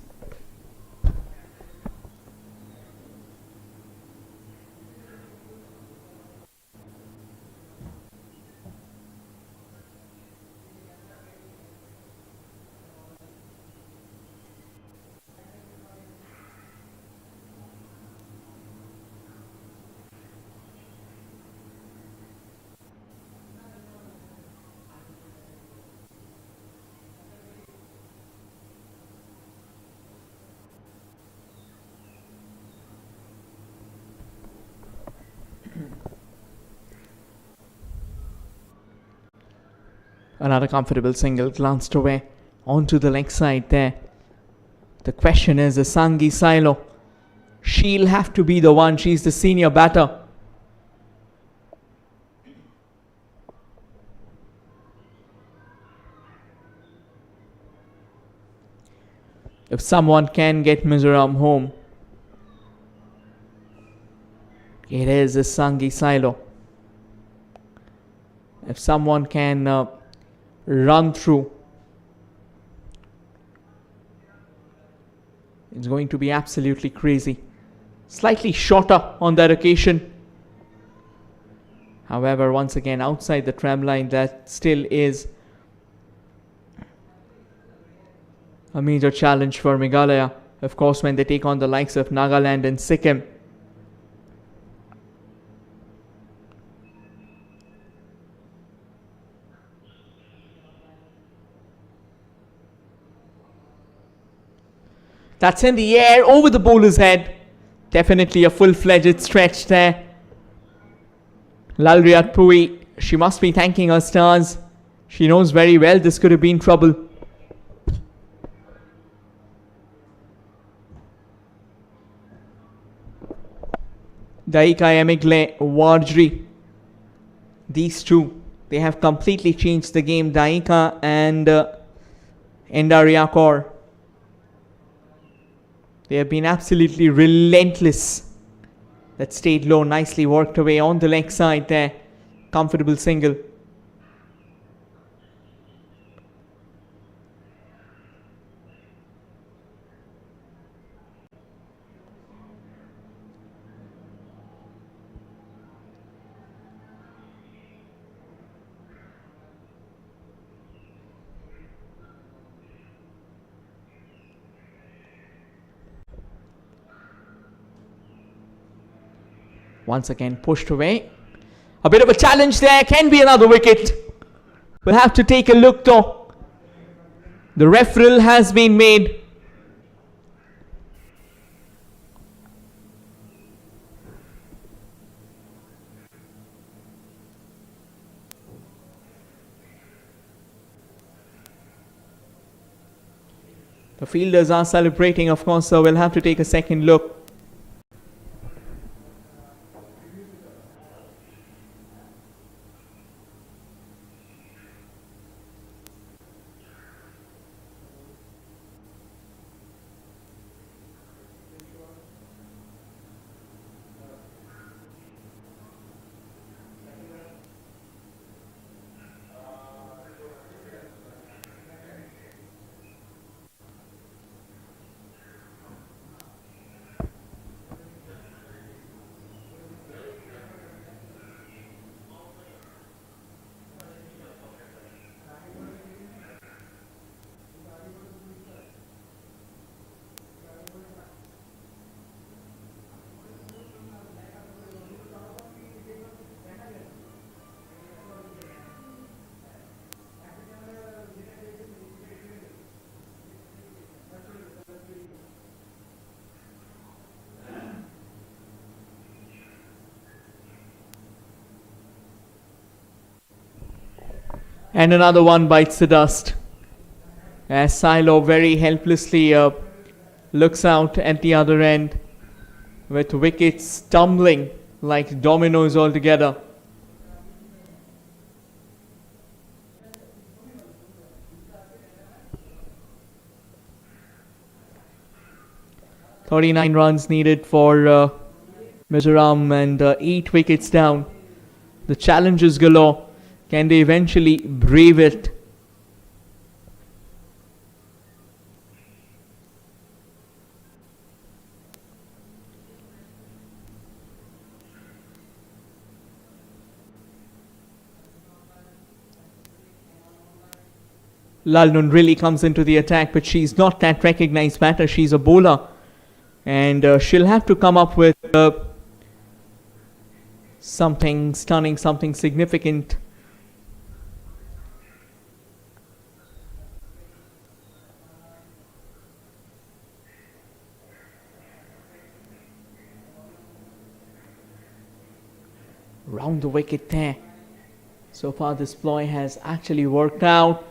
Another comfortable single glanced away onto the leg side there. The question is, Sangi Silo, she'll have to be the one. She's the senior batter. If someone can get Mizoram home, it is Sangi Silo. If someone can run through, it's going to be absolutely crazy. Slightly shorter on that occasion. However, once again, outside the tram line, that still is a major challenge for Meghalaya. Of course, when they take on the likes of Nagaland and Sikkim. That's in the air, over the bowler's head. Definitely a full-fledged stretch there. Lalriat Pui, she must be thanking her stars. She knows very well this could have been trouble. Daika Emigle Wardry. These two, they have completely changed the game. Daika and Endariakor. They have been absolutely relentless. That stayed low, nicely worked away on the leg side there. Comfortable single. Once again pushed away. A bit of a challenge there. Can be another wicket. We'll have to take a look though. The referral has been made. The fielders are celebrating, of course, so we'll have to take a second look. And another one bites the dust. As Silo very helplessly looks out at the other end, with wickets tumbling like dominoes altogether. "39 runs needed for Mizoram and 8 wickets down. The challenges galore. Can they eventually brave it?" Lalnun really comes into the attack, but she's not that recognized batter. She's a bowler, and she'll have to come up with something stunning, something significant. Round the wicket there. So far this ploy has actually worked out.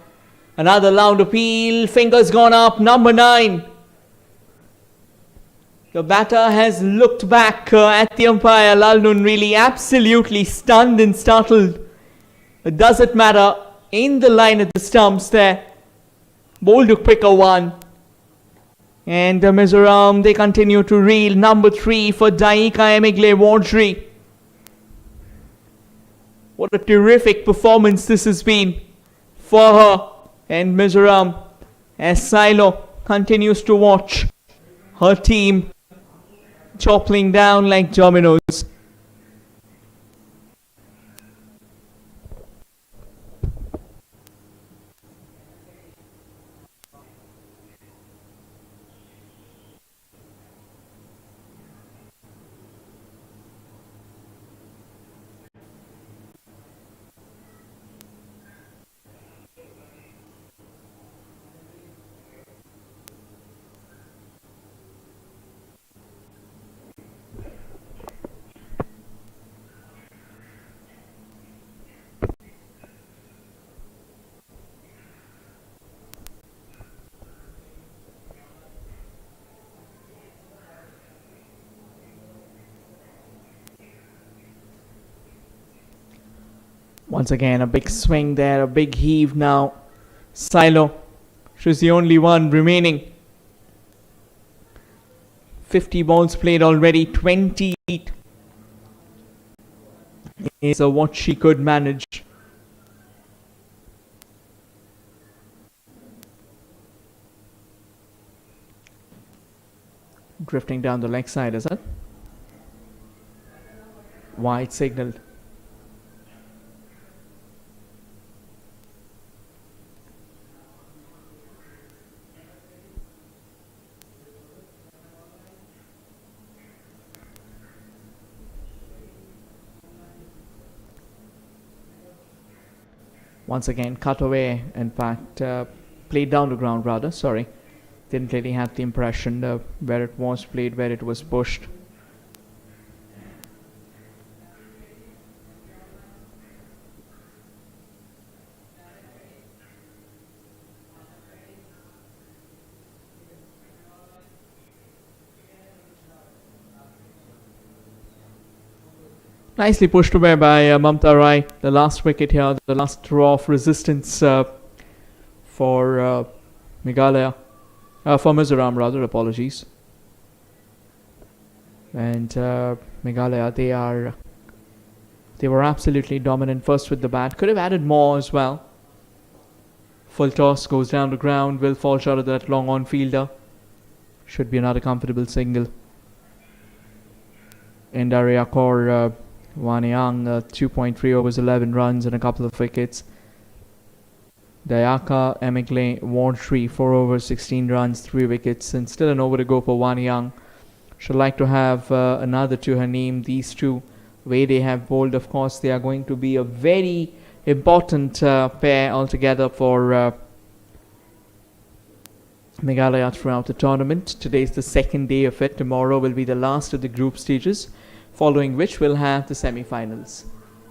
Another loud appeal. Fingers gone up. Number 9. The batter has looked back at the umpire. Lalnun really absolutely stunned and startled. It doesn't matter. In the line at the stumps there. Bowled a quicker one. And Mizoram, they continue to reel. Number 3 for Daika Emigle Wardry. What a terrific performance this has been for her and Mizoram, as Silo continues to watch her team toppling down like dominoes. Once again, a big swing there, a big heave now. Silo, she's the only one remaining. 50 balls played already, 28 is what she could manage. Drifting down the leg side, is it? Wide signal. Once again, cut away, in fact, played down the ground rather, sorry. Didn't really have the impression where it was played, where it was pushed. Nicely pushed away by Mamta Rai. The last wicket here, the last throw of resistance for Meghalaya. For Mizoram rather, apologies. And Meghalaya, they were absolutely dominant first with the bat. Could have added more as well. Full toss goes down the ground, will fall short of that long on fielder. Should be another comfortable single. Indaria Kaur, Wanyang, 2.3 overs, 11 runs and a couple of wickets. Dayaka, Emigle, Wardtree, 4 overs, 16 runs, 3 wickets, and still an over to go for Wanyang. Should like to have another to her name. These two, way they have bowled, of course, they are going to be a very important pair altogether for Meghalaya throughout the tournament. Today is the second day of it. Tomorrow will be the last of the group stages, following which we'll have the semi-finals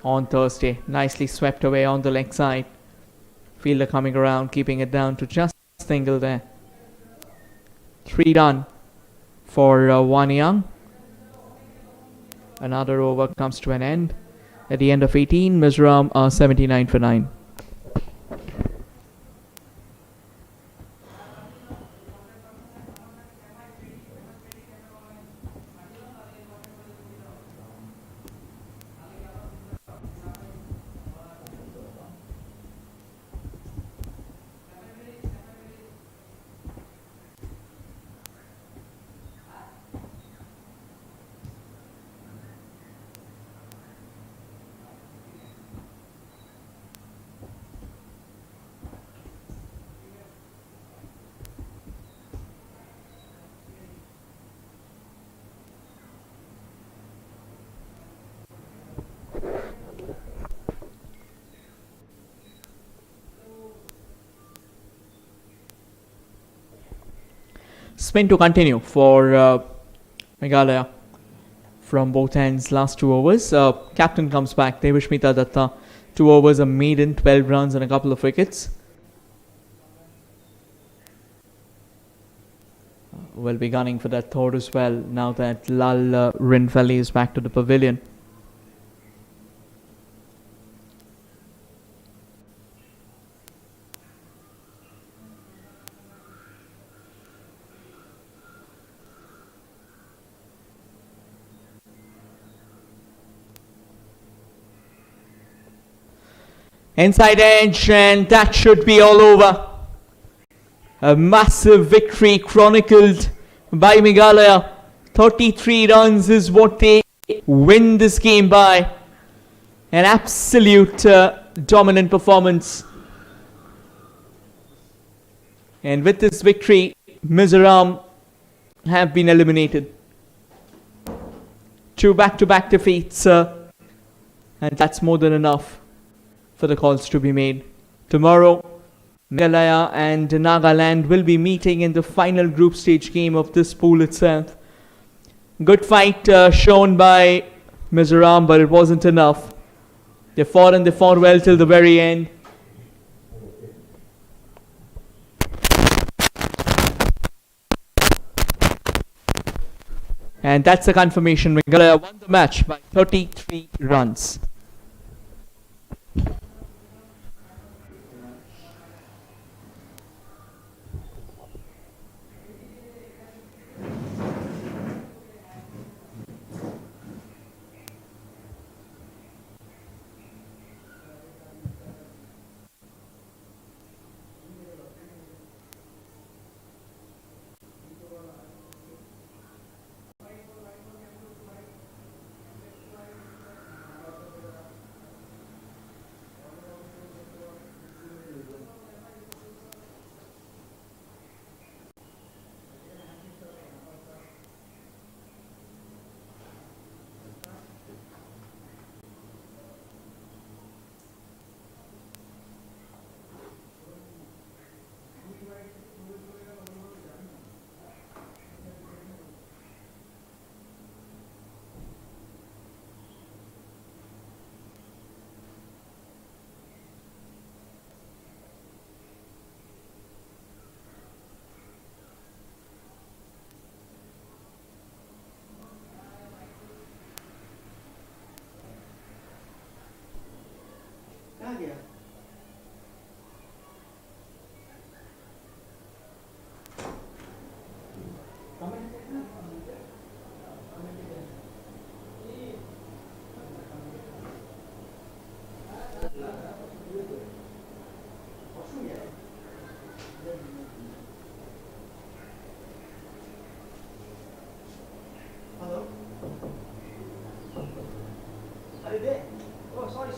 on Thursday. Nicely swept away on the leg side. Fielder coming around, keeping it down to just a single there. 3 done for Wanyang. Another over comes to an end. At the end of 18, Mizoram are 79 for 9. Spin to continue for Meghalaya from both ends. Last 2 overs. Captain comes back. Devashmita Datta. 2 overs, a maiden, 12 runs and a couple of wickets. Will be gunning for that third as well now that Lal Rinfelli is back to the pavilion. Inside edge, and that should be all over. A massive victory chronicled by Meghalaya. 33 runs is what they win this game by. An absolute dominant performance. And with this victory, Mizoram have been eliminated. 2 back-to-back defeats, and that's more than enough for the calls to be made. Tomorrow, Meghalaya and Nagaland will be meeting in the final group stage game of this pool itself. Good fight shown by Mizoram, but it wasn't enough. They fought and they fought well till the very end. And that's the confirmation. Meghalaya won the match by 33 runs. Oh, sorry.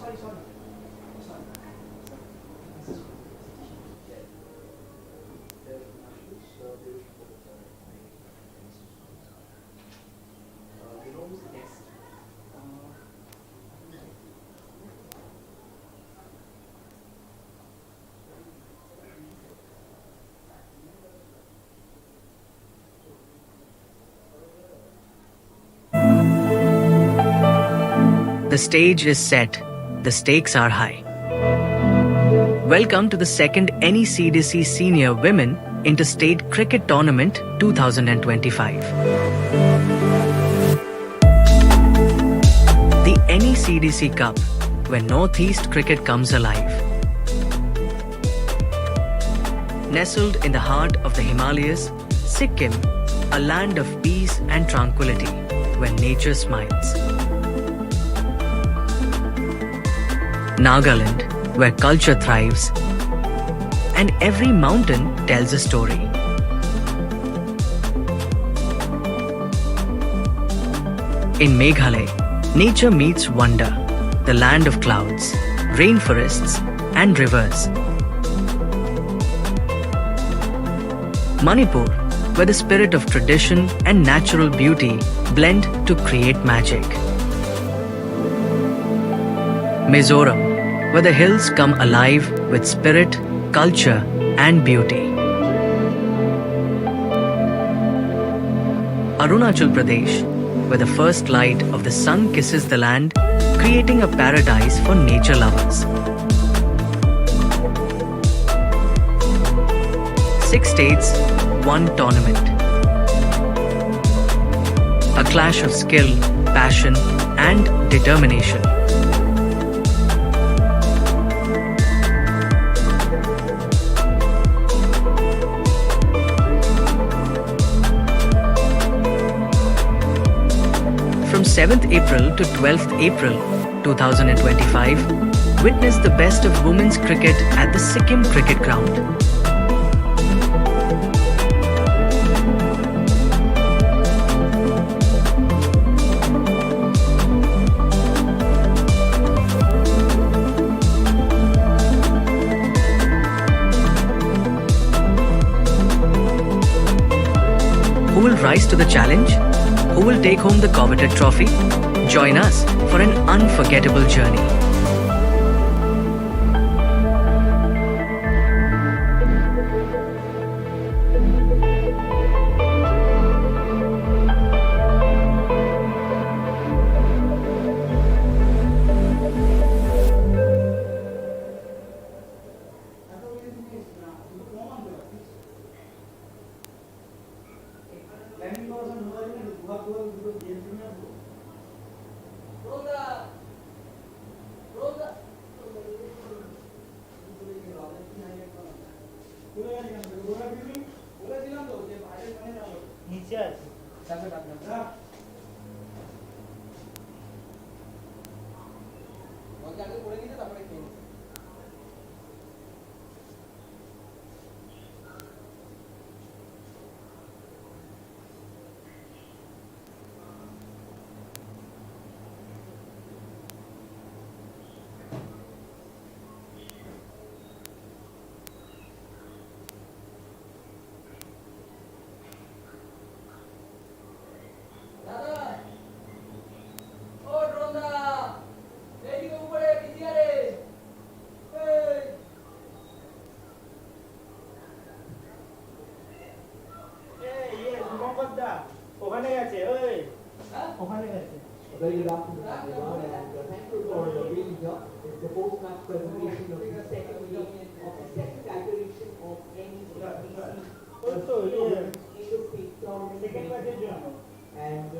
The stage is set, the stakes are high. Welcome to the second NECDC Senior Women Interstate Cricket Tournament 2025. The NECDC Cup, where Northeast cricket comes alive. Nestled in the heart of the Himalayas, Sikkim, a land of peace and tranquility, where nature smiles. Nagaland, where culture thrives, and every mountain tells a story. In Meghalaya, nature meets wonder, the land of clouds, rainforests, and rivers. Manipur, where the spirit of tradition and natural beauty blend to create magic. Mizoram, where the hills come alive with spirit, culture, and beauty. Arunachal Pradesh, where the first light of the sun kisses the land, creating a paradise for nature lovers. 6 states, 1 tournament. A clash of skill, passion, and determination. From 7th April to 12th April 2025, witness the best of women's cricket at the Sikkim Cricket Ground. Who will rise to the challenge? Who will take home the coveted trophy? Join us for an unforgettable journey. নিচে আছে তাকে ডাকলাম বলতে আগে করে দিতে তারপরে খেয়ে ওখানে আছে ওই ওখানে আছে Very good afternoon, everyone, and thank you for being here. It's the post-match presentation of the second week of the second iteration of NECDC Interstate Tournament. And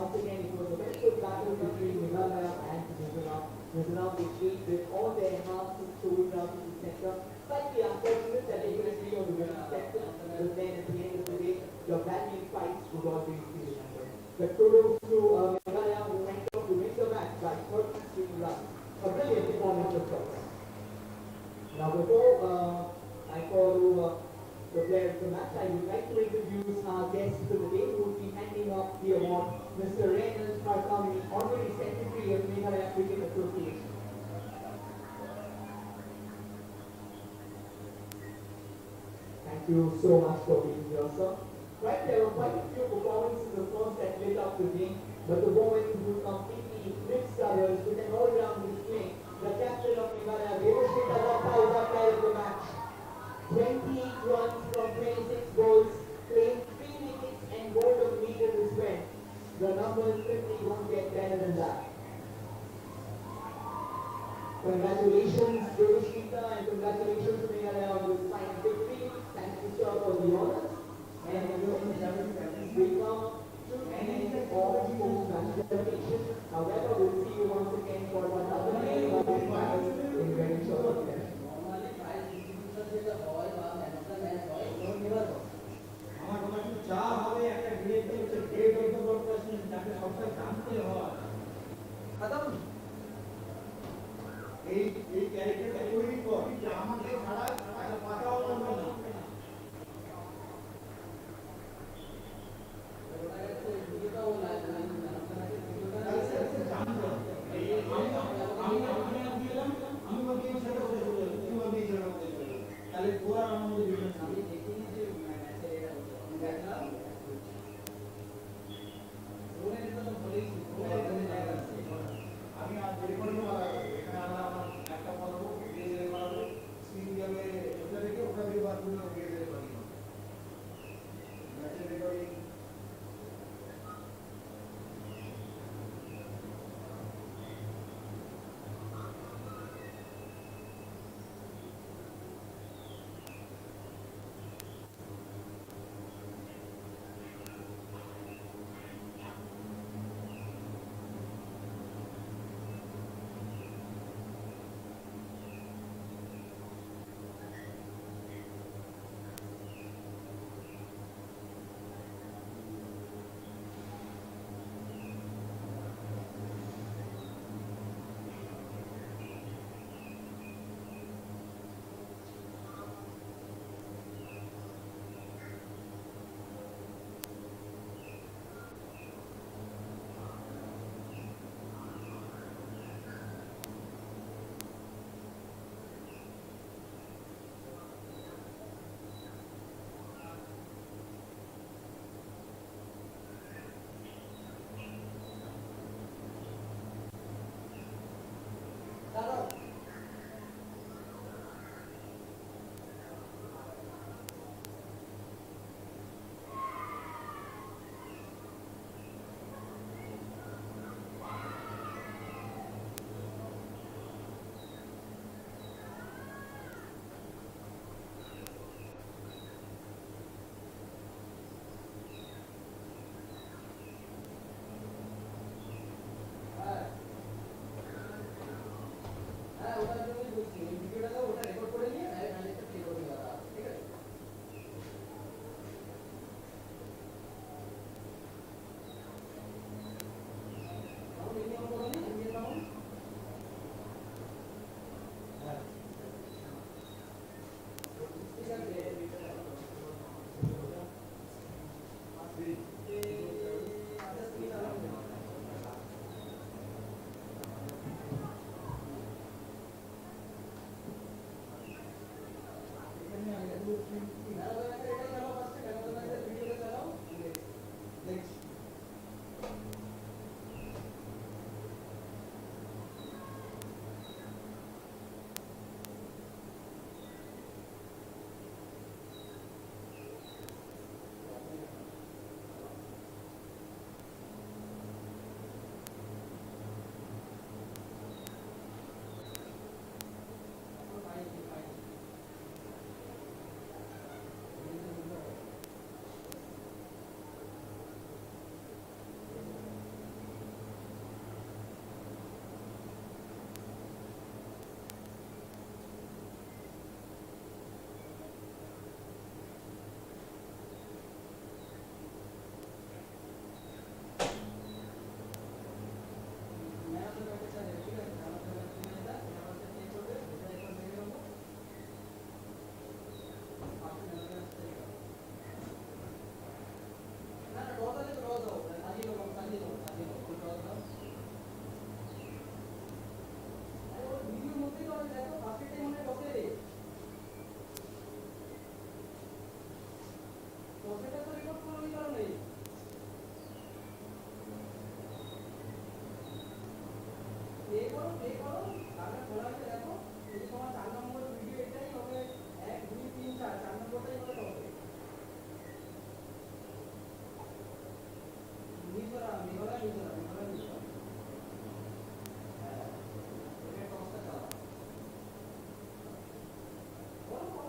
once again, it was a very good battle between Meghalaya and Mizoram. Mizoram, which did all their hearts and souls out to the center. Slightly unfortunate that they couldn't be on the winning sector, but then at the end of the day, your valiant fights would always be remembered. But kudos to Meghalaya, who went on to win the match by 33 runs. A brilliant performance of course. Now before I call over the players of the match, I would like to introduce our guest for the day, who will be handing off the award, Mr. Reynolds Karkami, Honorary Secretary of Meghalaya Cricket proceed. Thank you so much for being here, sir. Right, there were quite a few performances, of course, that lit up the game, but the woman who completely eclipsed others with an all-round display, the captain of Meghalaya, Devashita Ratta, is our player of the match. 20 runs from 26 balls, claimed 3 wickets and gold of meter to spend. The numbers simply won't get better than that. Congratulations, Devashita, and congratulations to Meghalaya on this fine victory. Thank you, sir, for the honors. And we come to the end of post-match. However, we'll see you once again for another game in very short order. আমার তোমার শুধু চা হবে একটা date হচ্ছে date of the broadcasting যাকে সবটাই জানতে হয় খতম এই ক্যারেক্টারটা তৈরি কর যে আমাকে ছাড়া একটা পাতাও বলবে না জানতো প্লে করো, তারপরে খোলা হয়েছে দেখো, এই যে তোমার 4 নম্বর ভিডিও এটাই হবে 1 2 3 4 4 নম্বরটাই হবে টপে। মিজোরাম, মিজোরাম। হ্যাঁ, এটা টপটা চালাও। করো, বলতে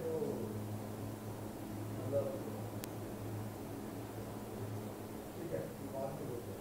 তো বলতে।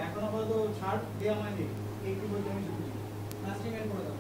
এখন আপাতত ছাড় দে আমায় দে, কি বলতে আমি শুনছি। লাস্টিং এন্ড করে দাও